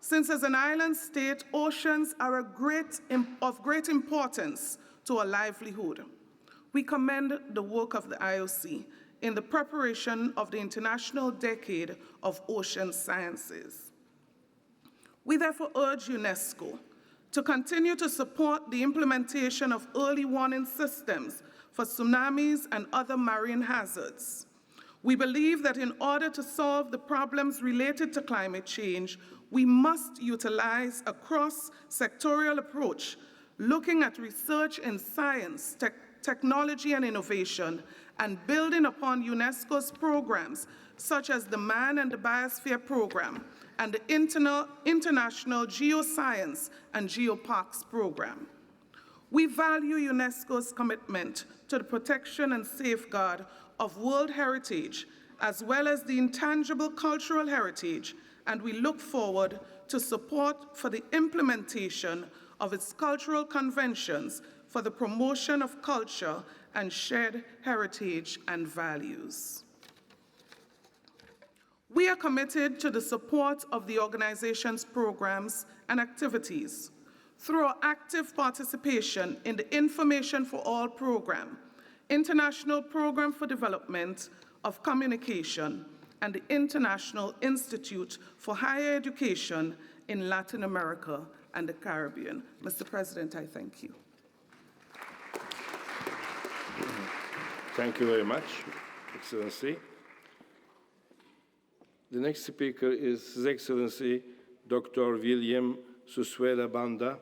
R: Since as an island state, oceans are of great importance to our livelihood. We commend the work of the IOC in the preparation of the International Decade of Ocean Sciences. We therefore urge UNESCO to continue to support the implementation of early warning systems for tsunamis and other marine hazards. We believe that in order to solve the problems related to climate change, we must utilize a cross-sectorial approach, looking at research in science, technology, and innovation, and building upon UNESCO's programs, such as the Man and the Biosphere Program and the International Geoscience and Geoparks Program. We value UNESCO's commitment to the protection and safeguard of world heritage, as well as the intangible cultural heritage, and we look forward to support for the implementation of its cultural conventions for the promotion of culture and shared heritage and values. We are committed to the support of the organization's programs and activities through our active participation in the Information for All program, International Program for Development of Communication, and the International Institute for Higher Education in Latin America and the Caribbean. Mr. President, I thank you.
J: Thank you very much, Excellency. The next speaker is His Excellency Dr. William Suswela Banda,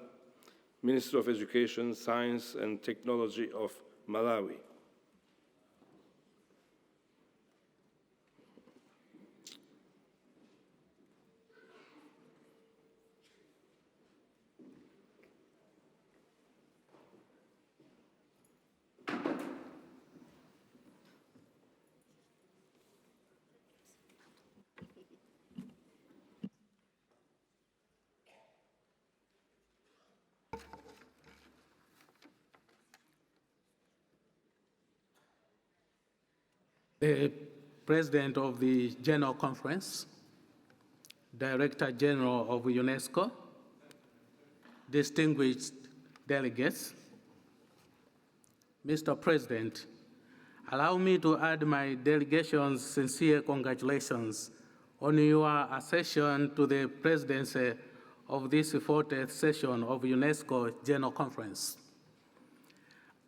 J: Minister of Education, Science and Technology of Malawi.
S: The President of the General Conference, Director General of UNESCO, distinguished delegates, Mr. President, allow me to add my delegation's sincere congratulations on your accession to the presidency of this 40th session of UNESCO General Conference.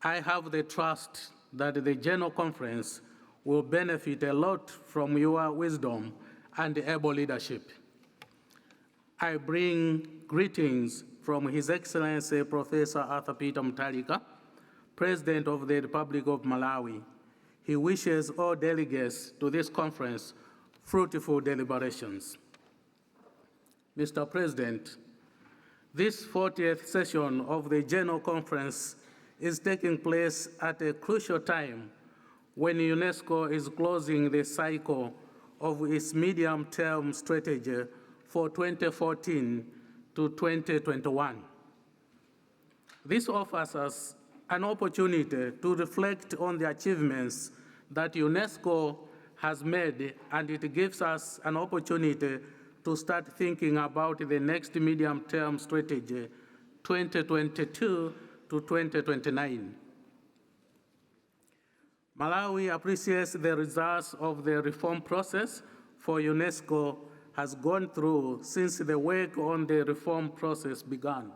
S: I have the trust that the General Conference will benefit a lot from your wisdom and able leadership. I bring greetings from His Excellency Professor Arthur Peter Mutharika, President of the Republic of Malawi. He wishes all delegates to this conference fruitful deliberations. Mr. President, this 40th session of the General Conference is taking place at a crucial time when UNESCO is closing the cycle of its medium-term strategy for 2014 to 2021. This offers us an opportunity to reflect on the achievements that UNESCO has made, and it gives us an opportunity to start thinking about the next medium-term strategy, 2022 to 2029. Malawi appreciates the results of the reform process for UNESCO has gone through since the work on the reform process began.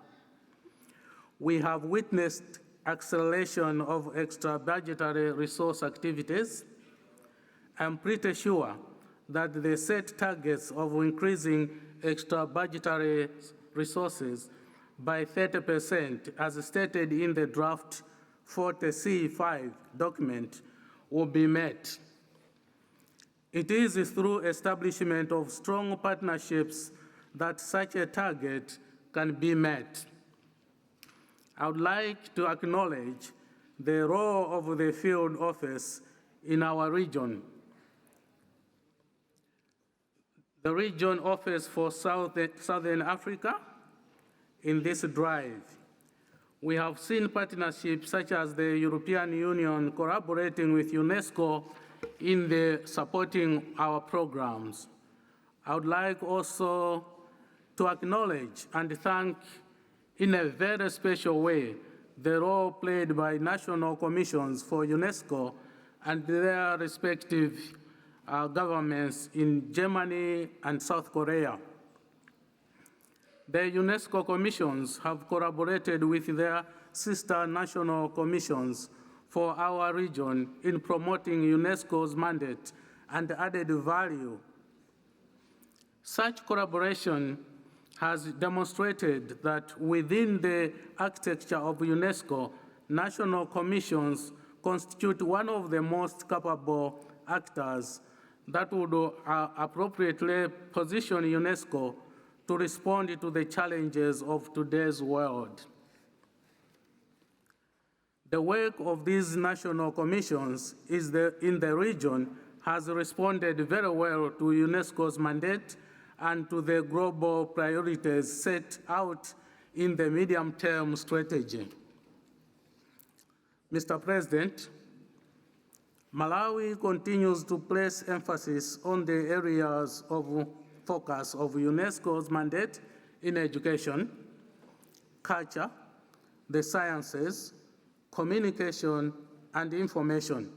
S: We have witnessed acceleration of extra-budgetary resource activities. I'm pretty sure that the set targets of increasing extra-budgetary resources by 30%, as stated in the draft 40C5 document, will be met. It is through establishment of strong partnerships that such a target can be met. I would like to acknowledge the role of the field office in our region. The region office for Southern Africa in this drive. We have seen partnerships such as the European Union collaborating with UNESCO in the supporting our programs. I would like also to acknowledge and thank in a very special way the role played by national commissions for UNESCO and their respective governments in Germany and South Korea. The UNESCO commissions have collaborated with their sister national commissions for our region in promoting UNESCO's mandate and added value. Such collaboration has demonstrated that within the architecture of UNESCO, national commissions constitute one of the most capable actors that would appropriately position UNESCO to respond to the challenges of today's world. The work of these national commissions in the region has responded very well to UNESCO's mandate and to the global priorities set out in the medium-term strategy. Mr. President, Malawi continues to place emphasis on the areas of focus of UNESCO's mandate in education, culture, the sciences, communication, and information.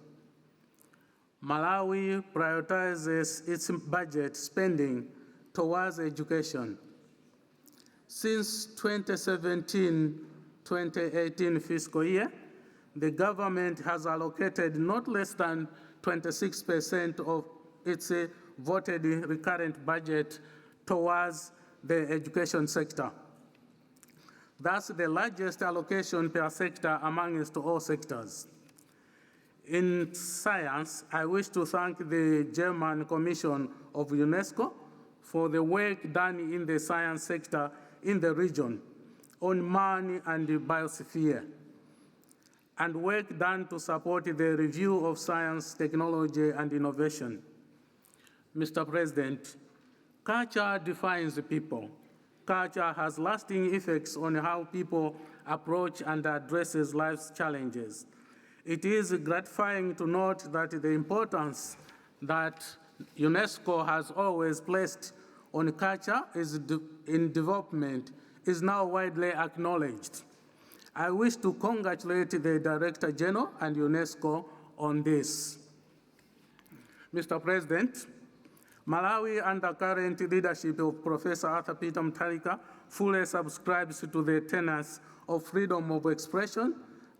S: Malawi prioritizes its budget spending towards education. Since 2017-2018 fiscal year, the government has allocated not less than 26% of its voted recurrent budget towards the education sector. That's the largest allocation per sector amongst all sectors. In science, I wish to thank the German Commission of UNESCO for the work done in the science sector in the region on man and the biosphere, and work done to support the review of science, technology, and innovation. Mr. President, culture defines the people. Culture has lasting effects on how people approach and addresses life's challenges. It is gratifying to note that the importance that UNESCO has always placed on culture in development is now widely acknowledged. I wish to congratulate the Director General and UNESCO on this. Mr. President, Malawi, under current leadership of Professor Arthur Peter Mutharika, fully subscribes to the tenets of freedom of expression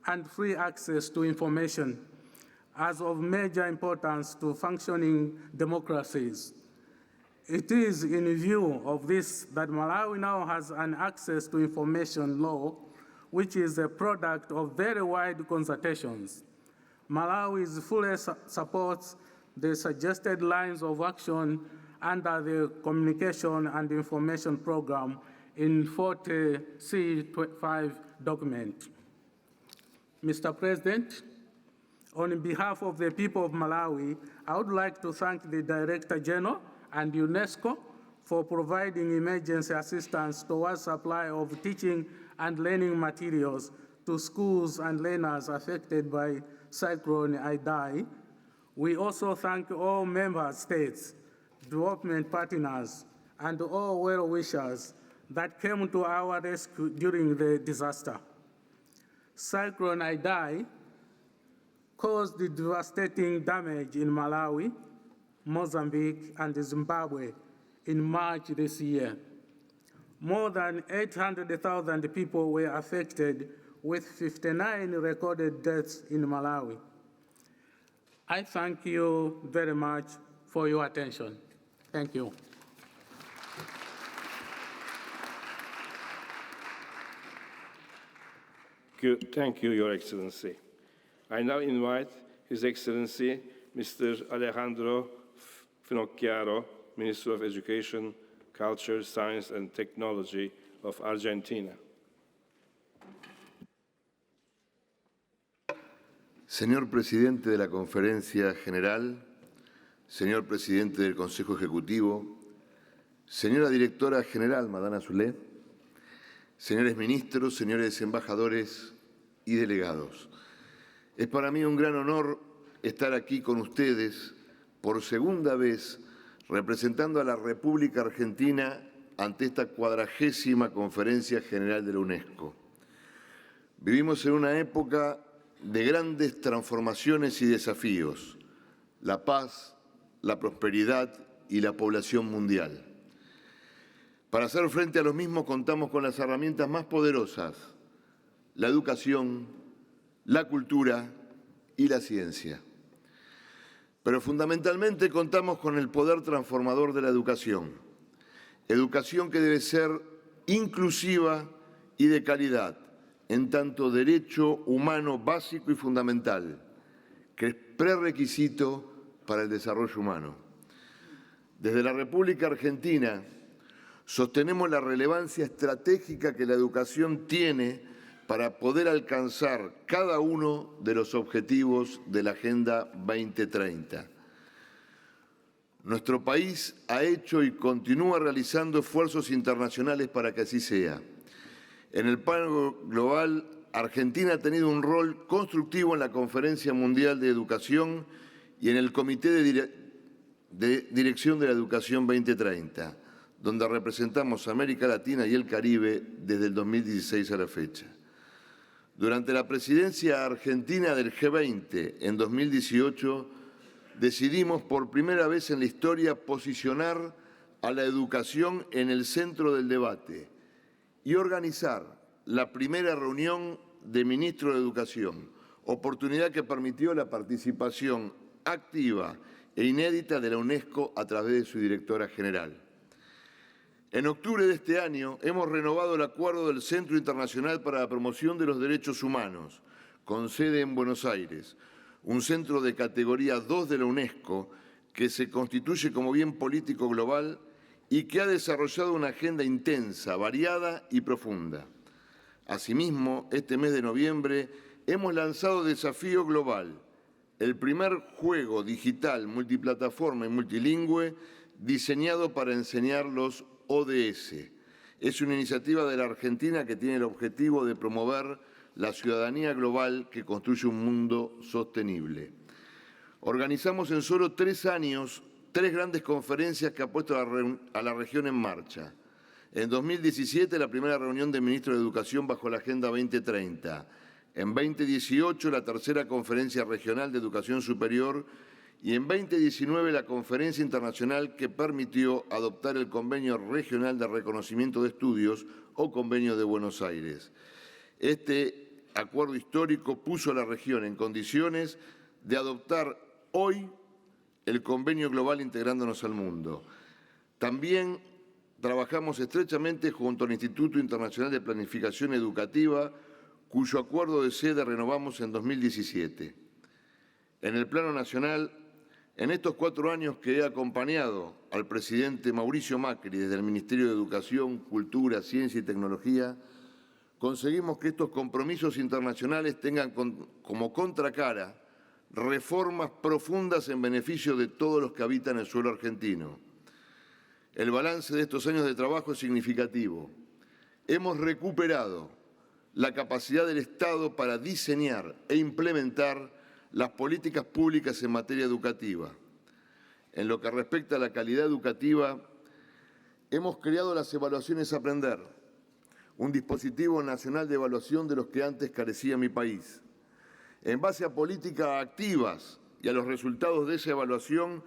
S: and free access to information as of major importance to functioning democracies. It is in view of this that Malawi now has an access to information law, which is a product of very wide consultations. Malawi fully supports the suggested lines of action under the Communication and Information Program in 40C5 document. Mr. President, on behalf of the people of Malawi, I would like to thank the Director General and UNESCO for providing emergency assistance towards supply of teaching and learning materials to schools and learners affected by Cyclone Idai. We also thank all member states, development partners, and all well-wishers that came to our rescue during the disaster. Cyclone Idai caused devastating damage in Malawi, Mozambique, and Zimbabwe in March this year. More than 800,000 people were affected, with 59 recorded deaths in Malawi. I thank you very much for your attention. Thank you.
J: Thank you, Your Excellency. I now invite His Excellency, Mr. Alejandro Finocchiaro, Minister of Education, Culture, Science and Technology of Argentina.
T: Señor Presidente de la Conferencia General, Señor Presidente del Consejo Ejecutivo, Señora Directora General, Madame Azoulay, señores ministros, señores embajadores y delegados. Es para mí un gran honor estar aquí con ustedes por segunda vez representando a la República Argentina ante esta 40ª Conferencia General de la UNESCO. Vivimos en una época de grandes transformaciones y desafíos, la paz, la prosperidad y la población mundial. Para hacer frente a los mismos contamos con las herramientas más poderosas, la educación, la cultura y la ciencia. Pero fundamentalmente contamos con el poder transformador de la educación. Educación que debe ser inclusiva y de calidad, en tanto derecho humano básico y fundamental, que es prerequisito para el desarrollo humano. Desde la República Argentina sostenemos la relevancia estratégica que la educación tiene para poder alcanzar cada uno de los objetivos de la Agenda 2030. Nuestro país ha hecho y continúa realizando esfuerzos internacionales para que así sea. En el plano global, Argentina ha tenido un rol constructivo en la Conferencia Mundial de Educación y en el Comité de Dirección de la Educación 2030, donde representamos a América Latina y el Caribe desde el 2016 a la fecha. Durante la presidencia argentina del G20 en 2018, decidimos por primera vez en la historia posicionar a la educación en el centro del debate y organizar la primera reunión de ministros de Educación, oportunidad que permitió la participación activa e inédita de la UNESCO a través de su directora general. En octubre de este año hemos renovado el acuerdo del Centro Internacional para la Promoción de los Derechos Humanos, con sede en Buenos Aires, un centro de categoría 2 de la UNESCO que se constituye como bien político global y que ha desarrollado una agenda intensa, variada y profunda. Asimismo, este mes de noviembre hemos lanzado Desafío Global, el primer juego digital multiplataforma y multilingüe diseñado para enseñar los ODS. Es una iniciativa de la Argentina que tiene el objetivo de promover la ciudadanía global que construye un mundo sostenible. Organizamos en solo 3 años 3 grandes conferencias que han puesto a la región en marcha. En 2017, la primera reunión de ministros de Educación bajo la Agenda 2030. En 2018, la tercera Conferencia Regional de Educación Superior. Y en 2019, la Conferencia Internacional que permitió adoptar el Convenio Regional de Reconocimiento de Estudios o Convenio de Buenos Aires. Este acuerdo histórico puso a la región en condiciones de adoptar hoy el Convenio Global integrándonos al mundo. También trabajamos estrechamente junto al Instituto Internacional de Planificación Educativa, cuyo acuerdo de sede renovamos en 2017. En el plano nacional, en estos 4 años que he acompañado al presidente Mauricio Macri desde el Ministerio de Educación, Cultura, Ciencia y Tecnología, conseguimos que estos compromisos internacionales tengan como contracara reformas profundas en beneficio de todos los que habitan el suelo argentino. El balance de estos años de trabajo es significativo. Hemos recuperado la capacidad del Estado para diseñar e implementar las políticas públicas en materia educativa. En lo que respecta a la calidad educativa, hemos creado las evaluaciones Aprender, un dispositivo nacional de evaluación de los que antes carecía mi país. En base a políticas activas y a los resultados de esa evaluación,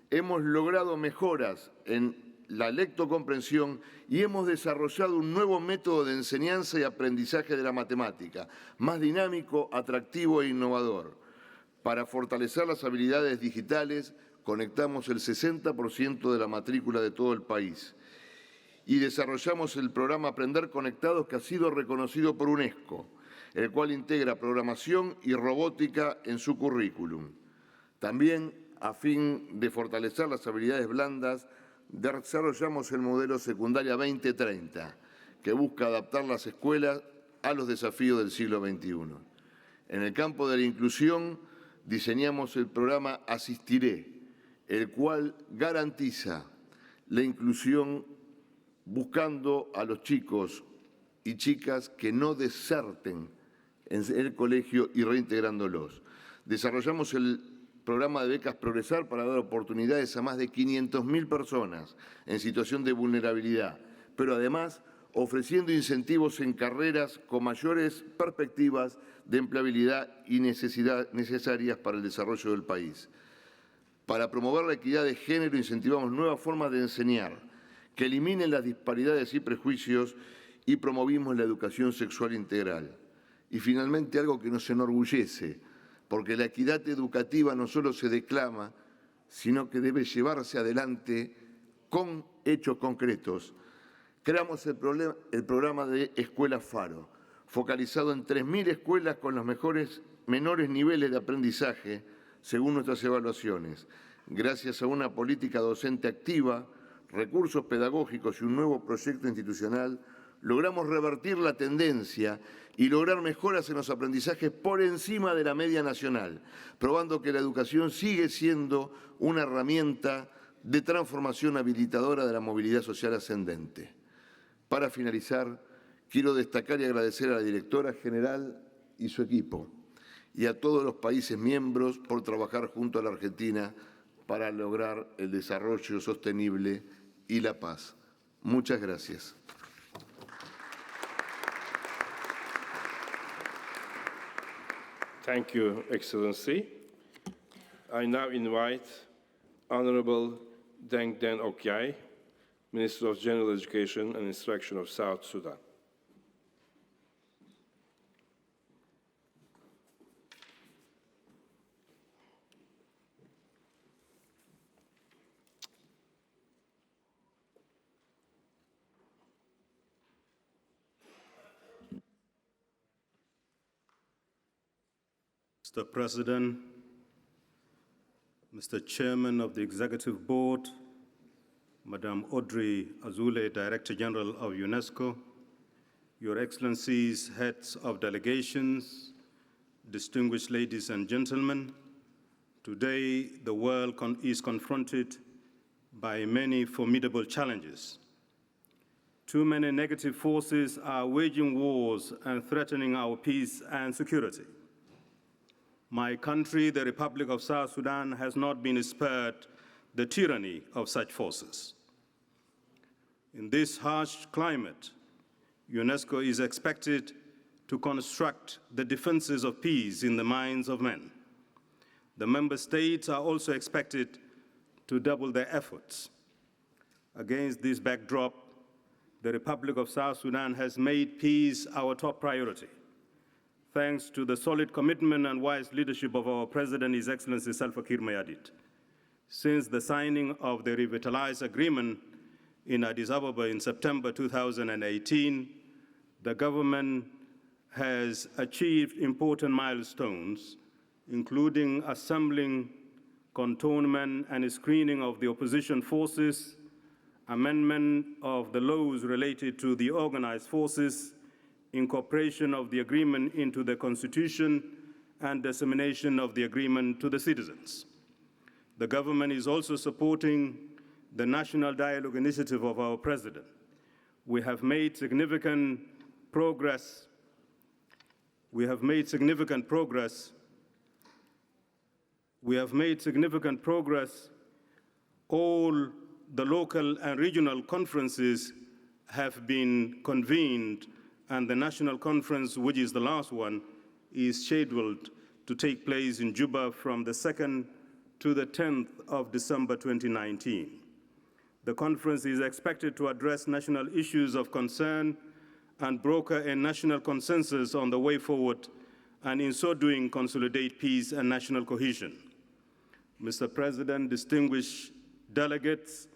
T: hemos logrado mejoras en la lectocomprensión y hemos desarrollado un nuevo método de enseñanza y aprendizaje de la matemática, más dinámico, atractivo e innovador. Para fortalecer las habilidades digitales, conectamos el 60% de la matrícula de todo el país y desarrollamos el programa Aprender Conectados, que ha sido reconocido por UNESCO, el cual integra programación y robótica en su currículum. También, a fin de fortalecer las habilidades blandas, desarrollamos el modelo Secundaria 2030, que busca adaptar las escuelas a los desafíos del siglo XXI. En el campo de la inclusión, diseñamos el programa Asistiré, el cual garantiza la inclusión buscando a los chicos y chicas que no deserten en el colegio y reintegrándolos. Desarrollamos el programa de becas Progresar para dar oportunidades a más de 500.000 personas en situación de vulnerabilidad, pero además ofreciendo incentivos en carreras con mayores perspectivas de empleabilidad y necesarias para el desarrollo del país. Para promover la equidad de género, incentivamos nuevas formas de enseñar que eliminen las disparidades y prejuicios y promovimos la educación sexual integral. Y finalmente, algo que nos enorgullece, porque la equidad educativa no solo se declama, sino que debe llevarse adelante con hechos concretos. Creamos el programa de Escuela Faro, focalizado en 3.000 escuelas con los menores niveles de aprendizaje, según nuestras evaluaciones. Gracias a una política docente activa, recursos pedagógicos y un nuevo proyecto institucional, logramos revertir la tendencia y lograr mejoras en los aprendizajes por encima de la media nacional, probando que la educación sigue siendo una herramienta de transformación habilitadora de la movilidad social ascendente. Para finalizar, Quiero destacar y agradecer a la directora general y su equipo, y a todos los países miembros por trabajar junto a la Argentina para lograr el desarrollo sostenible y la paz. Muchas gracias.
J: Thank you, Excellency. I now invite Honorable Deng Den Okyai, Minister of General Education and Instruction of South Sudan.
U: Mr. President, Mr. Chairman of the Executive Board, Madam Audrey Azoulay, Director General of UNESCO, Your Excellencies, heads of delegations, distinguished ladies and gentlemen, today the world is confronted by many formidable challenges. Too many negative forces are waging wars and threatening our peace and security. My country, the Republic of South Sudan, has not been spared the tyranny of such forces. In this harsh climate, UNESCO is expected to construct the defenses of peace in the minds of men. The member states are also expected to double their efforts. Against this backdrop, the Republic of South Sudan has made peace our top priority. Thanks to the solid commitment and wise leadership of our President, His Excellency Salva Kiir Mayardit. Since the signing of the revitalized agreement in Addis Ababa in September 2018, the government has achieved important milestones, including assembling, cantonment, and screening of the opposition forces, amendment of the laws related to the organized forces, incorporation of the agreement into the Constitution, and dissemination of the agreement to the citizens. The government is also supporting the National Dialogue Initiative of our President. We have made significant progress. All the local and regional conferences have been convened, and the national conference, which is the last one, is scheduled to take place in Juba from the 2nd to the 10th of December 2019. The conference is expected to address national issues of concern and broker a national consensus on the way forward, and in so doing consolidate peace and national cohesion. Mr. President, distinguished delegates,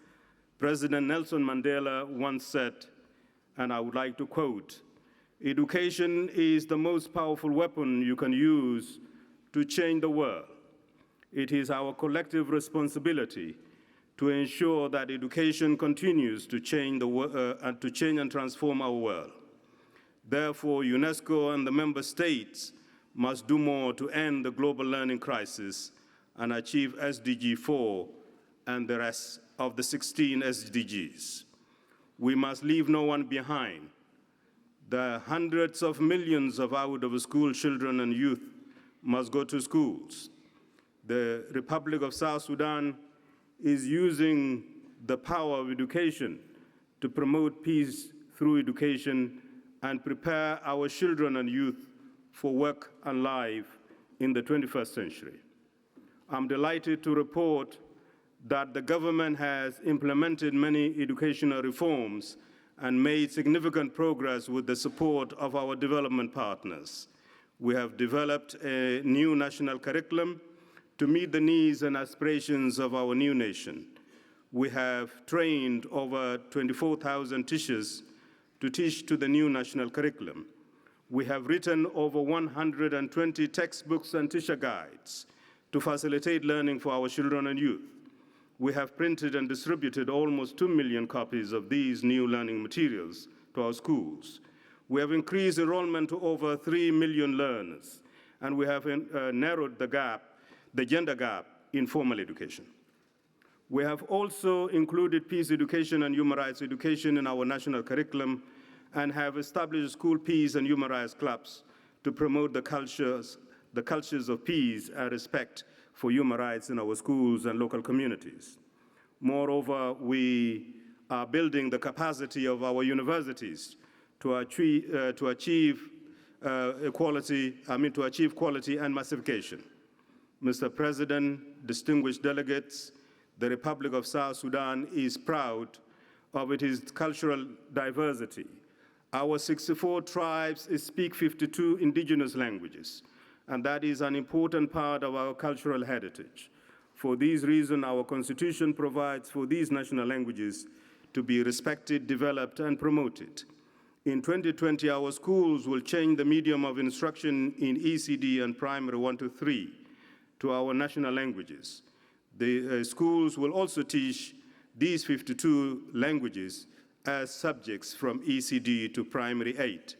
U: President Nelson Mandela once said, and I would like to quote, "Education is the most powerful weapon you can use to change the world. It is our collective responsibility to ensure that education continues to change and transform our world. Therefore, UNESCO and the member states must do more to end the global learning crisis and achieve SDG 4 and the rest of the 16 SDGs. We must leave no one behind. The hundreds of millions of out-of-school children and youth must go to schools. The Republic of South Sudan is using the power of education to promote peace through education and prepare our children and youth for work and life in the 21st century. I'm delighted to report that the government has implemented many educational reforms and made significant progress with the support of our development partners. We have developed a new national curriculum to meet the needs and aspirations of our new nation. We have trained over 24,000 teachers to teach to the new national curriculum. We have written over 120 textbooks and teacher guides to facilitate learning for our children and youth. We have printed and distributed almost 2 million copies of these new learning materials to our schools. We have increased enrollment to over 3 million learners, and we have narrowed the gender gap in formal education. We have also included peace education and human rights education in our national curriculum, and have established school peace and human rights clubs to promote the cultures of peace and respect for human rights in our schools and local communities. Moreover, we are building the capacity of our universities to achieve quality and massification. Mr. President, distinguished delegates, the Republic of South Sudan is proud of its cultural diversity. Our 64 tribes speak 52 indigenous languages, and that is an important part of our cultural heritage. For these reasons, our Constitution provides for these national languages to be respected, developed, and promoted. In 2020, our schools will change the medium of instruction in ECD and primary 1 to 3 to our national languages. The schools will also teach these 52 languages as subjects from ECD to primary 8.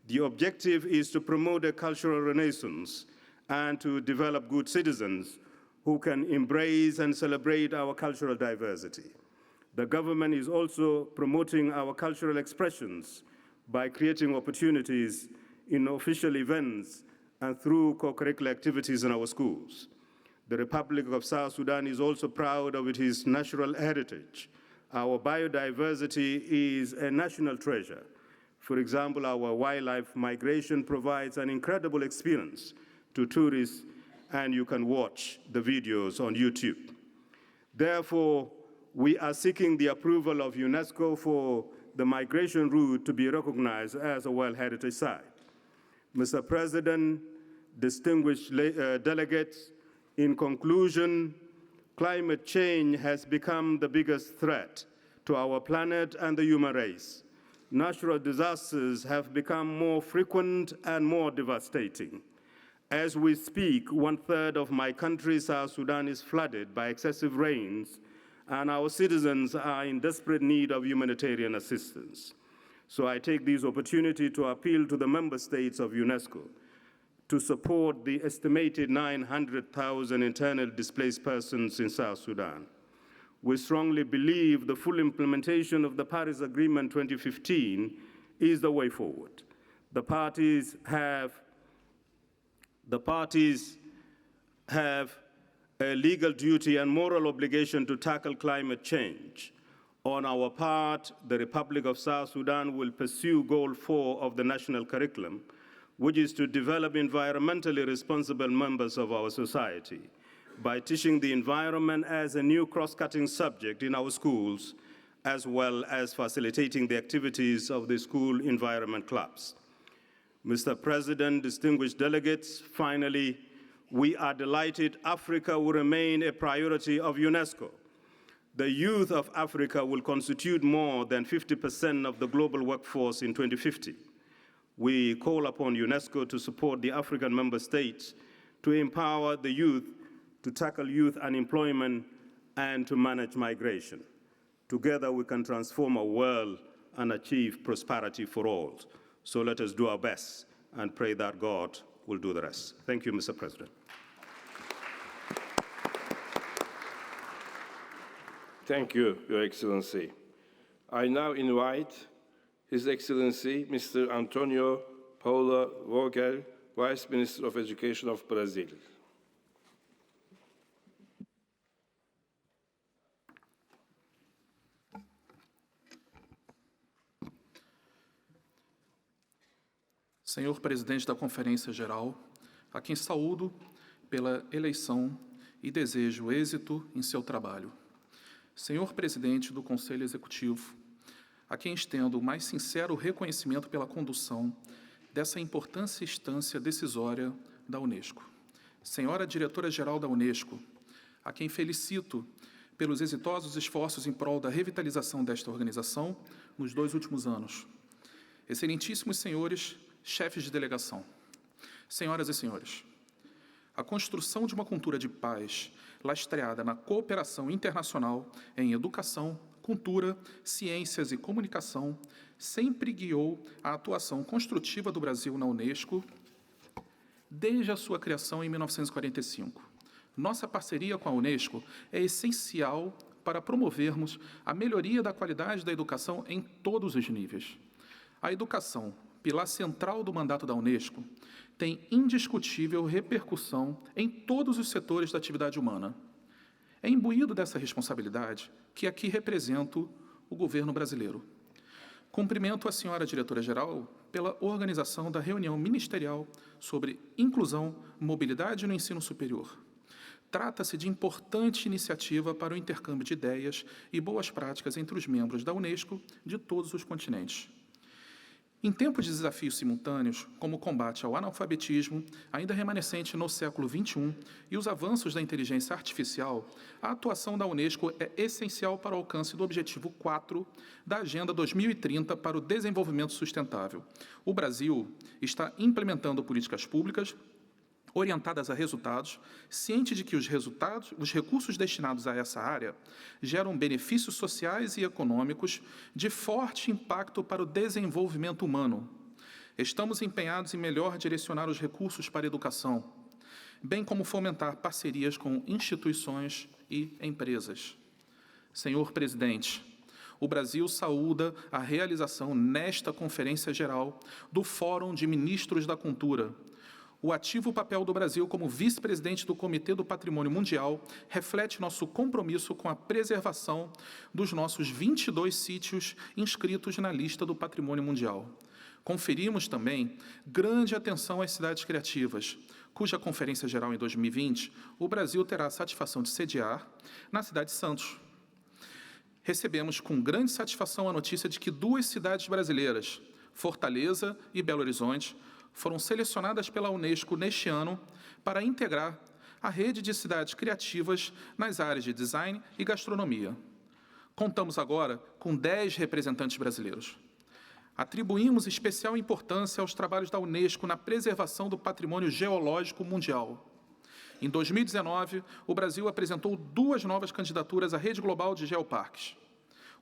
U: The objective is to promote a cultural renaissance and to develop good citizens who can embrace and celebrate our cultural diversity. The government is also promoting our cultural expressions by creating opportunities in official events and through co-curricular activities in our schools. The Republic of South Sudan is also proud of its natural heritage. Our biodiversity is a national treasure. For example, our wildlife migration provides an incredible experience to tourists, and you can watch the videos on YouTube. Therefore, we are seeking the approval of UNESCO for the migration route to be recognized as a World Heritage Site. Mr. President, distinguished delegates, in conclusion, climate change has become the biggest threat to our planet and the human race. Natural disasters have become more frequent and more devastating. As we speak, 1/3 of my country, South Sudan, is flooded by excessive rains, and our citizens are in desperate need of humanitarian assistance. So I take this opportunity to appeal to the member states of UNESCO to support the estimated 900,000 internally displaced persons in South Sudan. We strongly believe the full implementation of the Paris Agreement 2015 is the way forward. The parties have a legal duty and moral obligation to tackle climate change. On our part, the Republic of South Sudan will pursue Goal 4 of the national curriculum, which is to develop environmentally responsible members of our society by teaching the environment as a new cross-cutting subject in our schools, as well as facilitating the activities of the school environment clubs. Mr. President, distinguished delegates, finally, we are delighted Africa will remain a priority of UNESCO. The youth of Africa will constitute more than 50% of the global workforce in 2050. We call upon UNESCO to support the African member states to empower the youth, to tackle youth unemployment, and to manage migration. Together we can transform our world and achieve prosperity for all. So let us do our best and pray that God will do the rest. Thank you, Mr. President.
J: Thank you, Your Excellency. I now invite His Excellency, Mr. Antonio Paula Vogel, Vice Minister of Education of Brazil.
B: Senhor Presidente da Conferência Geral, a quem saúdo pela eleição e desejo êxito em seu trabalho. Senhor Presidente do Conselho Executivo, a quem estendo o mais sincero reconhecimento pela condução dessa importante instância decisória da Unesco. Senhora Diretora-Geral da Unesco, a quem felicito pelos exitosos esforços em prol da revitalização desta organização nos 2 últimos anos. Excelentíssimos senhores chefes de delegação, senhoras e senhores, a construção de uma cultura de paz lastreada na cooperação internacional em educação, cultura, ciências e comunicação sempre guiou a atuação construtiva do Brasil na Unesco desde a sua criação em 1945. Nossa parceria com a Unesco é essencial para promovermos a melhoria da qualidade da educação em todos os níveis. A educação, pilar central do mandato da Unesco, tem indiscutível repercussão em todos os setores da atividade humana. É imbuído dessa responsabilidade que aqui represento o governo brasileiro. Cumprimento a senhora diretora-geral pela organização da reunião ministerial sobre inclusão, mobilidade no ensino superior. Trata-se de importante iniciativa para o intercâmbio de ideias e boas práticas entre os membros da Unesco de todos os continentes. Em tempos de desafios simultâneos, como o combate ao analfabetismo, ainda remanescente no século XXI, e os avanços da inteligência artificial, a atuação da Unesco é essencial para o alcance do Objetivo 4 da Agenda 2030 para o Desenvolvimento Sustentável. O Brasil está implementando políticas públicas orientadas a resultados, ciente de que os recursos destinados a essa área geram benefícios sociais e econômicos de forte impacto para o desenvolvimento humano. Estamos empenhados em melhor direcionar os recursos para a educação, bem como fomentar parcerias com instituições e empresas. Senhor Presidente, o Brasil saúda a realização nesta Conferência Geral do Fórum de Ministros da Cultura. O ativo papel do Brasil como vice-presidente do Comitê do Patrimônio Mundial reflete nosso compromisso com a preservação dos nossos 22 sítios inscritos na lista do Patrimônio Mundial. Conferimos também grande atenção às cidades criativas, cuja Conferência Geral em 2020 o Brasil terá a satisfação de sediar na cidade de Santos. Recebemos com grande satisfação a notícia de que 2 cidades brasileiras, Fortaleza e Belo Horizonte, foram selecionadas pela Unesco neste ano para integrar a rede de cidades criativas nas áreas de design e gastronomia. Contamos agora com 10 representantes brasileiros. Atribuímos especial importância aos trabalhos da Unesco na preservação do patrimônio geológico mundial. Em 2019, o Brasil apresentou 2 novas candidaturas à rede global de geoparques.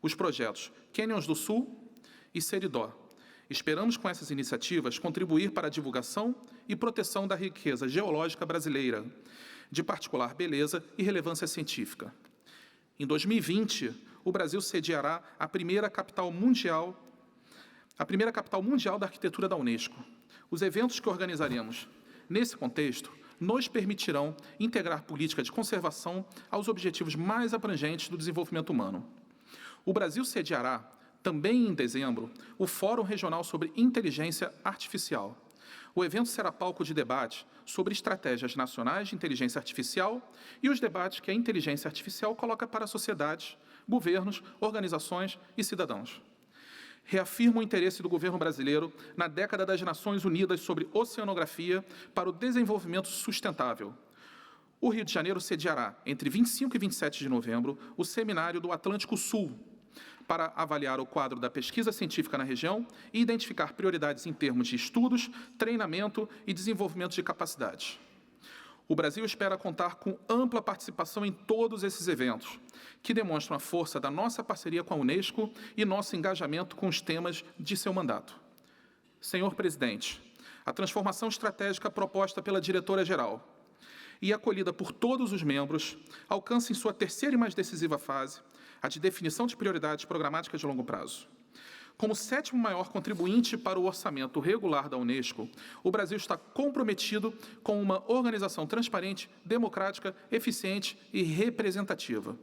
B: Os projetos Canyons do Sul e Seridó. Esperamos, com essas iniciativas, contribuir para a divulgação e proteção da riqueza geológica brasileira, de particular beleza e relevância científica. Em 2020, o Brasil sediará a primeira capital mundial da arquitetura da Unesco. Os eventos que organizaremos nesse contexto nos permitirão integrar política de conservação aos objetivos mais abrangentes do desenvolvimento humano. O Brasil sediará também em dezembro, o Fórum Regional sobre Inteligência Artificial. O evento será palco de debate sobre estratégias nacionais de inteligência artificial e os debates que a inteligência artificial coloca para sociedades, governos, organizações e cidadãos. Reafirmo o interesse do governo brasileiro na década das Nações Unidas sobre oceanografia para o desenvolvimento sustentável. O Rio de Janeiro sediará, entre 25 e 27 de novembro, o Seminário do Atlântico Sul, para avaliar o quadro da pesquisa científica na região e identificar prioridades em termos de estudos, treinamento e desenvolvimento de capacidades. O Brasil espera contar com ampla participação em todos esses eventos, que demonstram a força da nossa parceria com a Unesco e nosso engajamento com os temas de seu mandato. Senhor Presidente, a transformação estratégica proposta pela diretora-geral e acolhida por todos os membros alcança em sua terceira e mais decisiva fase, a de definição de prioridades programáticas de longo prazo. Como 7º maior contribuinte para o orçamento regular da Unesco, o Brasil está comprometido com uma organização transparente, democrática, eficiente e representativa.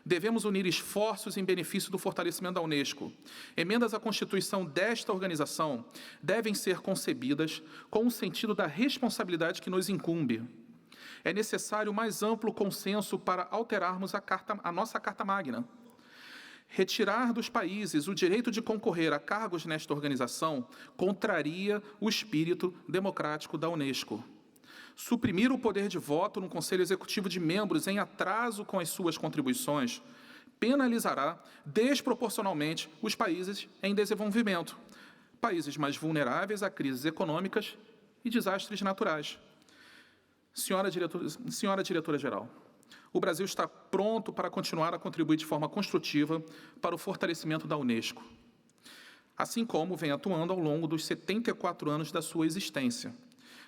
B: Devemos unir esforços em benefício do fortalecimento da Unesco. Emendas à Constituição desta organização devem ser concebidas com o sentido da responsabilidade que nos incumbe. É necessário mais amplo consenso para alterarmos a nossa Carta Magna. Retirar dos países o direito de concorrer a cargos nesta organização contraria o espírito democrático da Unesco. Suprimir o poder de voto no Conselho Executivo de membros em atraso com as suas contribuições penalizará desproporcionalmente os países em desenvolvimento, países mais vulneráveis a crises econômicas e desastres naturais. Senhora Diretora-Geral, o Brasil está pronto para continuar a contribuir de forma construtiva para o fortalecimento da Unesco, assim como vem atuando ao longo dos 74 anos da sua existência,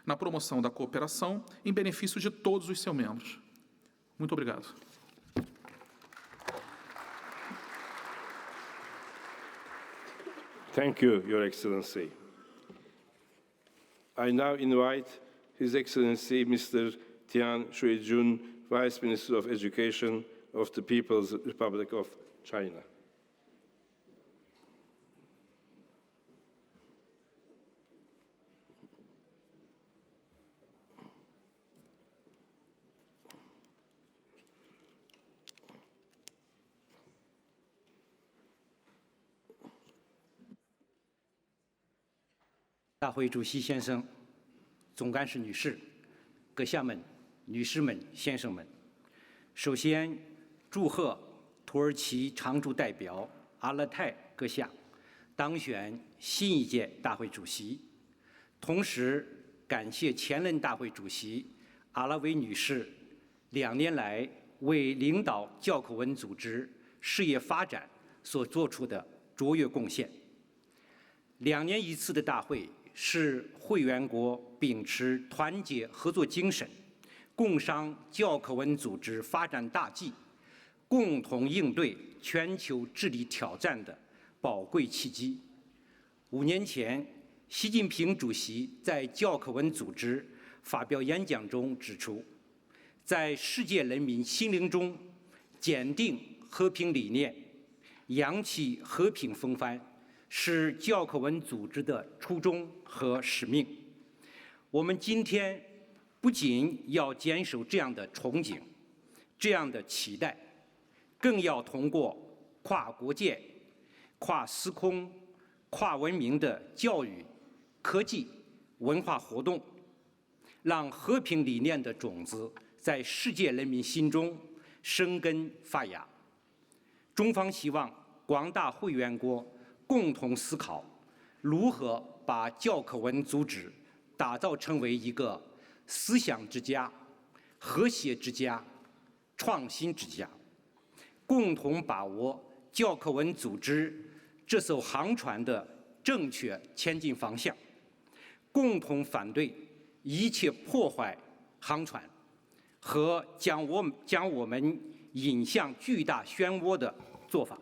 B: na promoção da cooperação em benefício de todos os seus membros. Muito obrigado.
J: Thank you, Your Excellency. I now invite His Excellency Mr. Tian Shui-jun, Vice Minister of Education of the People's Republic of China.
C: 大会主席先生、总干事女士、阁下们、女士们、先生们，首先祝贺土耳其常驻代表阿勒泰阁下当选新一届大会主席，同时感谢前任大会主席阿拉维女士2年来为领导教科文组织事业发展所做出的卓越贡献。2年一次的大会是会员国秉持团结合作精神，共商教科文组织发展大计，共同应对全球治理挑战的宝贵契机。5年前，习近平主席在教科文组织发表演讲中指出，在世界人民心灵中坚定和平理念，扬起和平风帆，是教科文组织的初衷和使命。我们今天不仅要坚守这样的憧憬、这样的期待，更要通过跨国界、跨时空、跨文明的教育、科技、文化活动，让和平理念的种子在世界人民心中生根发芽。中方希望广大会员国共同思考如何把教科文组织打造成为一个思想之家、和谐之家、创新之家，共同把握教科文组织这艘航船的正确前进方向，共同反对一切破坏航船和将我们引向巨大漩涡的做法。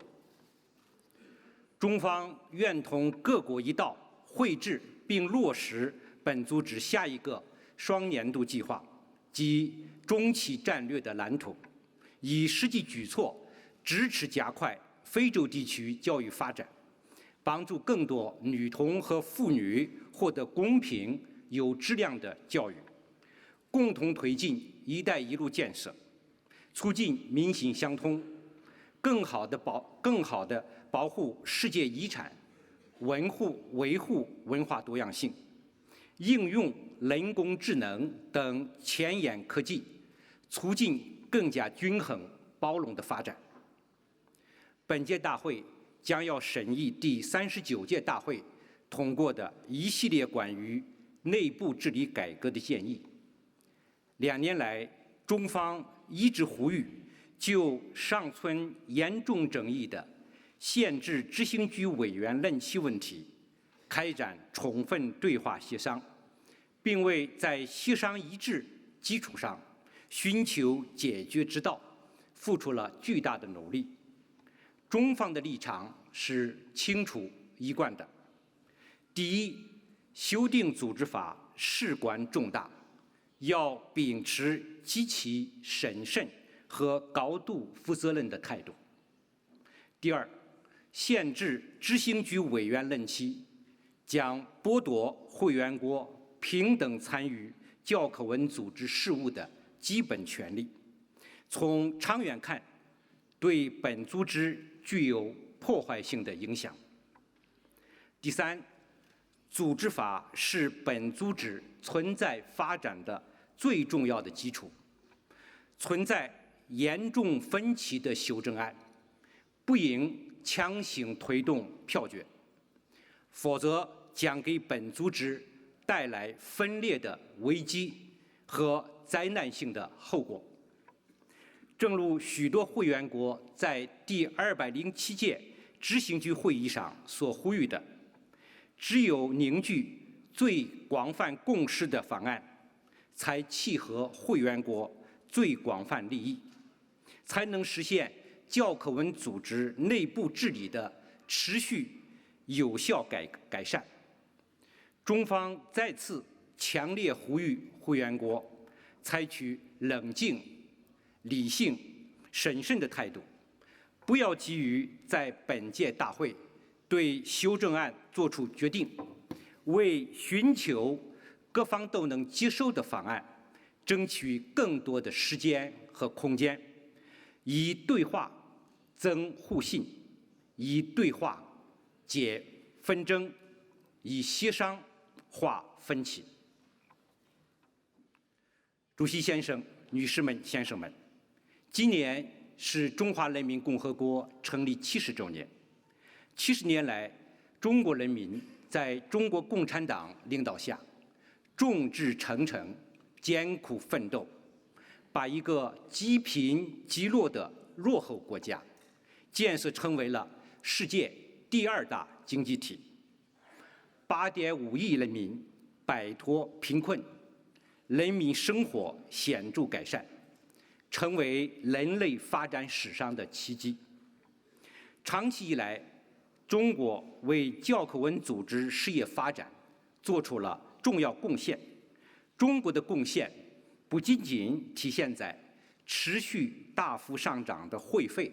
C: 中方愿同各国一道绘制并落实本组织下一个双年度计划及中期战略的蓝图，以实际举措支持加快非洲地区教育发展，帮助更多女童和妇女获得公平有质量的教育，共同推进“一带一路”建设，促进民心相通，更好地保护世界遗产，维护文化多样性，应用人工智能等前沿科技，促进更加均衡包容的发展。本届大会将要审议第39届大会通过的一系列关于内部治理改革的建议。2年来，中方一直呼吁就尚存严重争议的限制执行局委员任期问题开展充分对话协商，并为在协商一致基础上寻求解决之道付出了巨大的努力。中方的立场是清楚一贯的：第一，修订组织法事关重大，要秉持极其审慎和高度负责任的态度；第二，限制执行局委员任期，将剥夺会员国平等参与教科文组织事务的基本权利，从长远看，对本组织具有破坏性的影响。第三，组织法是本组织存在发展的最重要的基础，存在严重分歧的修正案不应强行推动票决，否则将给本组织带来分裂的危机和灾难性的后果。正如许多会员国在第207届执行局会议上所呼吁的，只有凝聚最广泛共识的方案，才契合会员国最广泛利益，才能实现教科文组织内部治理的持续、有效改善。中方再次强烈呼吁会员国采取冷静、理性、审慎的态度，不要急于在本届大会对修正案作出决定，为寻求各方都能接受的方案争取更多的时间和空间，以对话增互信，以对话解纷争，以协商化分歧。主席先生、女士们、先生们，今年是中华人民共和国成立70周年。70年来，中国人民在中国共产党领导下，众志成城，艰苦奋斗，把一个积贫积弱的落后国家建设成为了世界第2大经济体。8.5亿人民摆脱贫困，人民生活显著改善，成为人类发展史上的奇迹。长期以来，中国为教科文组织事业发展做出了重要贡献。中国的贡献不仅仅体现在持续大幅上涨的会费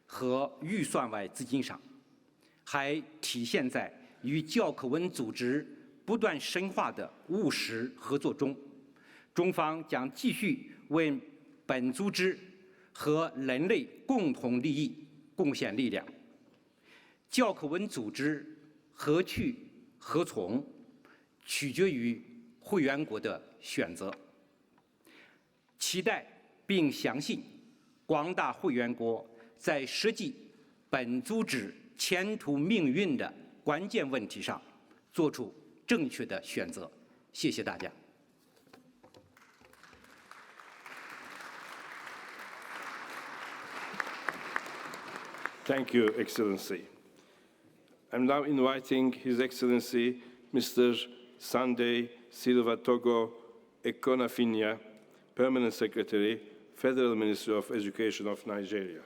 C: 和预算外资金上，还体现在与教科文组织不断深化的务实合作中。中方将继续为本组织和人类共同利益贡献力量。教科文组织何去何从，取决于会员国的选择。期待并相信广大会员国在涉及本组织前途命运的关键问题上做出正确的选择。谢谢大家。
J: Thank you, Excellency. I'm now inviting His Excellency Mr. Sunday Silva Togo Ekonafinya, Permanent Secretary, Federal Ministry of Education of Nigeria.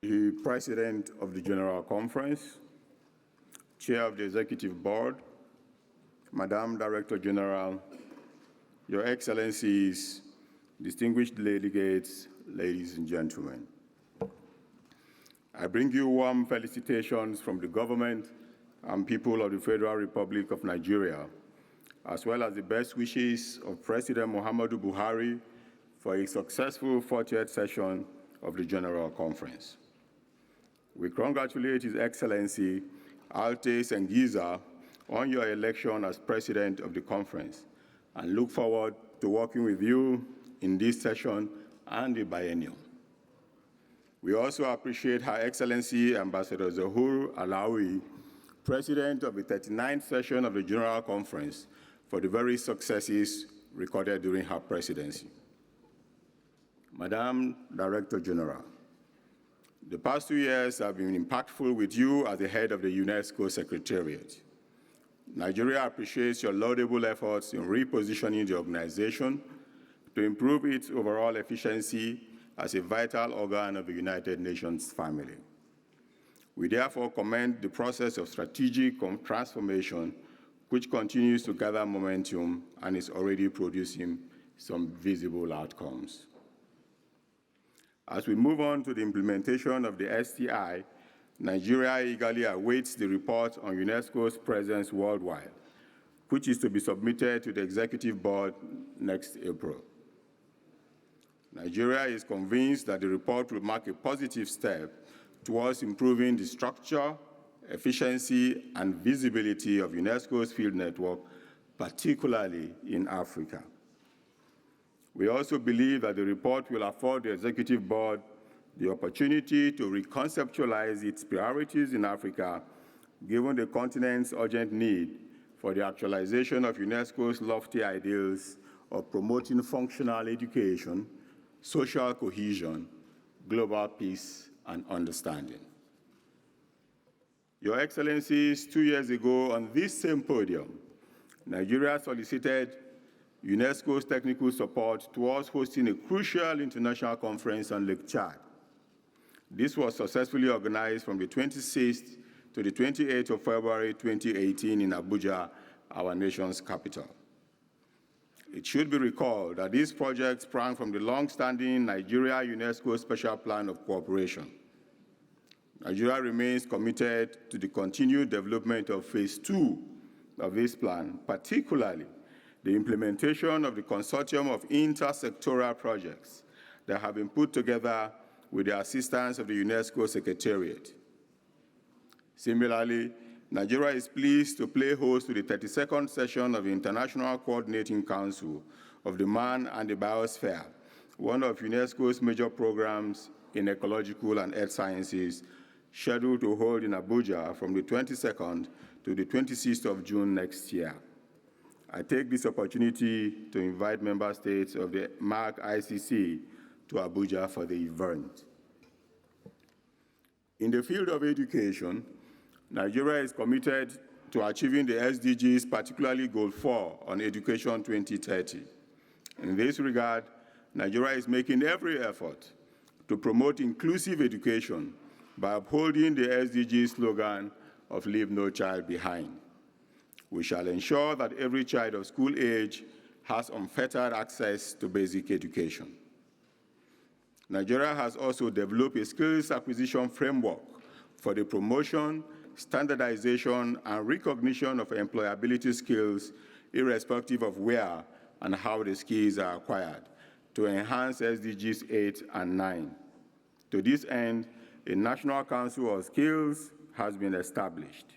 D: The President of the General Conference, Chair of the Executive Board, Madam Director General, Your Excellencies, distinguished delegates, ladies and gentlemen. I bring you warm felicitations from the government and people of the Federal Republic of Nigeria, as well as the best wishes of President Muhammadu Buhari for a successful 40th session of the General Conference. We congratulate His Excellency Alte Sengiza on your election as President of the Conference and look forward to working with you in this session and the biennium. We also appreciate Her Excellency Ambassador Zahur Alawi, President of the 39th session of the General Conference, for the very successes recorded during her presidency. Madam Director General, the past 2 years have been impactful with you as the head of the UNESCO Secretariat. Nigeria appreciates your laudable efforts in repositioning the organization to improve its overall efficiency as a vital organ of the United Nations family. We therefore commend the process of strategic transformation, which continues to gather momentum and is already producing some visible outcomes. As we move on to the implementation of the STI, Nigeria eagerly awaits the report on UNESCO's presence worldwide, which is to be submitted to the Executive Board next April. Nigeria is convinced that the report will mark a positive step towards improving the structure, efficiency, and visibility of UNESCO's field network, particularly in Africa. We also believe that the report will afford the Executive Board the opportunity to reconceptualize its priorities in Africa, given the continent's urgent need for the actualization of UNESCO's lofty ideals of promoting functional education, social cohesion, global peace, and understanding. Your Excellencies, 2 years ago on this same podium, Nigeria solicited UNESCO's technical support towards hosting a crucial international conference on Lake Chad. This was successfully organized from the 26th to the 28th of February 2018 in Abuja, our nation's capital. It should be recalled that this project sprang from the long-standing Nigeria-UNESCO Special Plan of Cooperation. Nigeria remains committed to the continued development of Phase 2 of this plan, particularly the implementation of the consortium of intersectoral projects that have been put together with the assistance of the UNESCO Secretariat. Similarly, Nigeria is pleased to play host to the 32nd session of the International Coordinating Council of the Man and the Biosphere, one of UNESCO's major programs in ecological and earth sciences, scheduled to hold in Abuja from the 22nd to the 26th of June next year. I take this opportunity to invite member states of the MAG ICC to Abuja for the event. In the field of education, Nigeria is committed to achieving the SDGs, particularly Goal 4 on Education 2030. In this regard, Nigeria is making every effort to promote inclusive education by upholding the SDG slogan of Leave No Child Behind. We shall ensure that every child of school age has unfettered access to basic education. Nigeria has also developed a skills acquisition framework for the promotion, standardization, and recognition of employability skills, irrespective of where and how the skills are acquired, to enhance SDGs 8 and 9. To this end, a National Council of Skills has been established.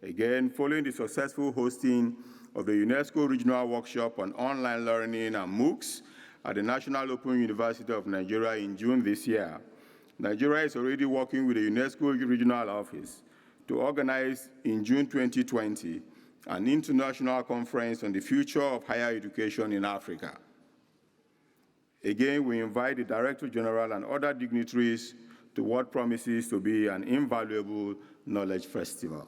D: Again, following the successful hosting of the UNESCO Regional Workshop on Online Learning and MOOCs at the National Open University of Nigeria in June this year, Nigeria is already working with the UNESCO Regional Office to organize in June 2020 an international conference on the future of higher education in Africa. Again, we invite the Director General and other dignitaries to what promises to be an invaluable knowledge festival.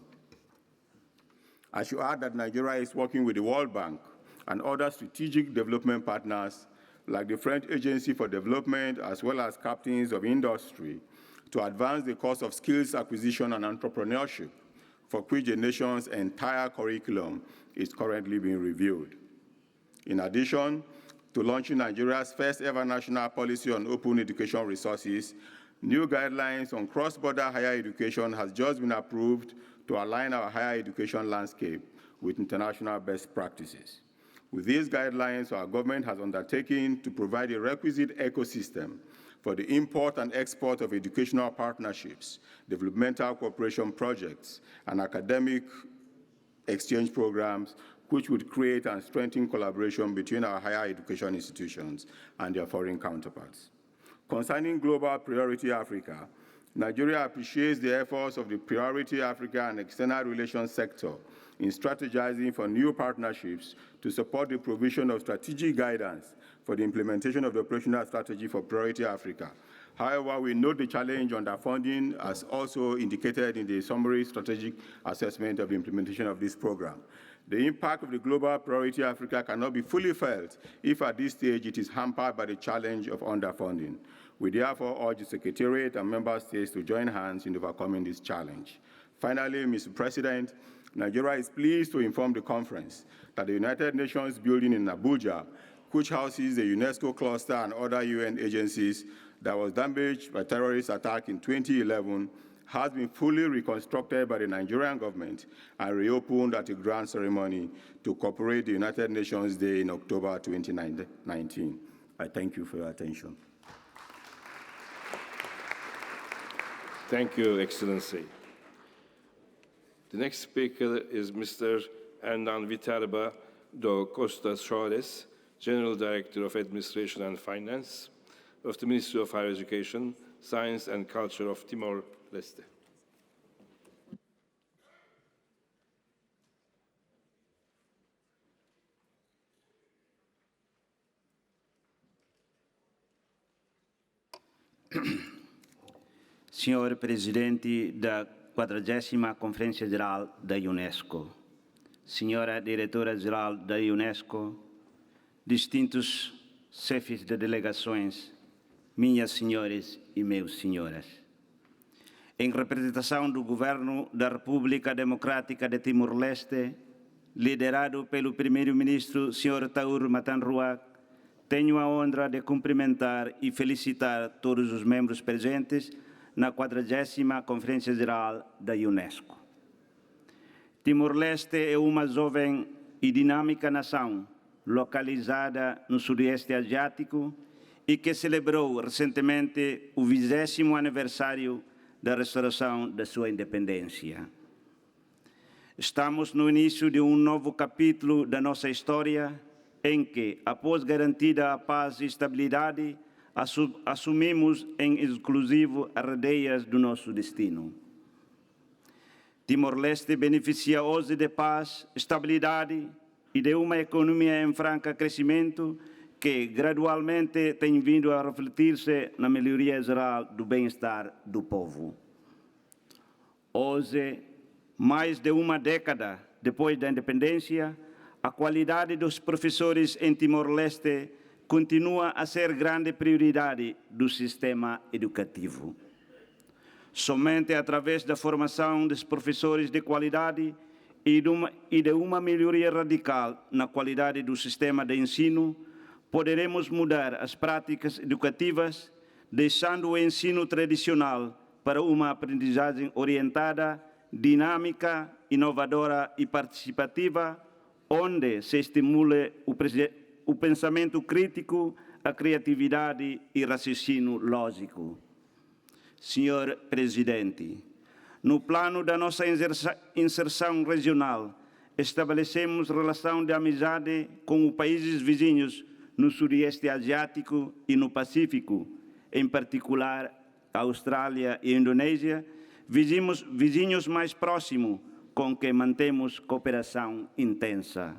D: I should add that Nigeria is working with the World Bank and other strategic development partners like the French Agency for Development, as well as captains of industry, to advance the course of skills acquisition and entrepreneurship, for which the nation's entire curriculum is currently being reviewed. In addition to launching Nigeria's first ever national policy on open education resources, new guidelines on cross-border higher education has just been approved to align our higher education landscape with international best practices. With these guidelines, our government has undertaken to provide a requisite ecosystem for the import and export of educational partnerships, developmental cooperation projects, and academic exchange programs, which would create and strengthen collaboration between our higher education institutions and their foreign counterparts. Concerning Global Priority Africa, Nigeria appreciates the efforts of the Priority Africa and external relations sector in strategizing for new partnerships to support the provision of strategic guidance for the implementation of the operational strategy for Priority Africa. However, we note the challenge underfunding as also indicated in the summary strategic assessment of the implementation of this program. The impact of the Global Priority Africa cannot be fully felt if at this stage it is hampered by the challenge of underfunding. We therefore urge the Secretariat and Member States to join hands in overcoming this challenge. Finally, Mr. President, Nigeria is pleased to inform the conference that the United Nations building in Abuja, which houses the UNESCO cluster and other UN agencies that was damaged by terrorist attack in 2011, has been fully reconstructed by the Nigerian government and reopened at a grand ceremony to commemorate the United Nations Day in October 2019. I thank you for your attention.
J: Thank you, Excellency. The next speaker is Mr. Hernan Viterba do Costa Soares, General Director of Administration and Finance of the Ministry of Higher Education, Science and Culture of Timor-Leste.
E: Senhor Presidente da 40ª Conferência Geral da UNESCO, Senhora Diretora-Geral da UNESCO, distintos chefes de delegações, minhas senhoras e meus senhoras. Em representação do Governo da República Democrática de Timor-Leste, liderado pelo primeiro-ministro Sr. Taur Matanruac, tenho a honra de cumprimentar e felicitar todos os membros presentes na 40ª Conferência Geral da Unesco. Timor-Leste é uma jovem e dinâmica nação localizada no Sudeste Asiático e que celebrou recentemente o 20º aniversário da restauração da sua independência. Estamos no início de um novo capítulo da nossa história, em que, após garantida a paz e estabilidade, assumimos em exclusivo as rédeas do nosso destino. Timor-Leste beneficia hoje de paz, estabilidade e de uma economia em franco crescimento que gradualmente tem vindo a refletir-se na melhoria geral do bem-estar do povo. Hoje, mais de uma década depois da independência, a qualidade dos professores em Timor-Leste continua a ser grande prioridade do sistema educativo. Somente através da formação dos professores de qualidade e de uma melhoria radical na qualidade do sistema de ensino, poderemos mudar as práticas educativas, deixando o ensino tradicional para uma aprendizagem orientada, dinâmica, inovadora e participativa, onde se estimule o pensamento crítico, a criatividade e raciocínio lógico. Senhor Presidente, no plano da nossa inserção regional, estabelecemos relação de amizade com os países vizinhos no Sudeste Asiático e no Pacífico, em particular a Austrália e a Indonésia, vizinhos mais próximos com que mantemos cooperação intensa.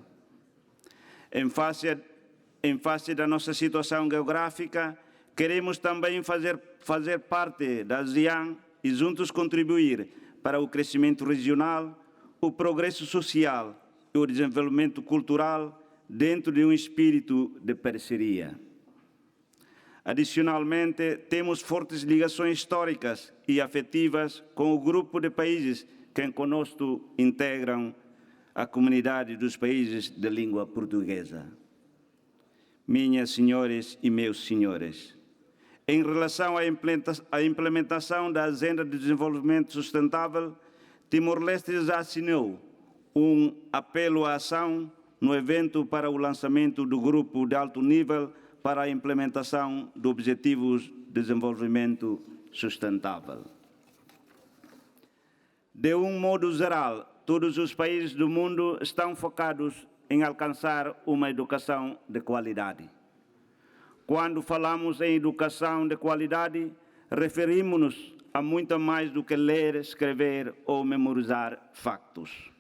E: Em face da nossa situação geográfica, queremos também fazer parte da ASEAN e juntos contribuir para o crescimento regional, o progresso social e o desenvolvimento cultural dentro de um espírito de parceria. Adicionalmente, temos fortes ligações históricas e afetivas com o grupo de países que conosco integram a comunidade dos países de língua portuguesa. Minhas senhoras e meus senhores, em relação à implementação da Agenda de Desenvolvimento Sustentável, Timor-Leste já assinou um apelo à ação no evento para o lançamento do Grupo de Alto Nível para a implementação dos Objetivos de Desenvolvimento Sustentável. De um modo geral, todos os países do mundo estão focados em alcançar uma educação de qualidade. Quando falamos em educação de qualidade, referimos-nos a muito mais do que ler, escrever ou memorizar factos.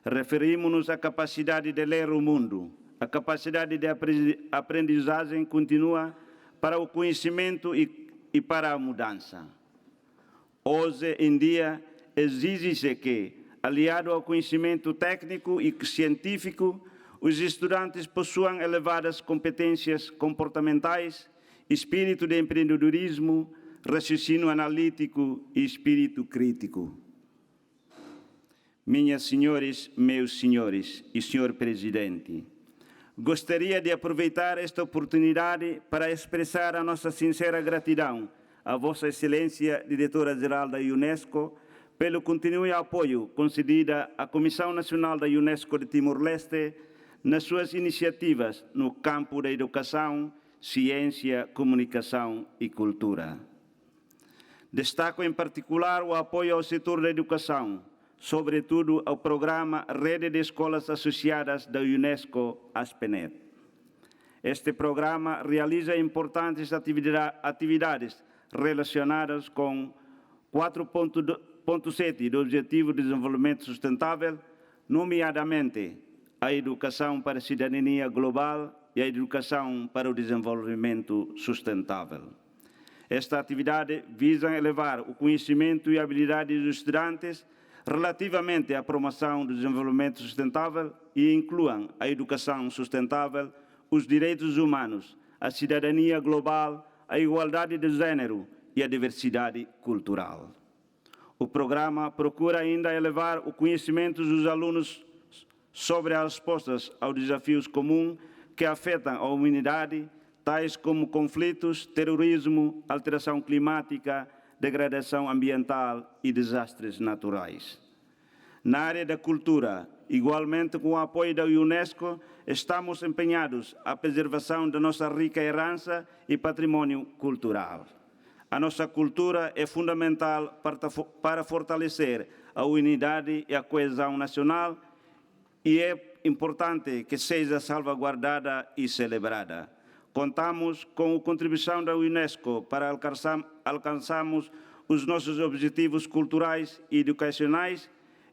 E: Referimos-nos à capacidade de ler o mundo, a capacidade de aprendizagem contínua para o conhecimento e para a mudança. Hoje em dia, exige-se que, aliado ao conhecimento técnico e científico, os estudantes possuam elevadas competências comportamentais, espírito de empreendedorismo, raciocínio analítico e espírito crítico. Minhas senhoras, meus senhores e senhor Presidente, gostaria de aproveitar esta oportunidade para expressar a nossa sincera gratidão à Vossa Excelência, Diretora-Geral da Unesco, pelo contínuo apoio concedido à Comissão Nacional da Unesco de Timor-Leste nas suas iniciativas no campo da educação, ciência, comunicação e cultura. Destaco em particular o apoio ao setor da educação, sobretudo ao programa Rede de Escolas Associadas da Unesco, ASPENET. Este programa realiza importantes atividades relacionadas com 4.7 do Objetivo de Desenvolvimento Sustentável, nomeadamente a educação para a cidadania global e a educação para o desenvolvimento sustentável. Esta atividade visa elevar o conhecimento e habilidade dos estudantes relativamente à promoção do desenvolvimento sustentável e incluam a educação sustentável os direitos humanos, a cidadania global, a igualdade de gênero e a diversidade cultural. O programa procura ainda elevar o conhecimento dos alunos sobre as respostas aos desafios comuns que afetam a humanidade, tais como conflitos, terrorismo, alteração climática, degradação ambiental e desastres naturais. Na área da cultura, igualmente com o apoio da Unesco, estamos empenhados à preservação da nossa rica herança e patrimônio cultural. A nossa cultura é fundamental para fortalecer a unidade e a coesão nacional e é importante que seja salvaguardada e celebrada. Contamos com a contribuição da Unesco para alcançarmos os nossos objetivos culturais e educacionais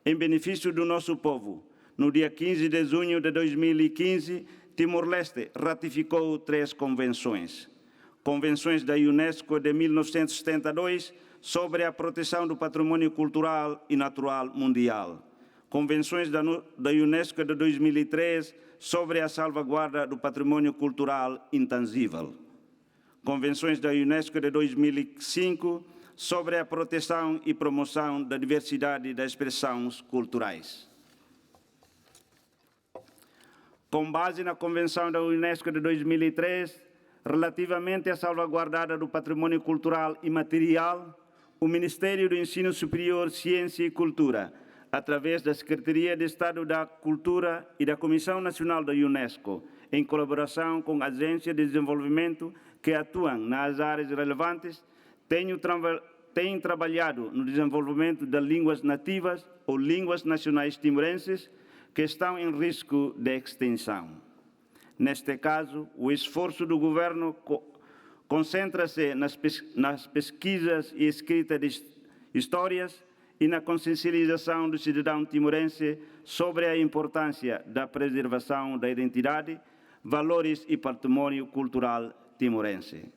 E: em benefício do nosso povo. No dia 15 de junho de 2015, Timor-Leste ratificou 3 convenções. Convenções da Unesco de 1972 sobre a proteção do patrimônio cultural e natural mundial. Convenções da Unesco de 2003 sobre a salvaguarda do patrimônio cultural intangível. Convenções da Unesco de 2005 sobre a proteção e promoção da diversidade das expressões culturais. Com base na Convenção da Unesco de 2003, relativamente à salvaguarda do patrimônio cultural imaterial, o Ministério do Ensino Superior, Ciência e Cultura, através da Secretaria de Estado da Cultura e da Comissão Nacional da Unesco, em colaboração com agências de desenvolvimento que atuam nas áreas relevantes, têm trabalhado no desenvolvimento das línguas nativas ou línguas nacionais timorenses que estão em risco de extinção. Neste caso, o esforço do governo concentra-se nas pesquisas e escrita de histórias e na consciencialização do cidadão timorense sobre a importância da preservação da identidade, valores e patrimônio cultural timorense.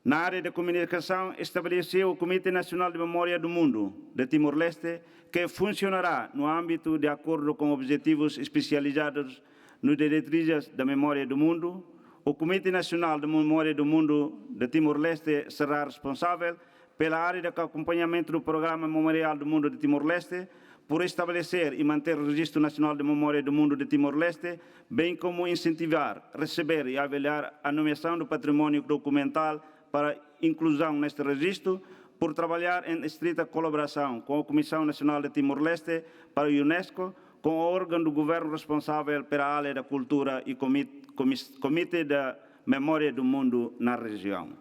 E: Na área da comunicação, estabeleceu o Comitê Nacional de Memória do Mundo de Timor-Leste, que funcionará no âmbito de acordo com objetivos especializados nos diretrizes da memória do mundo. O Comitê Nacional de Memória do Mundo de Timor-Leste será responsável pela área de acompanhamento do Programa Memorial do Mundo de Timor-Leste, por estabelecer e manter o Registro Nacional de Memória do Mundo de Timor-Leste, bem como incentivar, receber e avaliar a nomeação do patrimônio documental para inclusão neste registro, por trabalhar em estrita colaboração com a Comissão Nacional de Timor-Leste para a Unesco, com o órgão do governo responsável pela área da cultura e Comitê da Memória do Mundo na região.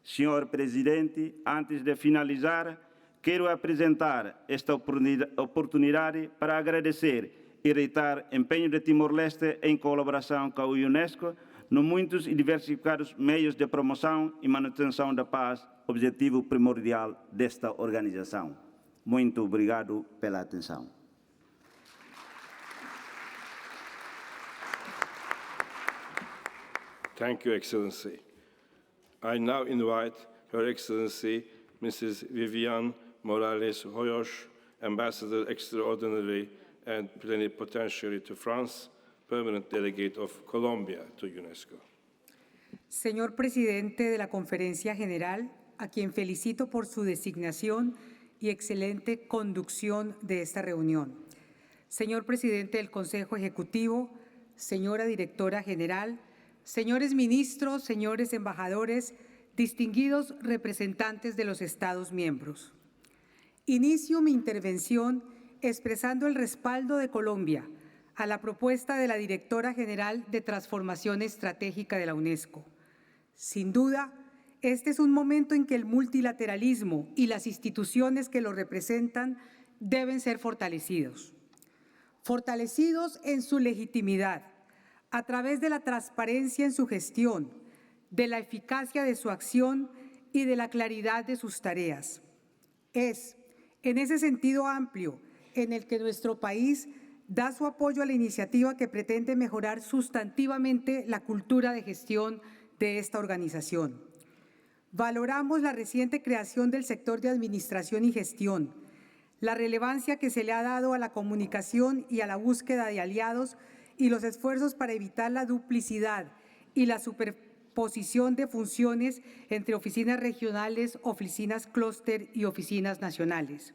E: Senhor Presidente, antes de finalizar, quero apresentar esta oportunidade para agradecer e reiterar o empenho de Timor-Leste em colaboração com a Unesco nos muitos e diversificados meios de promoção e manutenção da paz, objetivo primordial desta organização. Muito obrigado pela atenção.
J: Thank you, Excellency. I now invite Her Excellency, Mrs. Viviane Morales Hoyos, Ambassador Extraordinary and Plenipotentiary to France, Permanent Delegate of Colombia to UNESCO.
F: Señor Presidente de la Conferencia General, a quien felicito por su designación y excelente conducción de esta reunión. Señor Presidente del Consejo Ejecutivo, señora Directora General, señores ministros, señores embajadores, distinguidos representantes de los Estados miembros. Inicio mi intervención expresando el respaldo de Colombia a la propuesta de la Directora General de Transformación Estratégica de la UNESCO. Sin duda, este es un momento en que el multilateralismo y las instituciones que lo representan deben ser fortalecidos. Fortalecidos en su legitimidad, a través de la transparencia en su gestión, de la eficacia de su acción y de la claridad de sus tareas. Es, en ese sentido amplio, en el que nuestro país da su apoyo a la iniciativa que pretende mejorar sustantivamente la cultura de gestión de esta organización. Valoramos la reciente creación del sector de administración y gestión, la relevancia que se le ha dado a la comunicación y a la búsqueda de aliados y los esfuerzos para evitar la duplicidad y la superposición de funciones entre oficinas regionales, oficinas clúster y oficinas nacionales.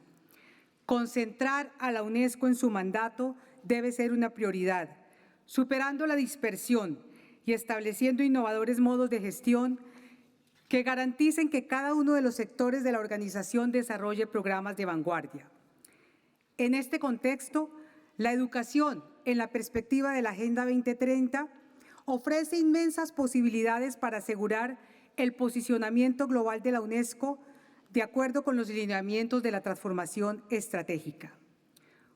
F: Concentrar a la UNESCO en su mandato debe ser una prioridad, superando la dispersión y estableciendo innovadores modos de gestión que garanticen que cada uno de los sectores de la organización desarrolle programas de vanguardia. En este contexto, la educación, en la perspectiva de la Agenda 2030, ofrece inmensas posibilidades para asegurar el posicionamiento global de la UNESCO de acuerdo con los lineamientos de la transformación estratégica.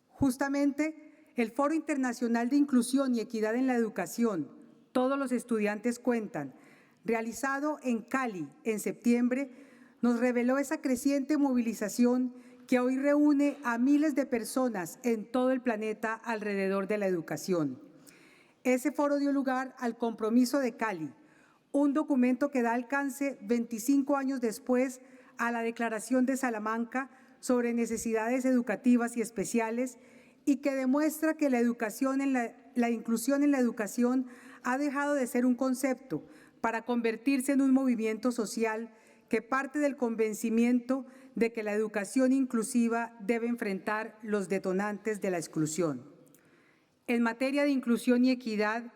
F: Justamente, el Foro Internacional de Inclusión y Equidad en la Educación, Todos los estudiantes cuentan, realizado en Cali en septiembre, nos reveló esa creciente movilización que hoy reúne a miles de personas en todo el planeta alrededor de la educación. Ese foro dio lugar al Compromiso de Cali, un documento que da alcance 25 años después a la Declaración de Salamanca sobre necesidades educativas y especiales y que demuestra que la inclusión en la educación ha dejado de ser un concepto para convertirse en un movimiento social que parte del convencimiento de que la educación inclusiva debe enfrentar los detonantes de la exclusión. En materia de inclusión y equidad,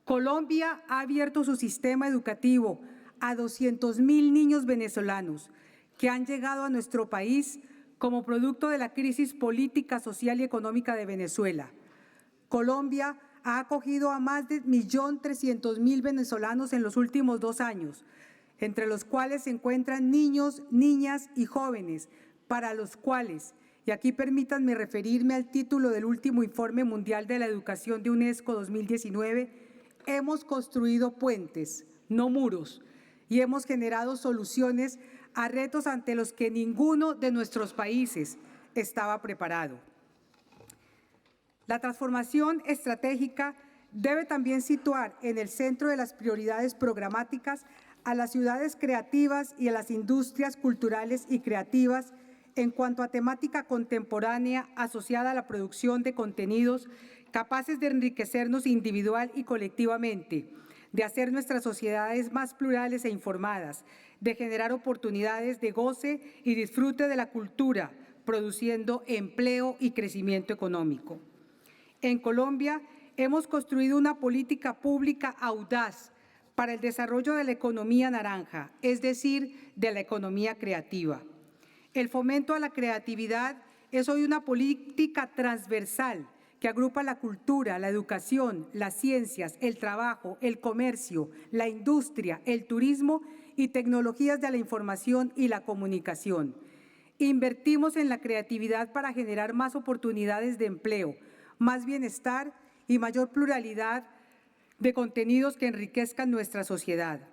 F: Colombia ha abierto su sistema educativo a 200.000 niños venezolanos que han llegado a nuestro país como producto de la crisis política, social y económica de Venezuela. Colombia ha acogido a más de 1.300.000 venezolanos en los últimos 2 años, entre los cuales se encuentran niños, niñas y jóvenes, para los cuales, y aquí permítanme referirme al título del último Informe Mundial de la Educación de UNESCO 2019, hemos construido puentes, no muros, y hemos generado soluciones a retos ante los que ninguno de nuestros países estaba preparado. La transformación estratégica debe también situar en el centro de las prioridades programáticas a las ciudades creativas y a las industrias culturales y creativas en cuanto a temática contemporánea asociada a la producción de contenidos capaces de enriquecernos individual y colectivamente, de hacer nuestras sociedades más plurales e informadas, de generar oportunidades de goce y disfrute de la cultura, produciendo empleo y crecimiento económico. En Colombia hemos construido una política pública audaz para el desarrollo de la economía naranja, es decir, de la economía creativa. El fomento a la creatividad es hoy una política transversal que agrupa la cultura, la educación, las ciencias, el trabajo, el comercio, la industria, el turismo y tecnologías de la información y la comunicación. Invertimos en la creatividad para generar más oportunidades de empleo, más bienestar y mayor pluralidad de contenidos que enriquezcan nuestra sociedad.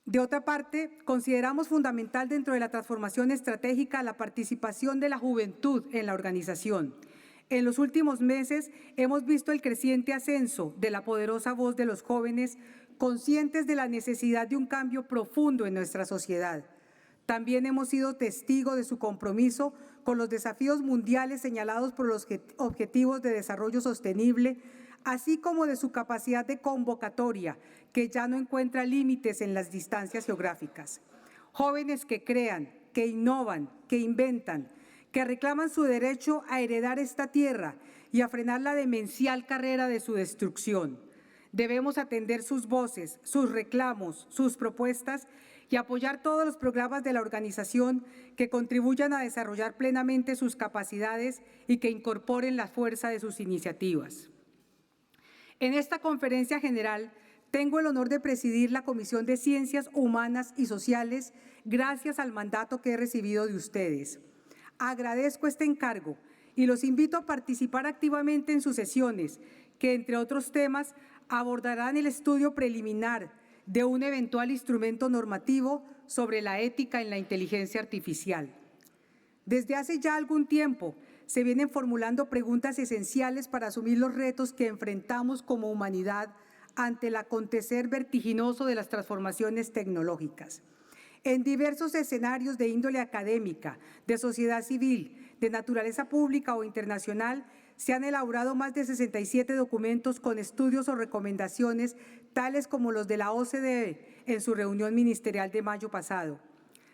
F: De otra parte, consideramos fundamental dentro de la transformación estratégica la participación de la juventud en la organización. En los últimos meses hemos visto el creciente ascenso de la poderosa voz de los jóvenes, conscientes de la necesidad de un cambio profundo en nuestra sociedad. También hemos sido testigos de su compromiso con los desafíos mundiales señalados por los Objetivos de Desarrollo Sostenible, así como de su capacidad de convocatoria, que ya no encuentra límites en las distancias geográficas. Jóvenes que crean, que innovan, que inventan, que reclaman su derecho a heredar esta tierra y a frenar la demencial carrera de su destrucción. Debemos atender sus voces, sus reclamos, sus propuestas y apoyar todos los programas de la organización que contribuyan a desarrollar plenamente sus capacidades y que incorporen la fuerza de sus iniciativas. En esta conferencia general tengo el honor de presidir la Comisión de Ciencias Humanas y Sociales gracias al mandato que he recibido de ustedes. Agradezco este encargo y los invito a participar activamente en sus sesiones, que entre otros temas abordarán el estudio preliminar de un eventual instrumento normativo sobre la ética en la inteligencia artificial. Desde hace ya algún tiempo se vienen formulando preguntas esenciales para asumir los retos que enfrentamos como humanidad ante el acontecer vertiginoso de las transformaciones tecnológicas. En diversos escenarios de índole académica, de sociedad civil, de naturaleza pública o internacional, Se han elaborado más de 67 documentos con estudios o recomendaciones, tales como los de la OCDE en su reunión ministerial de mayo pasado.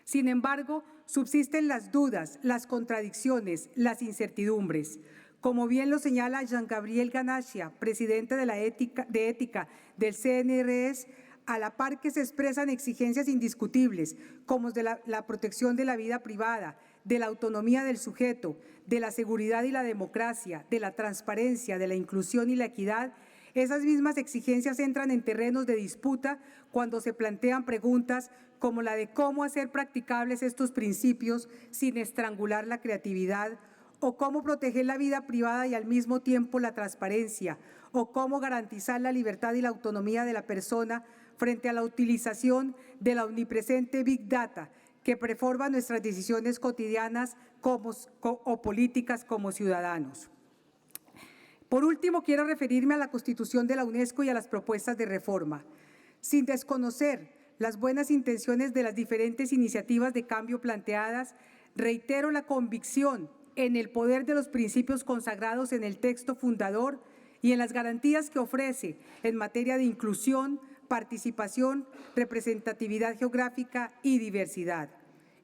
F: Sin embargo, subsisten las dudas, las contradicciones, las incertidumbres. Como bien lo señala Jean-Gabriel Ganachia, presidente de ética del CNRS, a la par que se expresan exigencias indiscutibles, como de la protección de la vida privada, de la autonomía del sujeto, de la seguridad y la democracia, de la transparencia, de la inclusión y la equidad, esas mismas exigencias entran en terrenos de disputa cuando se plantean preguntas como la de cómo hacer practicables estos principios sin estrangular la creatividad, o cómo proteger la vida privada y al mismo tiempo la transparencia, o cómo garantizar la libertad y la autonomía de la persona frente a la utilización de la omnipresente Big Data que preforma nuestras decisiones cotidianas o políticas como ciudadanos. Por último, quiero referirme a la Constitución de la UNESCO y a las propuestas de reforma. Sin desconocer las buenas intenciones de las diferentes iniciativas de cambio planteadas, reitero la convicción en el poder de los principios consagrados en el texto fundador y en las garantías que ofrece en materia de inclusión, participación, representatividad geográfica y diversidad.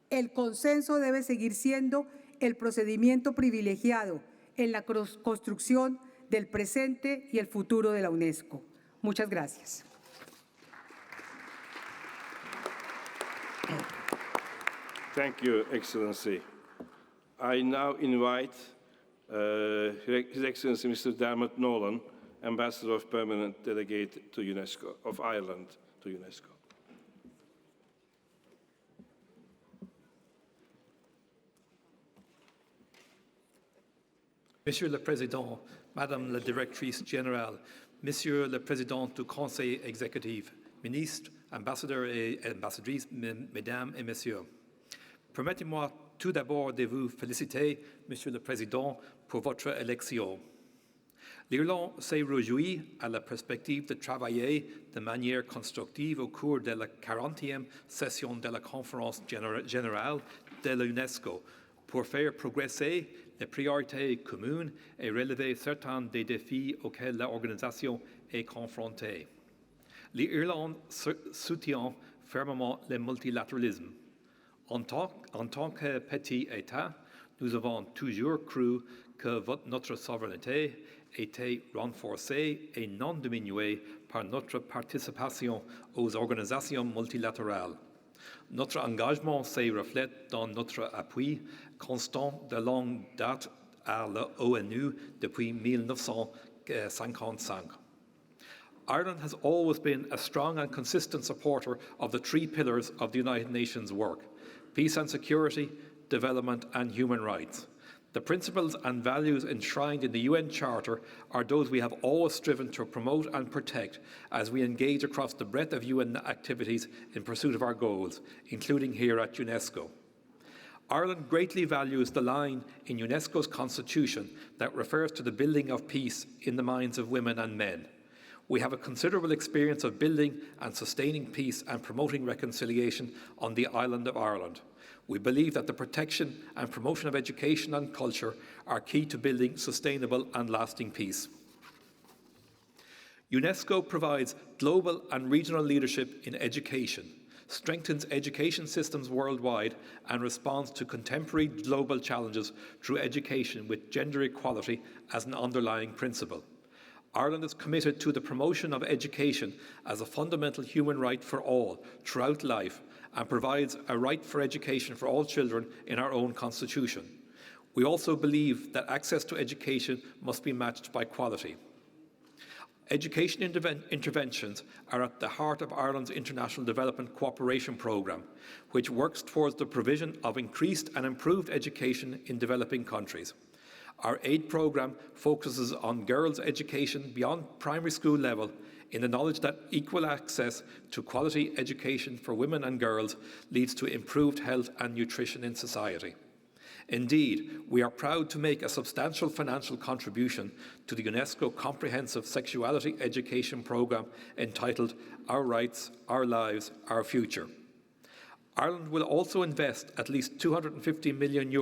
F: El consenso debe seguir siendo el procedimiento privilegiado en la construcción del presente y el futuro de la UNESCO. Muchas gracias.
J: Thank you, Excellency. I now invite His Excellency Mr. Dermot Nolan, Ambassador of Permanent Delegate to UNESCO, of Ireland to UNESCO.
H: Monsieur le Président, Madame la Directrice Générale, Monsieur le Président du Conseil exécutif, ministres, ambassadeurs et ambassadrices, Mesdames et Messieurs, permettez-moi tout d'abord de vous féliciter, Monsieur le Président, pour votre élection. L'Irlande s'est réjouie à la perspective de travailler de manière constructive au cours de la 40e session de la Conférence générale de l'UNESCO pour faire progresser les priorités communes et relever certains des défis auxquels l'organisation est confrontée. L'Irlande soutient fermement le multilatéralisme. En tant que petit État, nous avons toujours cru que notre souveraineté était renforcée et non diminuée par notre participation aux organisations multilatérales. Notre engagement se reflète dans notre appui constant de longue date à l'ONU depuis 1955. Ireland has always been a strong and consistent supporter of the three pillars of the United Nations work: peace and security, development and human rights. The principles and values enshrined in the UN Charter are those we have always striven to promote and protect as we engage across the breadth of UN activities in pursuit of our goals, including here at UNESCO. Ireland greatly values the line in UNESCO's constitution that refers to the building of peace in the minds of women and men. We have a considerable experience of building and sustaining peace and promoting reconciliation on the island of Ireland. We believe that the protection and promotion of education and culture are key to building sustainable and lasting peace. UNESCO provides global and regional leadership in education, strengthens education systems worldwide, and responds to contemporary global challenges through education with gender equality as an underlying principle. Ireland is committed to the promotion of education as a fundamental human right for all throughout life, and provides a right for education for all children in our own constitution. We also believe that access to education must be matched by quality. Education interventions are at the heart of Ireland's International Development Cooperation Programme, which works towards the provision of increased and improved education in developing countries. Our aid programme focuses on girls' education beyond primary school level, in the knowledge that equal access to quality education for women and girls leads to improved health and nutrition in society. Indeed, we are proud to make a substantial financial contribution to the UNESCO Comprehensive Sexuality Education Programme entitled Our Rights, Our Lives, Our Future. Ireland will also invest at least €250 million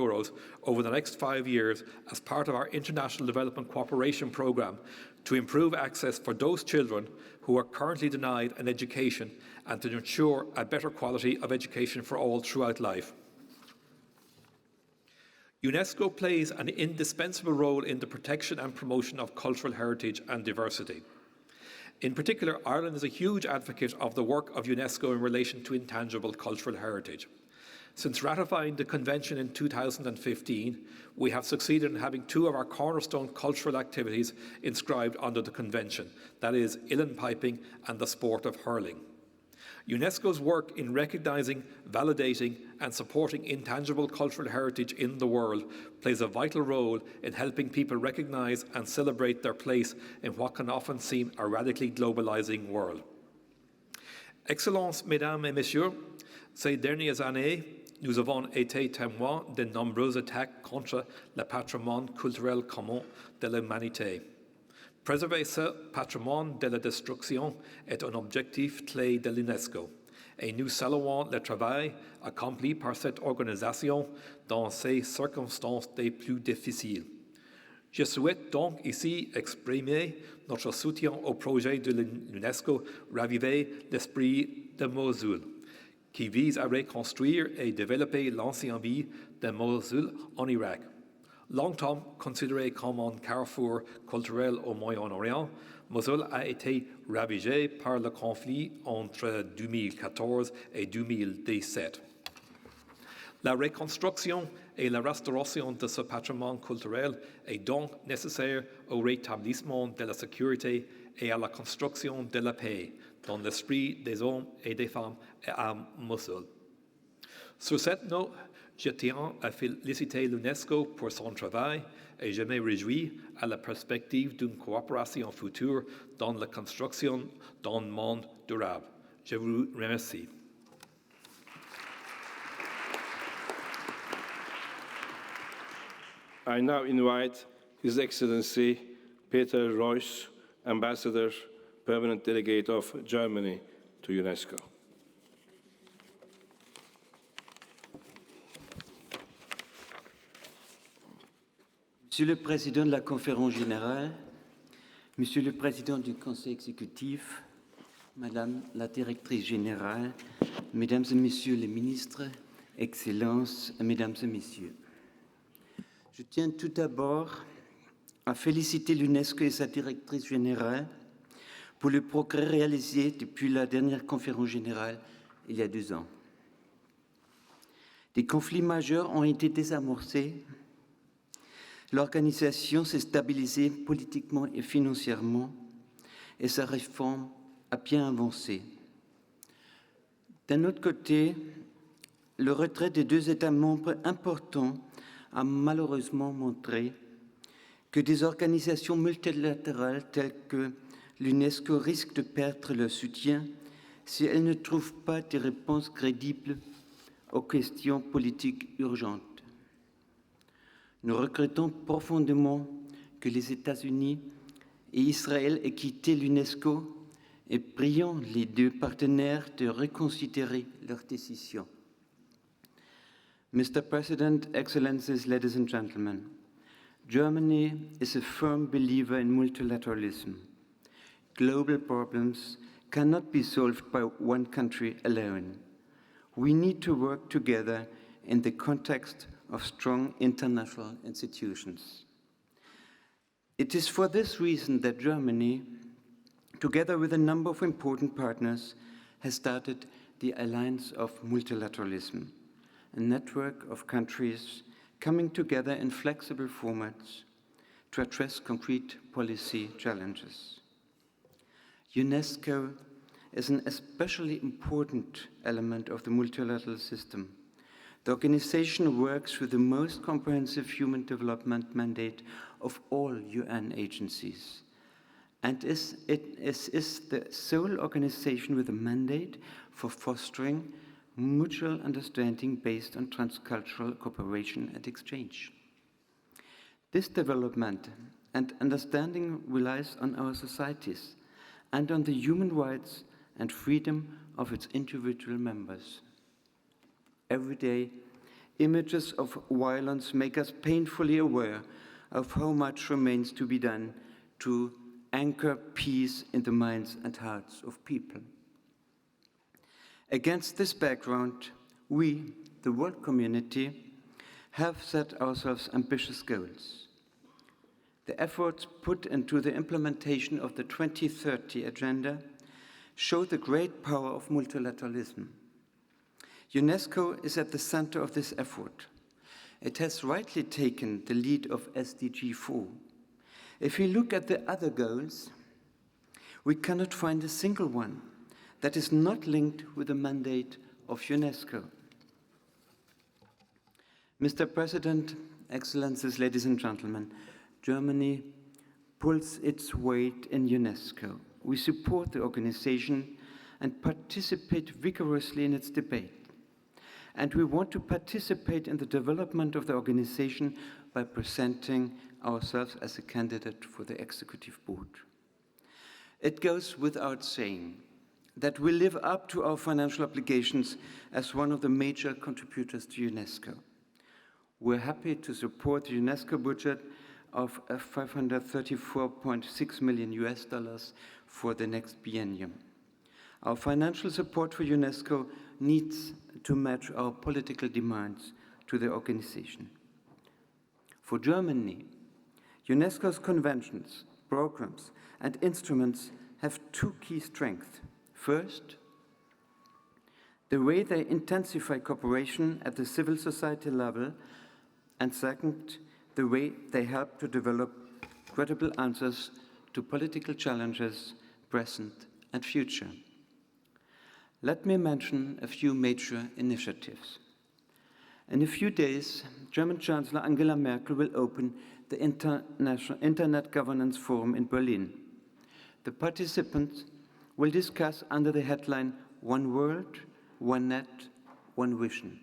H: over the next 5 years as part of our International Development Cooperation Programme to improve access for those children who are currently denied an education and to ensure a better quality of education for all throughout life. UNESCO plays an indispensable role in the protection and promotion of cultural heritage and diversity. In particular, Ireland is a huge advocate of the work of UNESCO in relation to intangible cultural heritage. Since ratifying the Convention in 2015, we have succeeded in having 2 of our cornerstone cultural activities inscribed under the Convention, that is, uilleann piping and the sport of hurling. UNESCO's work in recognising, validating and supporting intangible cultural heritage in the world plays a vital role in helping people recognise and celebrate their place in what can often seem a radically globalising world. Excellences, Mesdames et Messieurs, ces dernières années, nous avons été témoins de nombreuses attaques contre le patrimoine culturel commun de l'humanité. Préserver ce patrimoine de la destruction est un objectif clé de l'UNESCO et nous saluons le travail accompli par cette organisation dans ces circonstances les plus difficiles. Je souhaite donc ici exprimer notre soutien au projet de l'UNESCO Raviver l'esprit de Mossoul, qui vise à reconstruire et développer l'ancienne vie de Mossoul en Irak. Longtemps considéré comme un carrefour culturel au Moyen-Orient, Mossoul a été ravagé par le conflit entre 2014 et 2017. La reconstruction et la restauration de ce patrimoine culturel est donc nécessaire au rétablissement de la sécurité et à la construction de la paix dans l'esprit des hommes et des femmes à Mossoul. Sur cette note, je tiens à féliciter l'UNESCO pour son travail et je me réjouis à la perspective d'une coopération future dans la construction d'un monde durable. Je vous remercie.
J: I now invite His Excellency Peter Reuss, Ambassador, Permanent Delegate of Germany to UNESCO.
A: Monsieur le Président de la Conférence générale, Monsieur le Président du Conseil exécutif, Madame la Directrice générale, Mesdames et Messieurs les ministres, Excellences, Mesdames et Messieurs. Je tiens tout d'abord à féliciter l'UNESCO et sa Directrice générale pour le progrès réalisé depuis la dernière conférence générale il y a 2 ans. Des conflits majeurs ont été désamorcés. L'organisation s'est stabilisée politiquement et financièrement et sa réforme a bien avancé. D'un autre côté, le retrait des 2 États membres importants a malheureusement montré que des organisations multilatérales telles que l'UNESCO risquent de perdre leur soutien si elles ne trouvent pas de réponses crédibles aux questions politiques urgentes. Nous regrettons profondément que les États-Unis et Israël aient quitté l'UNESCO et prions les 2 partenaires de reconsidérer leur décision. Mr. President, Excellencies, ladies and gentlemen, Germany is a firm believer in multilateralism. Global problems cannot be solved by one country alone. We need to work together in the context of strong international institutions. It is for this reason that Germany, together with a number of important partners, has started the Alliance of Multilateralism, a network of countries coming together in flexible formats to address concrete policy challenges. UNESCO is an especially important element of the multilateral system. The organization works with the most comprehensive human development mandate of all UN agencies, and is the sole organization with a mandate for fostering mutual understanding based on transcultural cooperation and exchange. This development and understanding relies on our societies and on the human rights and freedom of its individual members. Every day, images of violence make us painfully aware of how much remains to be done to anchor peace in the minds and hearts of people. Against this background, we, the world community, have set ourselves ambitious goals. The efforts put into the implementation of the 2030 Agenda show the great power of multilateralism. UNESCO is at the center of this effort. It has rightly taken the lead of SDG 4. If we look at the other goals, we cannot find a single one that is not linked with the mandate of UNESCO. Mr. President, Excellencies, ladies and gentlemen, Germany pulls its weight in UNESCO. We support the organization and participate vigorously in its debate. And we want to participate in the development of the organization by presenting ourselves as a candidate for the executive board. It goes without saying that we live up to our financial obligations as one of the major contributors to UNESCO. We're happy to support the UNESCO budget of $534.6 million for the next biennium. Our financial support for UNESCO needs to match our political demands to the organization. For Germany, UNESCO's conventions, programs, and instruments have two key strengths. First, the way they intensify cooperation at the civil society level, and second, the way they help to develop credible answers to political challenges, present and future. Let me mention a few major initiatives. In a few days, German Chancellor Angela Merkel will open the International Internet Governance Forum in Berlin. The participants will discuss under the headline One World, One Net, One Vision.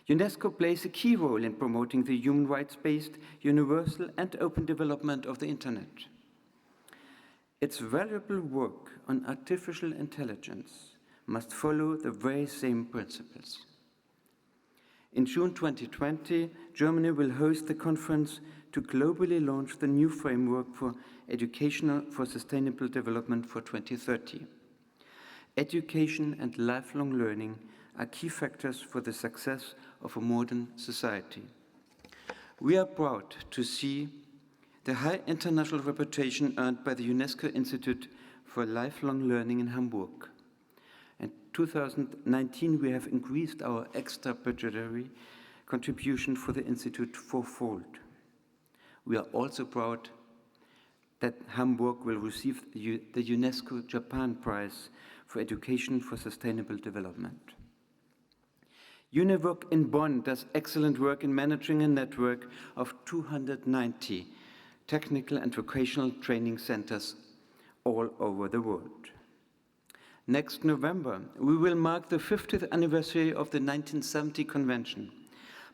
A: UNESCO plays a key role in promoting the human rights-based, universal and open development of the Internet. Its valuable work on artificial intelligence must follow the very same principles. In June 2020, Germany will host the conference to globally launch the new framework for educational for sustainable development for 2030. Education and lifelong learning are key factors for the success of a modern society. We are proud to see the high international reputation earned by the UNESCO Institute for Lifelong Learning in Hamburg. In 2019, we have increased our extra budgetary contribution for the Institute fourfold. We are also proud that Hamburg will receive the UNESCO Japan Prize for Education for Sustainable Development. UNIVOC in Bonn does excellent work in managing a network of 290 technical and vocational training centers all over the world. Next November, we will mark the 50th anniversary of the 1970 Convention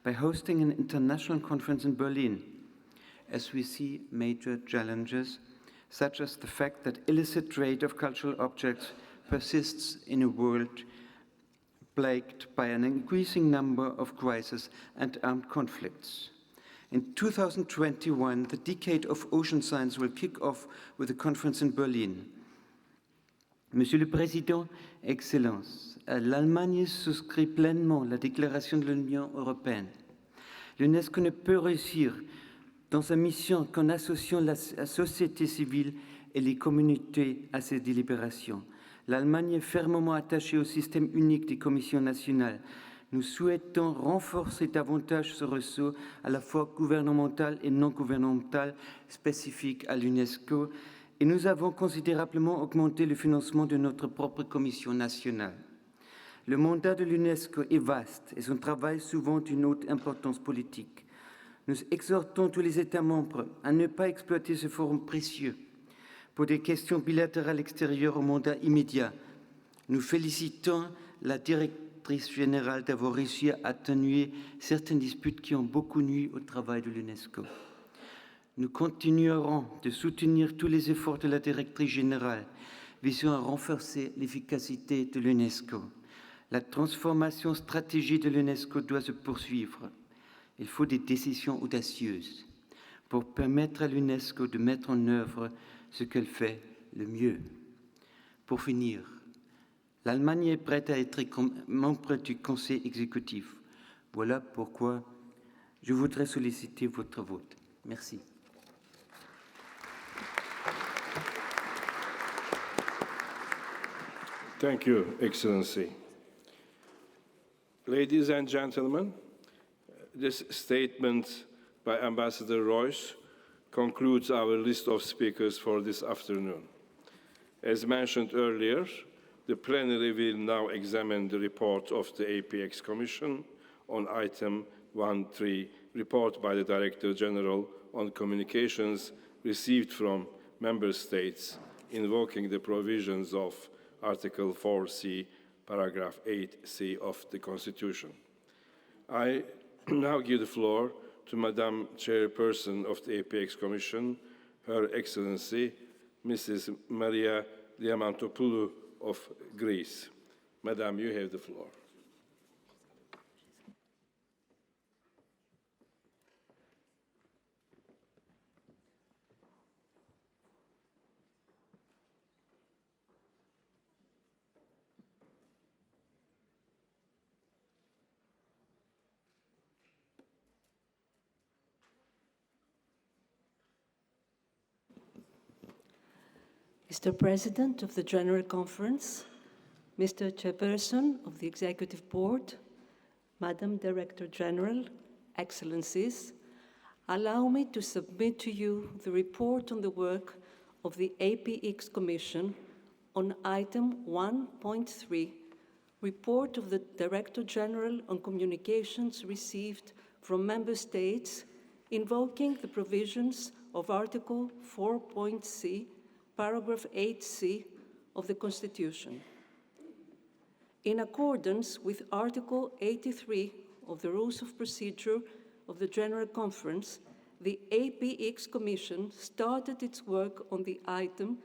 A: by hosting an international conference in Berlin, as we see major challenges, such as the fact that illicit trade of cultural objects persists in a world plagued by an increasing number of crises and armed conflicts. In 2021, the Decade of Ocean Science will kick off with a conference in Berlin. Monsieur le Président, Excellences, l'Allemagne souscrit pleinement la déclaration de l'Union européenne. L'UNESCO ne peut réussir dans sa mission qu'en associant la société civile et les communautés à ses délibérations. L'Allemagne est fermement attachée au système unique des commissions nationales. Nous souhaitons renforcer davantage ce réseau à la fois gouvernemental et non gouvernemental spécifique à l'UNESCO et nous avons considérablement augmenté le financement de notre propre commission nationale. Le mandat de l'UNESCO est vaste et son travail souvent d'une haute importance politique. Nous exhortons tous les États membres à ne pas exploiter ce forum précieux pour des questions bilatérales extérieures au mandat immédiat. Nous félicitons la directrice générale d'avoir réussi à atténuer certaines disputes qui ont beaucoup nui au travail de l'UNESCO. Nous continuerons de soutenir tous les efforts de la directrice générale visant à renforcer l'efficacité de l'UNESCO. La transformation stratégique de l'UNESCO doit se poursuivre. Il faut des décisions audacieuses pour permettre à l'UNESCO de mettre en œuvre ce qu'elle fait le mieux. Pour finir, l'Allemagne est prête à être membre du Conseil exécutif. Voilà pourquoi je voudrais solliciter votre vote. Merci.
J: Thank you, Excellency. Ladies and gentlemen, this statement by Ambassador Royce concludes our list of speakers for this afternoon. As mentioned earlier, the plenary will now examine the report of the APX Commission on item 1.3, report by the Director General on communications received from Member States invoking the provisions of Article 4C, paragraph 8C of the Constitution. I now give the floor to Madam Chairperson of the APX Commission, Her Excellency, Mrs. Maria Diamantopoulou of Greece. Madam, you have the floor.
I: Mr. President of the General Conference, Mr. Chairperson of the Executive Board, Madam Director General, Excellencies, allow me to submit to you the report on the work of the APX Commission on item 1.3, report of the Director General on communications received from Member States invoking the provisions of Article 4.C, paragraph 8C of the Constitution. In accordance with Article 83 of the Rules of Procedure of the General Conference, the APX Commission started its work on the item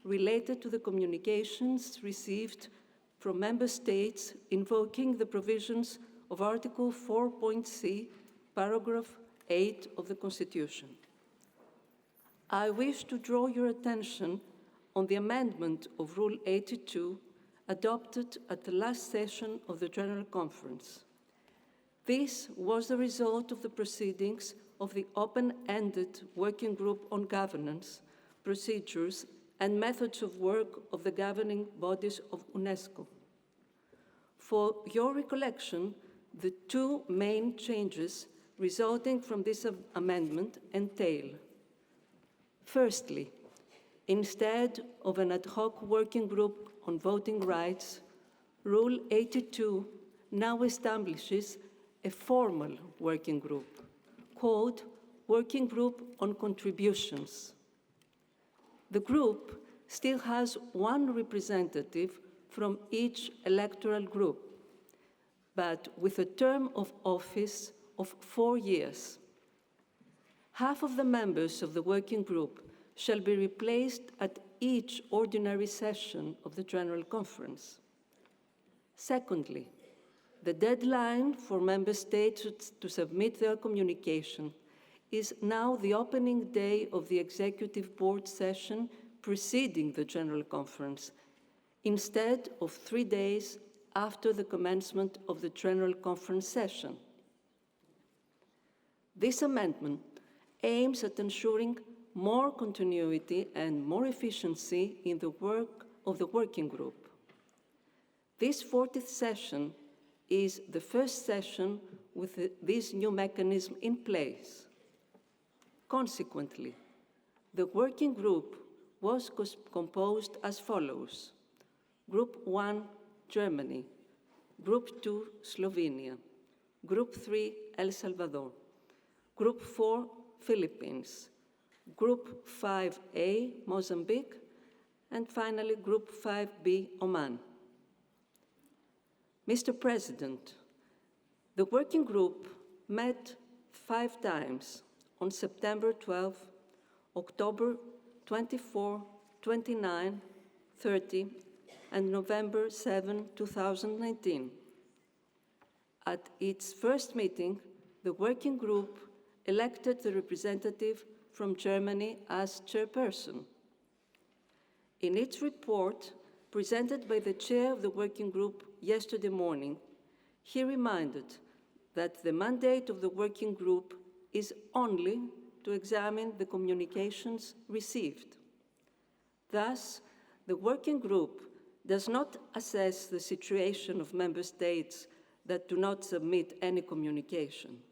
I: related to the communications received from Member States invoking the provisions of Article 4.C, paragraph 8 of the Constitution. I wish to draw your attention on the amendment of Rule 82 adopted at the last session of the General Conference. This was the result of the proceedings of the open-ended Working Group on Governance, Procedures, and Methods of Work of the governing bodies of UNESCO. For your recollection, the two main changes resulting from this amendment entail: firstly, instead of an ad hoc working group on voting rights, Rule 82 now establishes a formal working group called Working Group on Contributions. The group still has one representative from each electoral group, but with a term of office of 4 years. Half of the members of the working group shall be replaced at each ordinary session of the General Conference. Secondly, the deadline for member states to submit their communication is now the opening day of the Executive Board session preceding the General Conference, instead of 3 days after the commencement of the General Conference session. This amendment aims at ensuring more continuity and more efficiency in the work of the working group. This 40th session is the first session with this new mechanism in place. Consequently, the working group was composed as follows: Group 1, Germany; Group 2, Slovenia; Group 3, El Salvador; Group 4, Philippines; Group 5A, Mozambique; and finally, Group 5B, Oman. Mr. President, the working group met 5 times on September 12, October 24, 29, 30, and November 7, 2019. At its first meeting, the working group elected the representative from Germany as chairperson. In its report, presented by the chair of the working group yesterday morning, he reminded that the mandate of the working group is only to examine the communications received. Thus, the working group does not assess the situation of member states that do not submit any communication.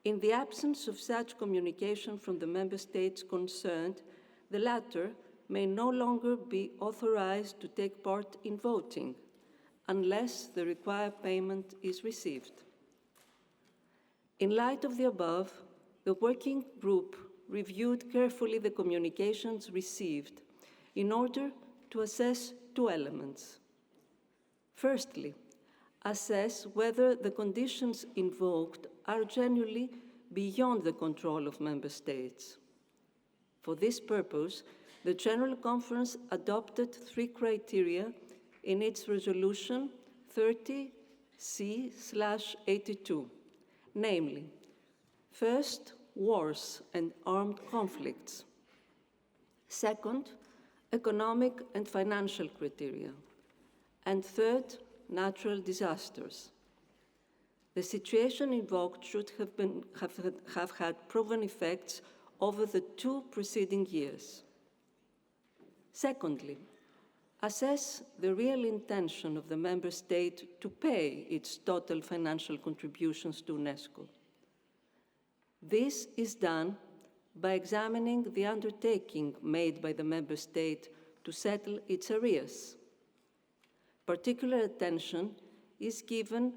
I: In the absence of such communication from the member states concerned, the latter may no longer be authorized to take part in voting unless the required payment is received. In light of the above, the working group reviewed carefully the communications received in order to assess two elements. Firstly, assess whether the conditions invoked are genuinely beyond the control of member states. For this purpose, the General Conference adopted three criteria in its resolution 30C/82, namely, first, wars and armed conflicts. Second, economic and financial criteria. And third, natural disasters. The situation invoked should have had proven effects over the 2 preceding years. Secondly, assess the real intention of the member state to pay its total financial contributions to UNESCO. This is done by examining the undertaking made by the member state to settle its arrears. Particular attention is given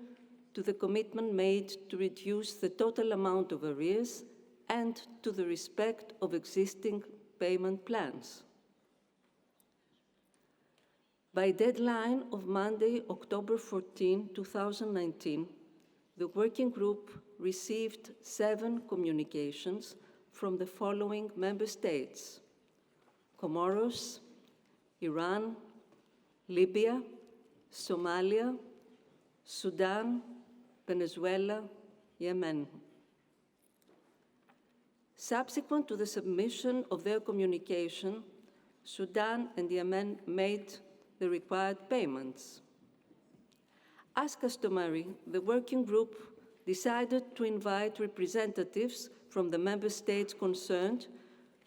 I: to the commitment made to reduce the total amount of arrears and to the respect of existing payment plans. By deadline of Monday, October 14, 2019, the working group received 7 communications from the following member states: Comoros, Iran, Libya, Somalia, Sudan, Venezuela, Yemen. Subsequent to the submission of their communication, Sudan and Yemen made the required payments. As customary, the working group decided to invite representatives from the member states concerned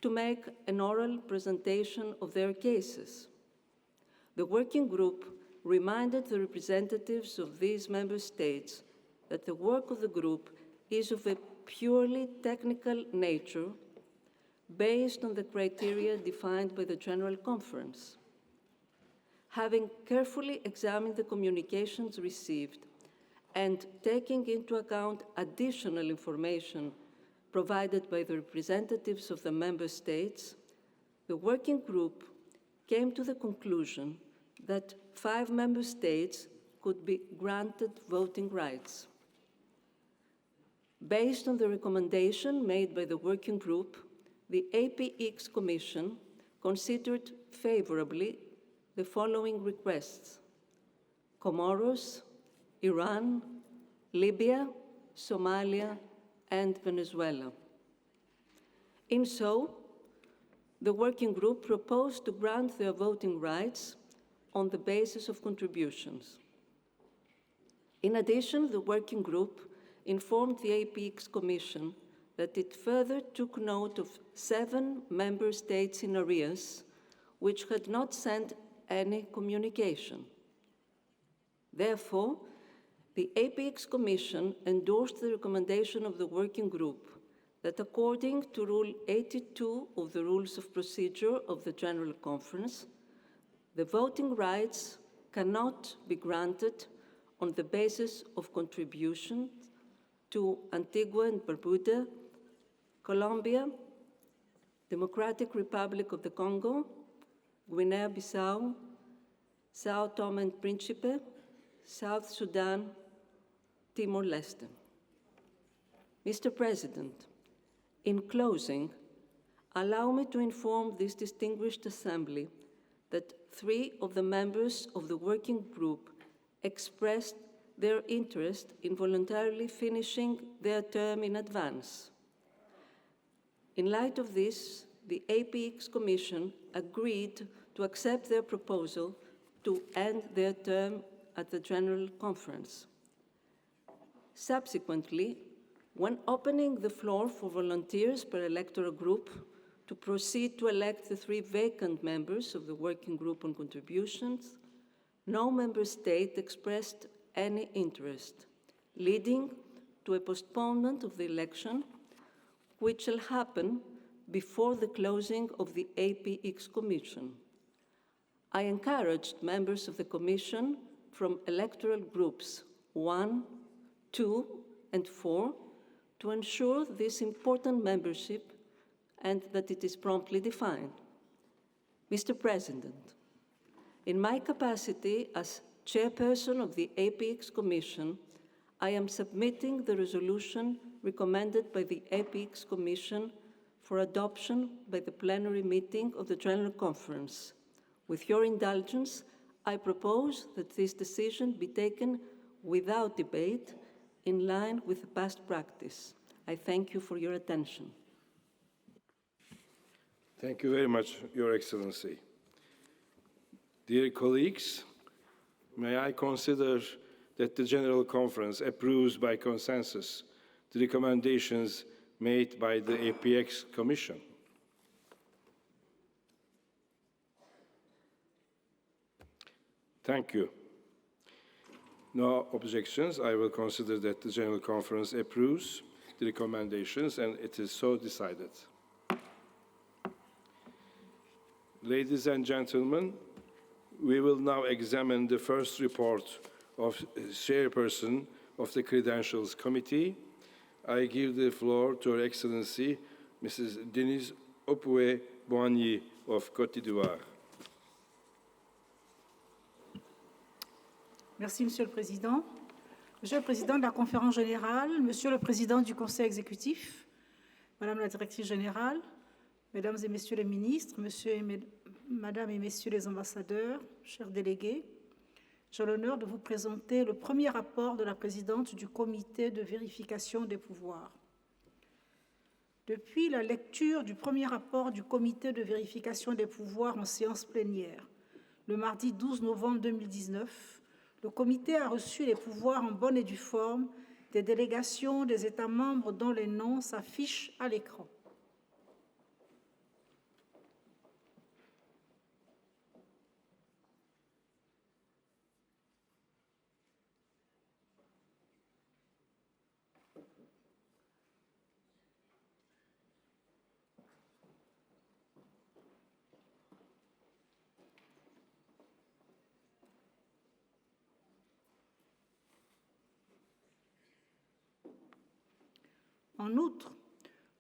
I: to make an oral presentation of their cases. The working group reminded the representatives of these member states that the work of the group is of a purely technical nature based on the criteria defined by the General Conference. Having carefully examined the communications received and taking into account additional information provided by the representatives of the member states, the working group came to the conclusion that 5 member states could be granted voting rights. Based on the recommendation made by the working group, the APX Commission considered favorably the following requests: Comoros, Iran, Libya, Somalia, and Venezuela. In so, the working group proposed to grant their voting rights on the basis of contributions. In addition, the working group informed the APX Commission that it further took note of 7 member states in arrears which had not sent any communication. Therefore, the APX Commission endorsed the recommendation of the working group that according to Rule 82 of the Rules of Procedure of the General Conference, the voting rights cannot be granted on the basis of contributions to Antigua and Barbuda, Colombia, Democratic Republic of the Congo, Guinea-Bissau, Sao Tome and Principe, South Sudan, Timor-Leste. Mr. President, in closing, allow me to inform this distinguished assembly that 3 of the members of the working group expressed their interest in voluntarily finishing their term in advance. In light of this, the APX Commission agreed to accept their proposal to end their term at the General Conference. Subsequently, when opening the floor for volunteers per electoral group to proceed to elect the 3 vacant members of the Working Group on Contributions, no member state expressed any interest, leading to a postponement of the election, which shall happen before the closing of the APX Commission. I encouraged members of the Commission from electoral groups 1, 2, and 4 to ensure this important membership and that it is promptly defined. Mr. President, in my capacity as chairperson of the APX Commission, I am submitting the resolution recommended by the APX Commission for adoption by the plenary meeting of the General Conference. With your indulgence, I propose that this decision be taken without debate in line with the past practice. I thank you for your attention.
J: Thank you very much, Your Excellency. Dear colleagues, may I consider that the General Conference approves by consensus the recommendations made by the APX Commission? Thank you. No objections. I will consider that the General Conference approves the recommendations, and it is so decided. Ladies and gentlemen, we will now examine the first report of Chairperson of the Credentials Committee. I give the floor to Her Excellency, Mrs. Denise Opoué-Boigny of Côte d'Ivoire.
G: Merci, Monsieur le Président. Monsieur le Président de la Conférence générale, Monsieur le Président du Conseil exécutif, Madame la Directrice générale, Mesdames et Messieurs les ministres, Madame et Messieurs les ambassadeurs, chers délégués, j'ai l'honneur de vous présenter le premier rapport de la présidente du Comité de vérification des pouvoirs. Depuis la lecture du premier rapport du Comité de vérification des pouvoirs en séance plénière, le mardi 12 novembre 2019, le Comité a reçu les pouvoirs en bonne et due forme des délégations des États membres dont les noms s'affichent à l'écran. En outre,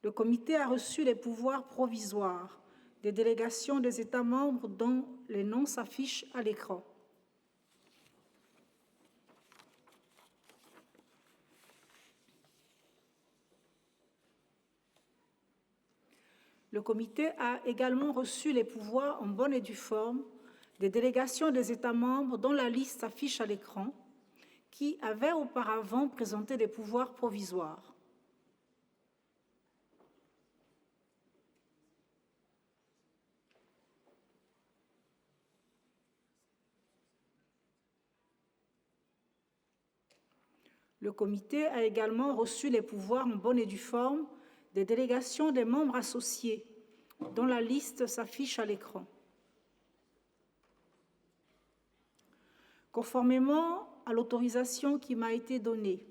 G: le Comité a reçu les pouvoirs provisoires des délégations des États membres dont les noms s'affichent à l'écran. Le Comité a également reçu les pouvoirs en bonne et due forme des délégations des États membres dont la liste s'affiche à l'écran, qui avaient auparavant présenté des pouvoirs provisoires. Le Comité a également reçu les pouvoirs en bonne et due forme des délégations des membres associés, dont la liste s'affiche à l'écran. Conformément à l'autorisation qui m'a été donnée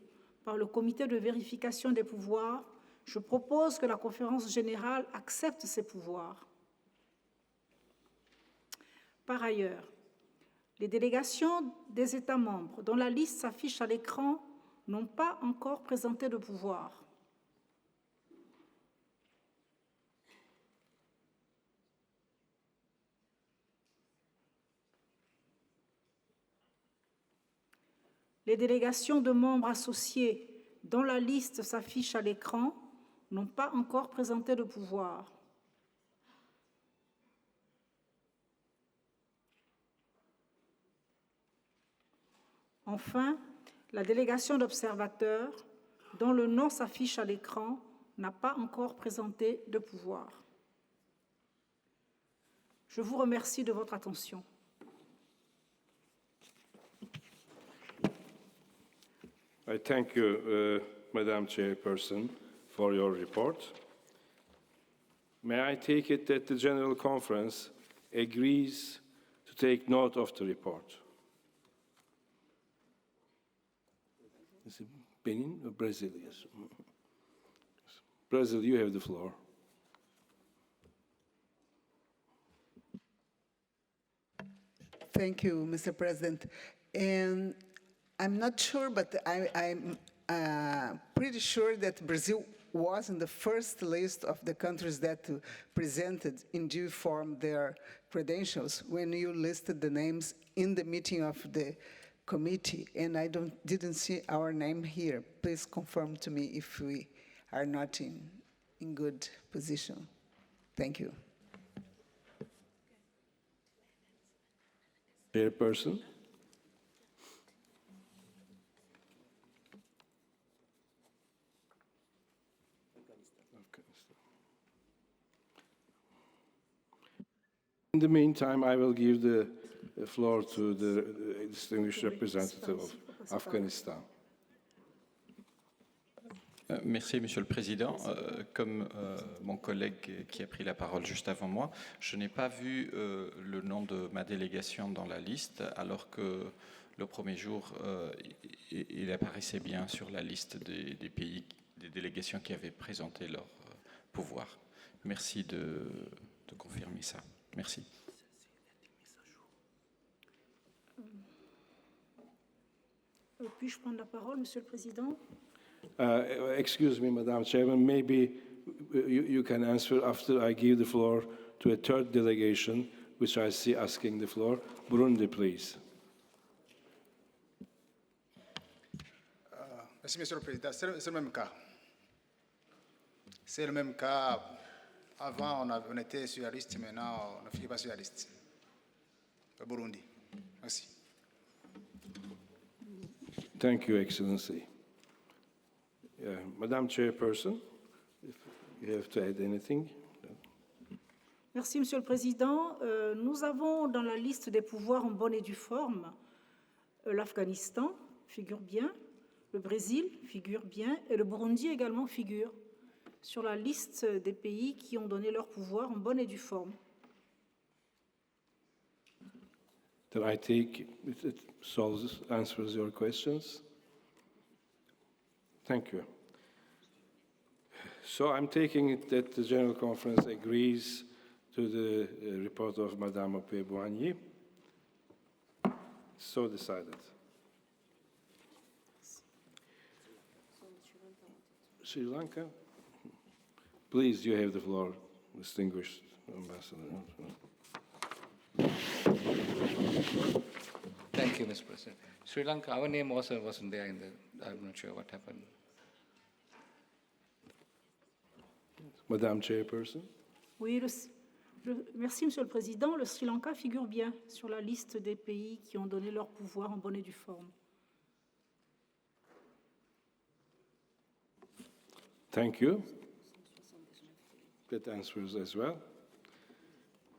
G: par le Comité de vérification des pouvoirs, je propose que la Conférence générale accepte ces pouvoirs. Par ailleurs, les délégations des États membres dont la liste s'affiche à l'écran n'ont pas encore présenté de pouvoir. Les délégations de membres associés dont la liste s'affiche à l'écran n'ont pas encore présenté de pouvoir. Enfin, la délégation d'observateurs, dont le nom s'affiche à l'écran, n'a pas encore présenté de pouvoir. Je vous remercie de votre attention.
J: I thank you, Madam Chairperson, for your report. May I take it that the General Conference agrees to take note of the report? Is it Benin or Brazil? Yes. Brazil, you have the floor.
K: Thank you, Mr. President. And I'm not sure, but I'm pretty sure that Brazil was in the first list of the countries that presented in due form their credentials when you listed the names in the meeting of the committee, and I didn't see our name here. Please confirm to me if we are not in good position. Thank you.
J: Chairperson. In the meantime, I will give the floor to the distinguished representative of Afghanistan.
V: Merci, Monsieur le Président. Comme mon collègue qui a pris la parole juste avant moi, je n'ai pas vu le nom de ma délégation dans la liste, alors que le premier jour, il apparaissait bien sur la liste des pays, des délégations qui avaient présenté leur pouvoir. Merci de confirmer ça. Merci.
G: Puis-je prendre la parole, Monsieur le Président?
J: Excuse me, Madam Chairman, maybe you can answer after I give the floor to a third delegation, which I see asking the floor. Burundi, please.
W: Merci, Monsieur le Président. C'est le même cas. C'est le même cas. Avant, on était sur la liste, maintenant, on ne finit pas sur la liste. Le Burundi. Merci.
J: Thank you, Excellency. Madam Chairperson, if you have to add anything.
G: Merci, Monsieur le Président. Nous avons dans la liste des pouvoirs en bonne et due forme l'Afghanistan figure bien, le Brésil figure bien et le Burundi également figure sur la liste des pays qui ont donné leur pouvoir en bonne et due forme.
J: Then I take it answers your questions. Thank you. So I'm taking it that the General Conference agrees to the report of Madame Ope-Boigny. So decided. Sri Lanka? Please, you have the floor, distinguished ambassador.
X: Thank you, Mr. President. Sri Lanka, our name also wasn't there in the, I'm not sure what happened.
J: Madame Chairperson.
G: Oui, merci, Monsieur le Président. Le Sri Lanka figure bien sur la liste des pays qui ont donné leur pouvoir en bonne et due forme.
J: Thank you. That answers as well.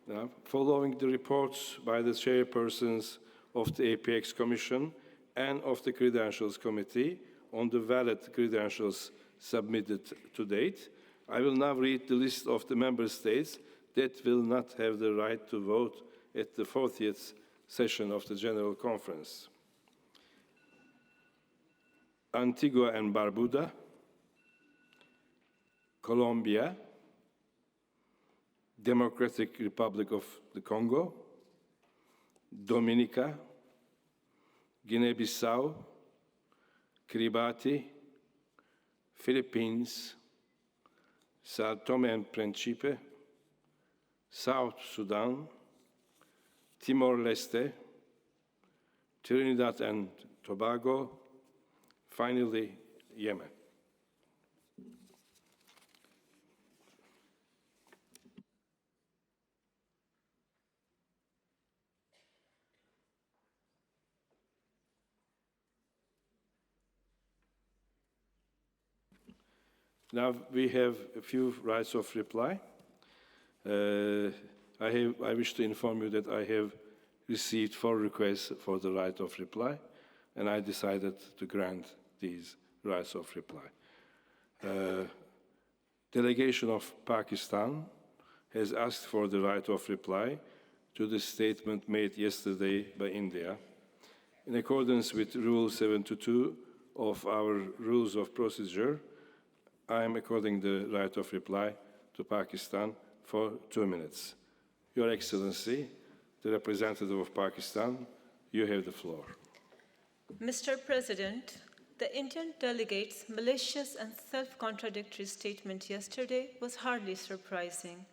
J: Now, following the reports by the chairpersons of the APX Commission and of the Credentials Committee on the valid credentials submitted to date, I will now read the list of the member states that will not have the right to vote at the 40th session of the General Conference. Antigua and Barbuda, Colombia, Democratic Republic of the Congo, Dominica, Guinea-Bissau, Kiribati, Philippines, Sao Tome and Principe, South Sudan, Timor-Leste, Trinidad and Tobago, finally, Yemen. Now we have a few rights of reply. I wish to inform you that I have received 4 requests for the right of reply, and I decided to grant these rights of reply. Delegation of Pakistan has asked for the right of reply to the statement made yesterday by India. In accordance with Rule 72 of our Rules of Procedure, I am according the right of reply to Pakistan for 2 minutes. Your Excellency, the representative of Pakistan, you have the floor.
L: Mr. President, the Indian delegate's malicious and self-contradictory statement yesterday was hardly surprising.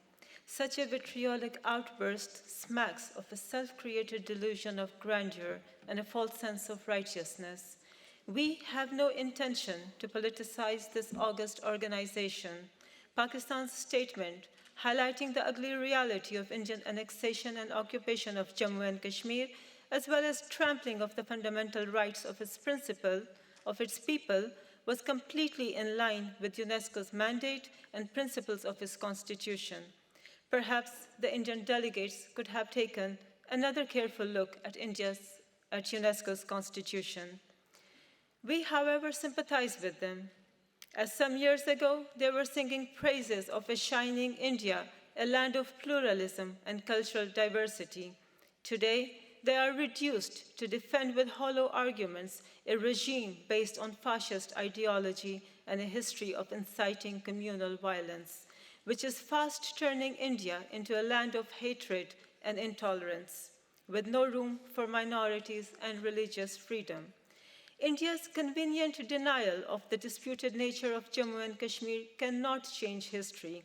L: Such a vitriolic outburst smacks of a self-created delusion of grandeur and a false sense of righteousness. We have no intention to politicize this august organization. Pakistan's statement, highlighting the ugly reality of Indian annexation and occupation of Jammu and Kashmir, as well as trampling of the fundamental rights of its people, was completely in line with UNESCO's mandate and principles of its constitution. Perhaps the Indian delegates could have taken another careful look at UNESCO's constitution. We, however, sympathize with them. As some years ago, they were singing praises of a shining India, a land of pluralism and cultural diversity. Today, they are reduced to defend with hollow arguments a regime based on fascist ideology and a history of inciting communal violence, which is fast turning India into a land of hatred and intolerance, with no room for minorities and religious freedom. India's convenient denial of the disputed nature of Jammu and Kashmir cannot change history.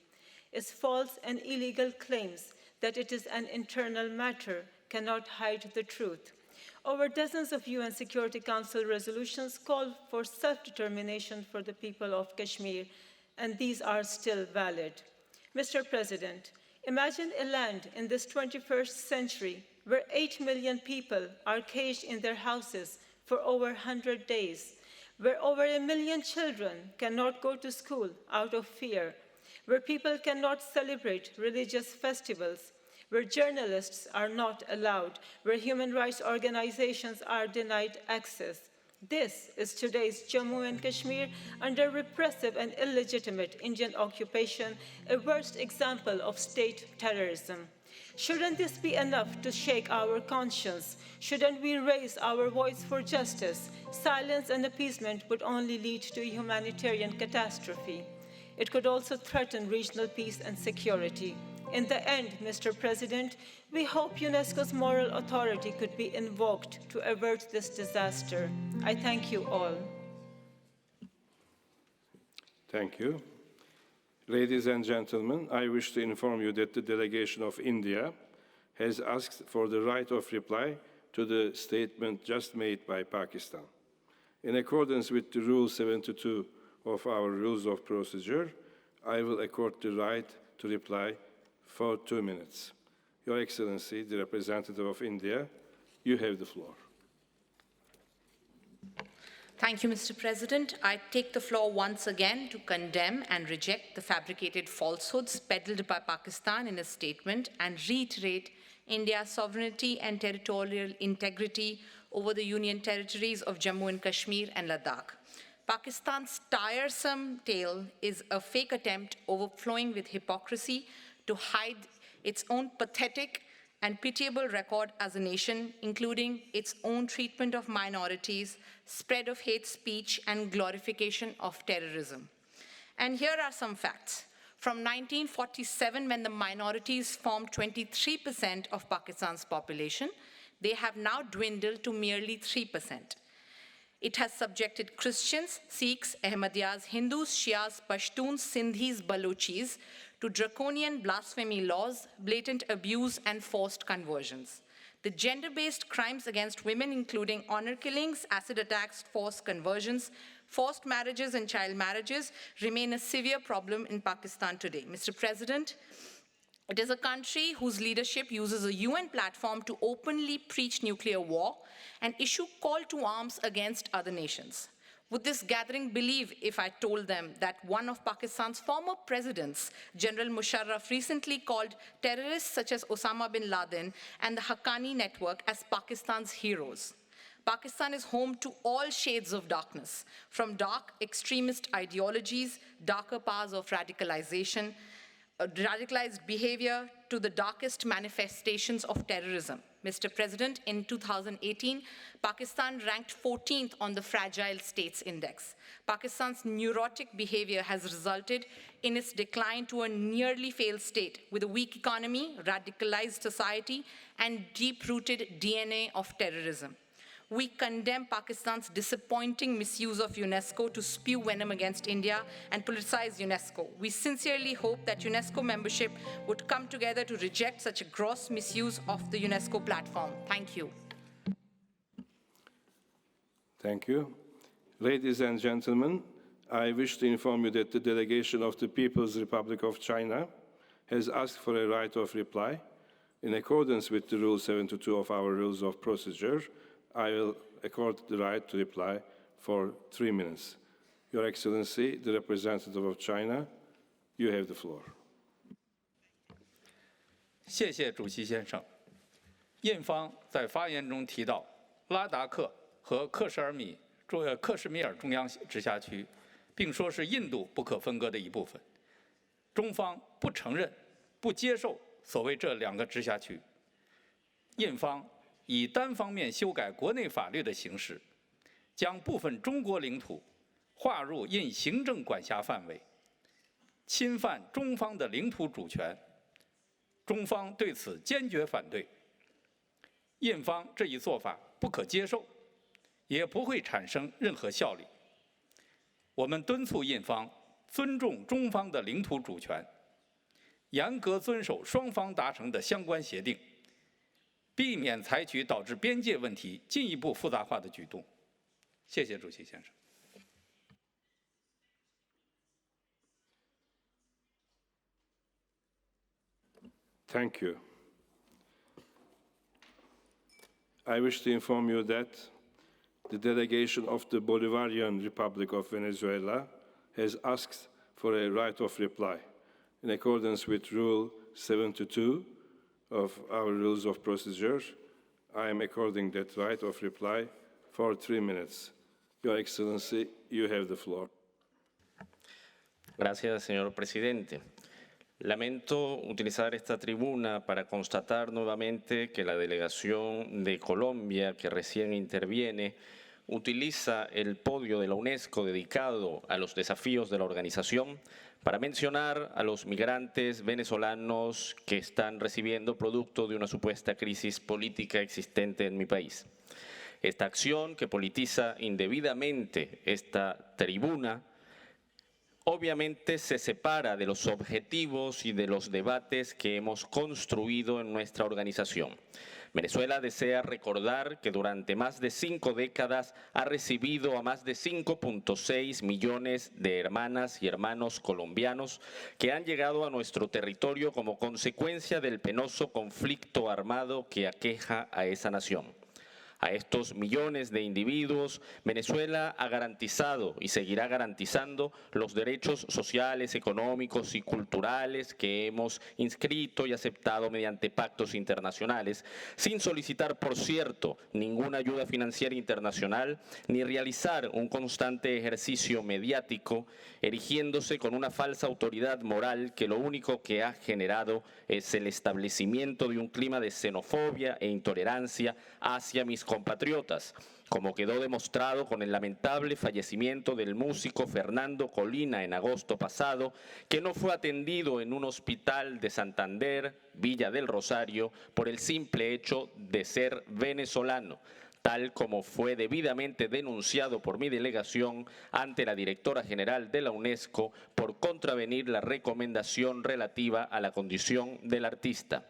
L: Its false and illegal claims that it is an internal matter cannot hide the truth. Over dozens of UN Security Council resolutions call for self-determination for the people of Kashmir, and these are still valid. Mr. President, imagine a land in this 21st century where 8 million people are caged in their houses for over 100 days, where over 1 million children cannot go to school out of fear, where people cannot celebrate religious festivals, where journalists are not allowed, where human rights organizations are denied access. This is today's Jammu and Kashmir under repressive and illegitimate Indian occupation, a worst example of state terrorism. Shouldn't this be enough to shake our conscience? Shouldn't we raise our voice for justice? Silence and appeasement would only lead to a humanitarian catastrophe. It could also threaten regional peace and security. In the end, Mr. President, we hope UNESCO's moral authority could be invoked to avert this disaster. I thank you all.
J: Thank you. Ladies and gentlemen, I wish to inform you that the delegation of India has asked for the right of reply to the statement just made by Pakistan. In accordance with the Rule 72 of our Rules of Procedure, I will accord the right to reply for 2 minutes. Your Excellency, the representative of India, you have the floor.
M: Thank you, Mr. President. I take the floor once again to condemn and reject the fabricated falsehoods peddled by Pakistan in a statement and reiterate India's sovereignty and territorial integrity over the Union territories of Jammu and Kashmir and Ladakh. Pakistan's tiresome tale is a fake attempt overflowing with hypocrisy to hide its own pathetic and pitiable record as a nation, including its own treatment of minorities, spread of hate speech, and glorification of terrorism. And here are some facts. From 1947, when the minorities formed 23% of Pakistan's population, they have now dwindled to merely 3%. It has subjected Christians, Sikhs, Ahmadiyas, Hindus, Shias, Pashtuns, Sindhis, Balochis to draconian blasphemy laws, blatant abuse, and forced conversions. The gender-based crimes against women, including honor killings, acid attacks, forced conversions, forced marriages, and child marriages, remain a severe problem in Pakistan today. Mr. President, it is a country whose leadership uses a UN platform to openly preach nuclear war and issue call to arms against other nations. Would this gathering believe if I told them that one of Pakistan's former presidents, General Musharraf, recently called terrorists such as Osama bin Laden and the Haqqani network as Pakistan's heroes? Pakistan is home to all shades of darkness, from dark extremist ideologies, darker powers of radicalization, radicalized behavior, to the darkest manifestations of terrorism. Mr. President, in 2018, Pakistan ranked 14th on the Fragile States Index. Pakistan's neurotic behavior has resulted in its decline to a nearly failed state, with a weak economy, radicalized society, and deep-rooted DNA of terrorism. We condemn Pakistan's disappointing misuse of UNESCO to spew venom against India and politicize UNESCO. We sincerely hope that UNESCO membership would come together to reject such a gross misuse of the UNESCO platform. Thank you.
J: Thank you. Ladies and gentlemen, I wish to inform you that the delegation of the People's Republic of China has asked for a right of reply. In accordance with the Rule 72 of our Rules of Procedure, I will accord the right to reply for 3 minutes. Your Excellency, the representative of China, you have the floor.
X: 谢谢主席先生。印方在发言中提到，拉达克和克什米尔中央直辖区，并说是印度不可分割的一部分。中方不承认、不接受所谓这两个直辖区。印方以单方面修改国内法律的形式，将部分中国领土划入印行政管辖范围，侵犯中方的领土主权。中方对此坚决反对。印方这一做法不可接受，也不会产生任何效力。我们敦促印方尊重中方的领土主权，严格遵守双方达成的相关协定，避免采取导致边界问题进一步复杂化的举动。谢谢主席先生。
J: Thank you. I wish to inform you that the delegation of the Bolivarian Republic of Venezuela has asked for a right of reply. In accordance with Rule 72 of our Rules of Procedure, I am according that right of reply for 3 minutes. Your Excellency, you have the floor.
N: Gracias, señor presidente. Lamento utilizar esta tribuna para constatar nuevamente que la delegación de Colombia, que recién interviene, utiliza el podio de la UNESCO dedicado a los desafíos de la organización para mencionar a los migrantes venezolanos que están recibiendo producto de una supuesta crisis política existente en mi país. Esta acción que politiza indebidamente esta tribuna obviamente se separa de los objetivos y de los debates que hemos construido en nuestra organización. Venezuela desea recordar que durante más de 5 décadas ha recibido a más de 5.6 millones de hermanas y hermanos colombianos que han llegado a nuestro territorio como consecuencia del penoso conflicto armado que aqueja a esa nación. A estos millones de individuos, Venezuela ha garantizado y seguirá garantizando los derechos sociales, económicos y culturales que hemos inscrito y aceptado mediante pactos internacionales, sin solicitar, por cierto, ninguna ayuda financiera internacional, ni realizar un constante ejercicio mediático, erigiéndose con una falsa autoridad moral que lo único que ha generado es el establecimiento de un clima de xenofobia e intolerancia hacia mis compatriotas, como quedó demostrado con el lamentable fallecimiento del músico Fernando Colina en agosto pasado, que no fue atendido en un hospital de Santander, Villa del Rosario, por el simple hecho de ser venezolano, tal como fue debidamente denunciado por mi delegación ante la directora general de la UNESCO por contravenir la recomendación relativa a la condición del artista.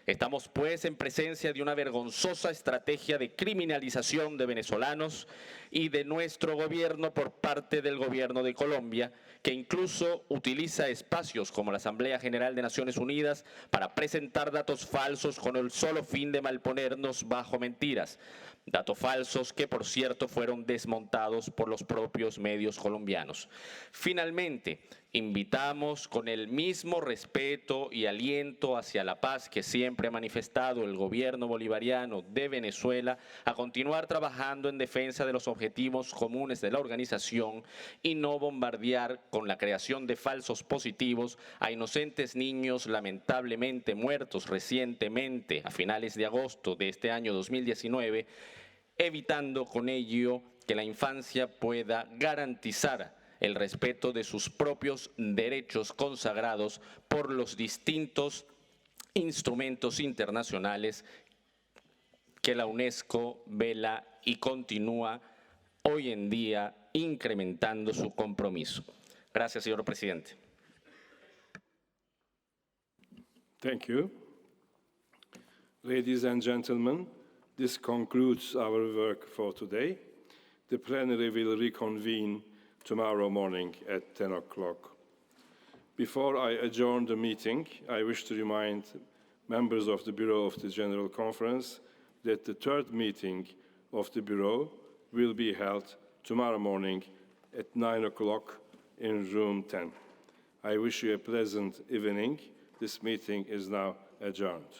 N: Estamos, pues, en presencia de una vergonzosa estrategia de criminalización de venezolanos y de nuestro gobierno por parte del gobierno de Colombia, que incluso utiliza espacios como la Asamblea General de Naciones Unidas para presentar datos falsos con el solo fin de malponernos bajo mentiras. Datos falsos que, por cierto, fueron desmontados por los propios medios colombianos. Finalmente, invitamos con el mismo respeto y aliento hacia la paz que siempre ha manifestado el gobierno bolivariano de Venezuela a continuar trabajando en defensa de los objetivos comunes de la organización y no bombardear con la creación de falsos positivos a inocentes niños lamentablemente muertos recientemente a finales de agosto de este año 2019, evitando con ello que la infancia pueda garantizar el respeto de sus propios derechos consagrados por los distintos instrumentos internacionales que la UNESCO vela y continúa hoy en día incrementando su compromiso. Gracias, señor presidente.
J: Thank you. Ladies and gentlemen, this concludes our work for today. The plenary will reconvene tomorrow morning at 10 o'clock. Before I adjourn the meeting, I wish to remind members of the Bureau of the General Conference that the third meeting of the Bureau will be held tomorrow morning at 9 o'clock in room 10. I wish you a pleasant evening. This meeting is now adjourned.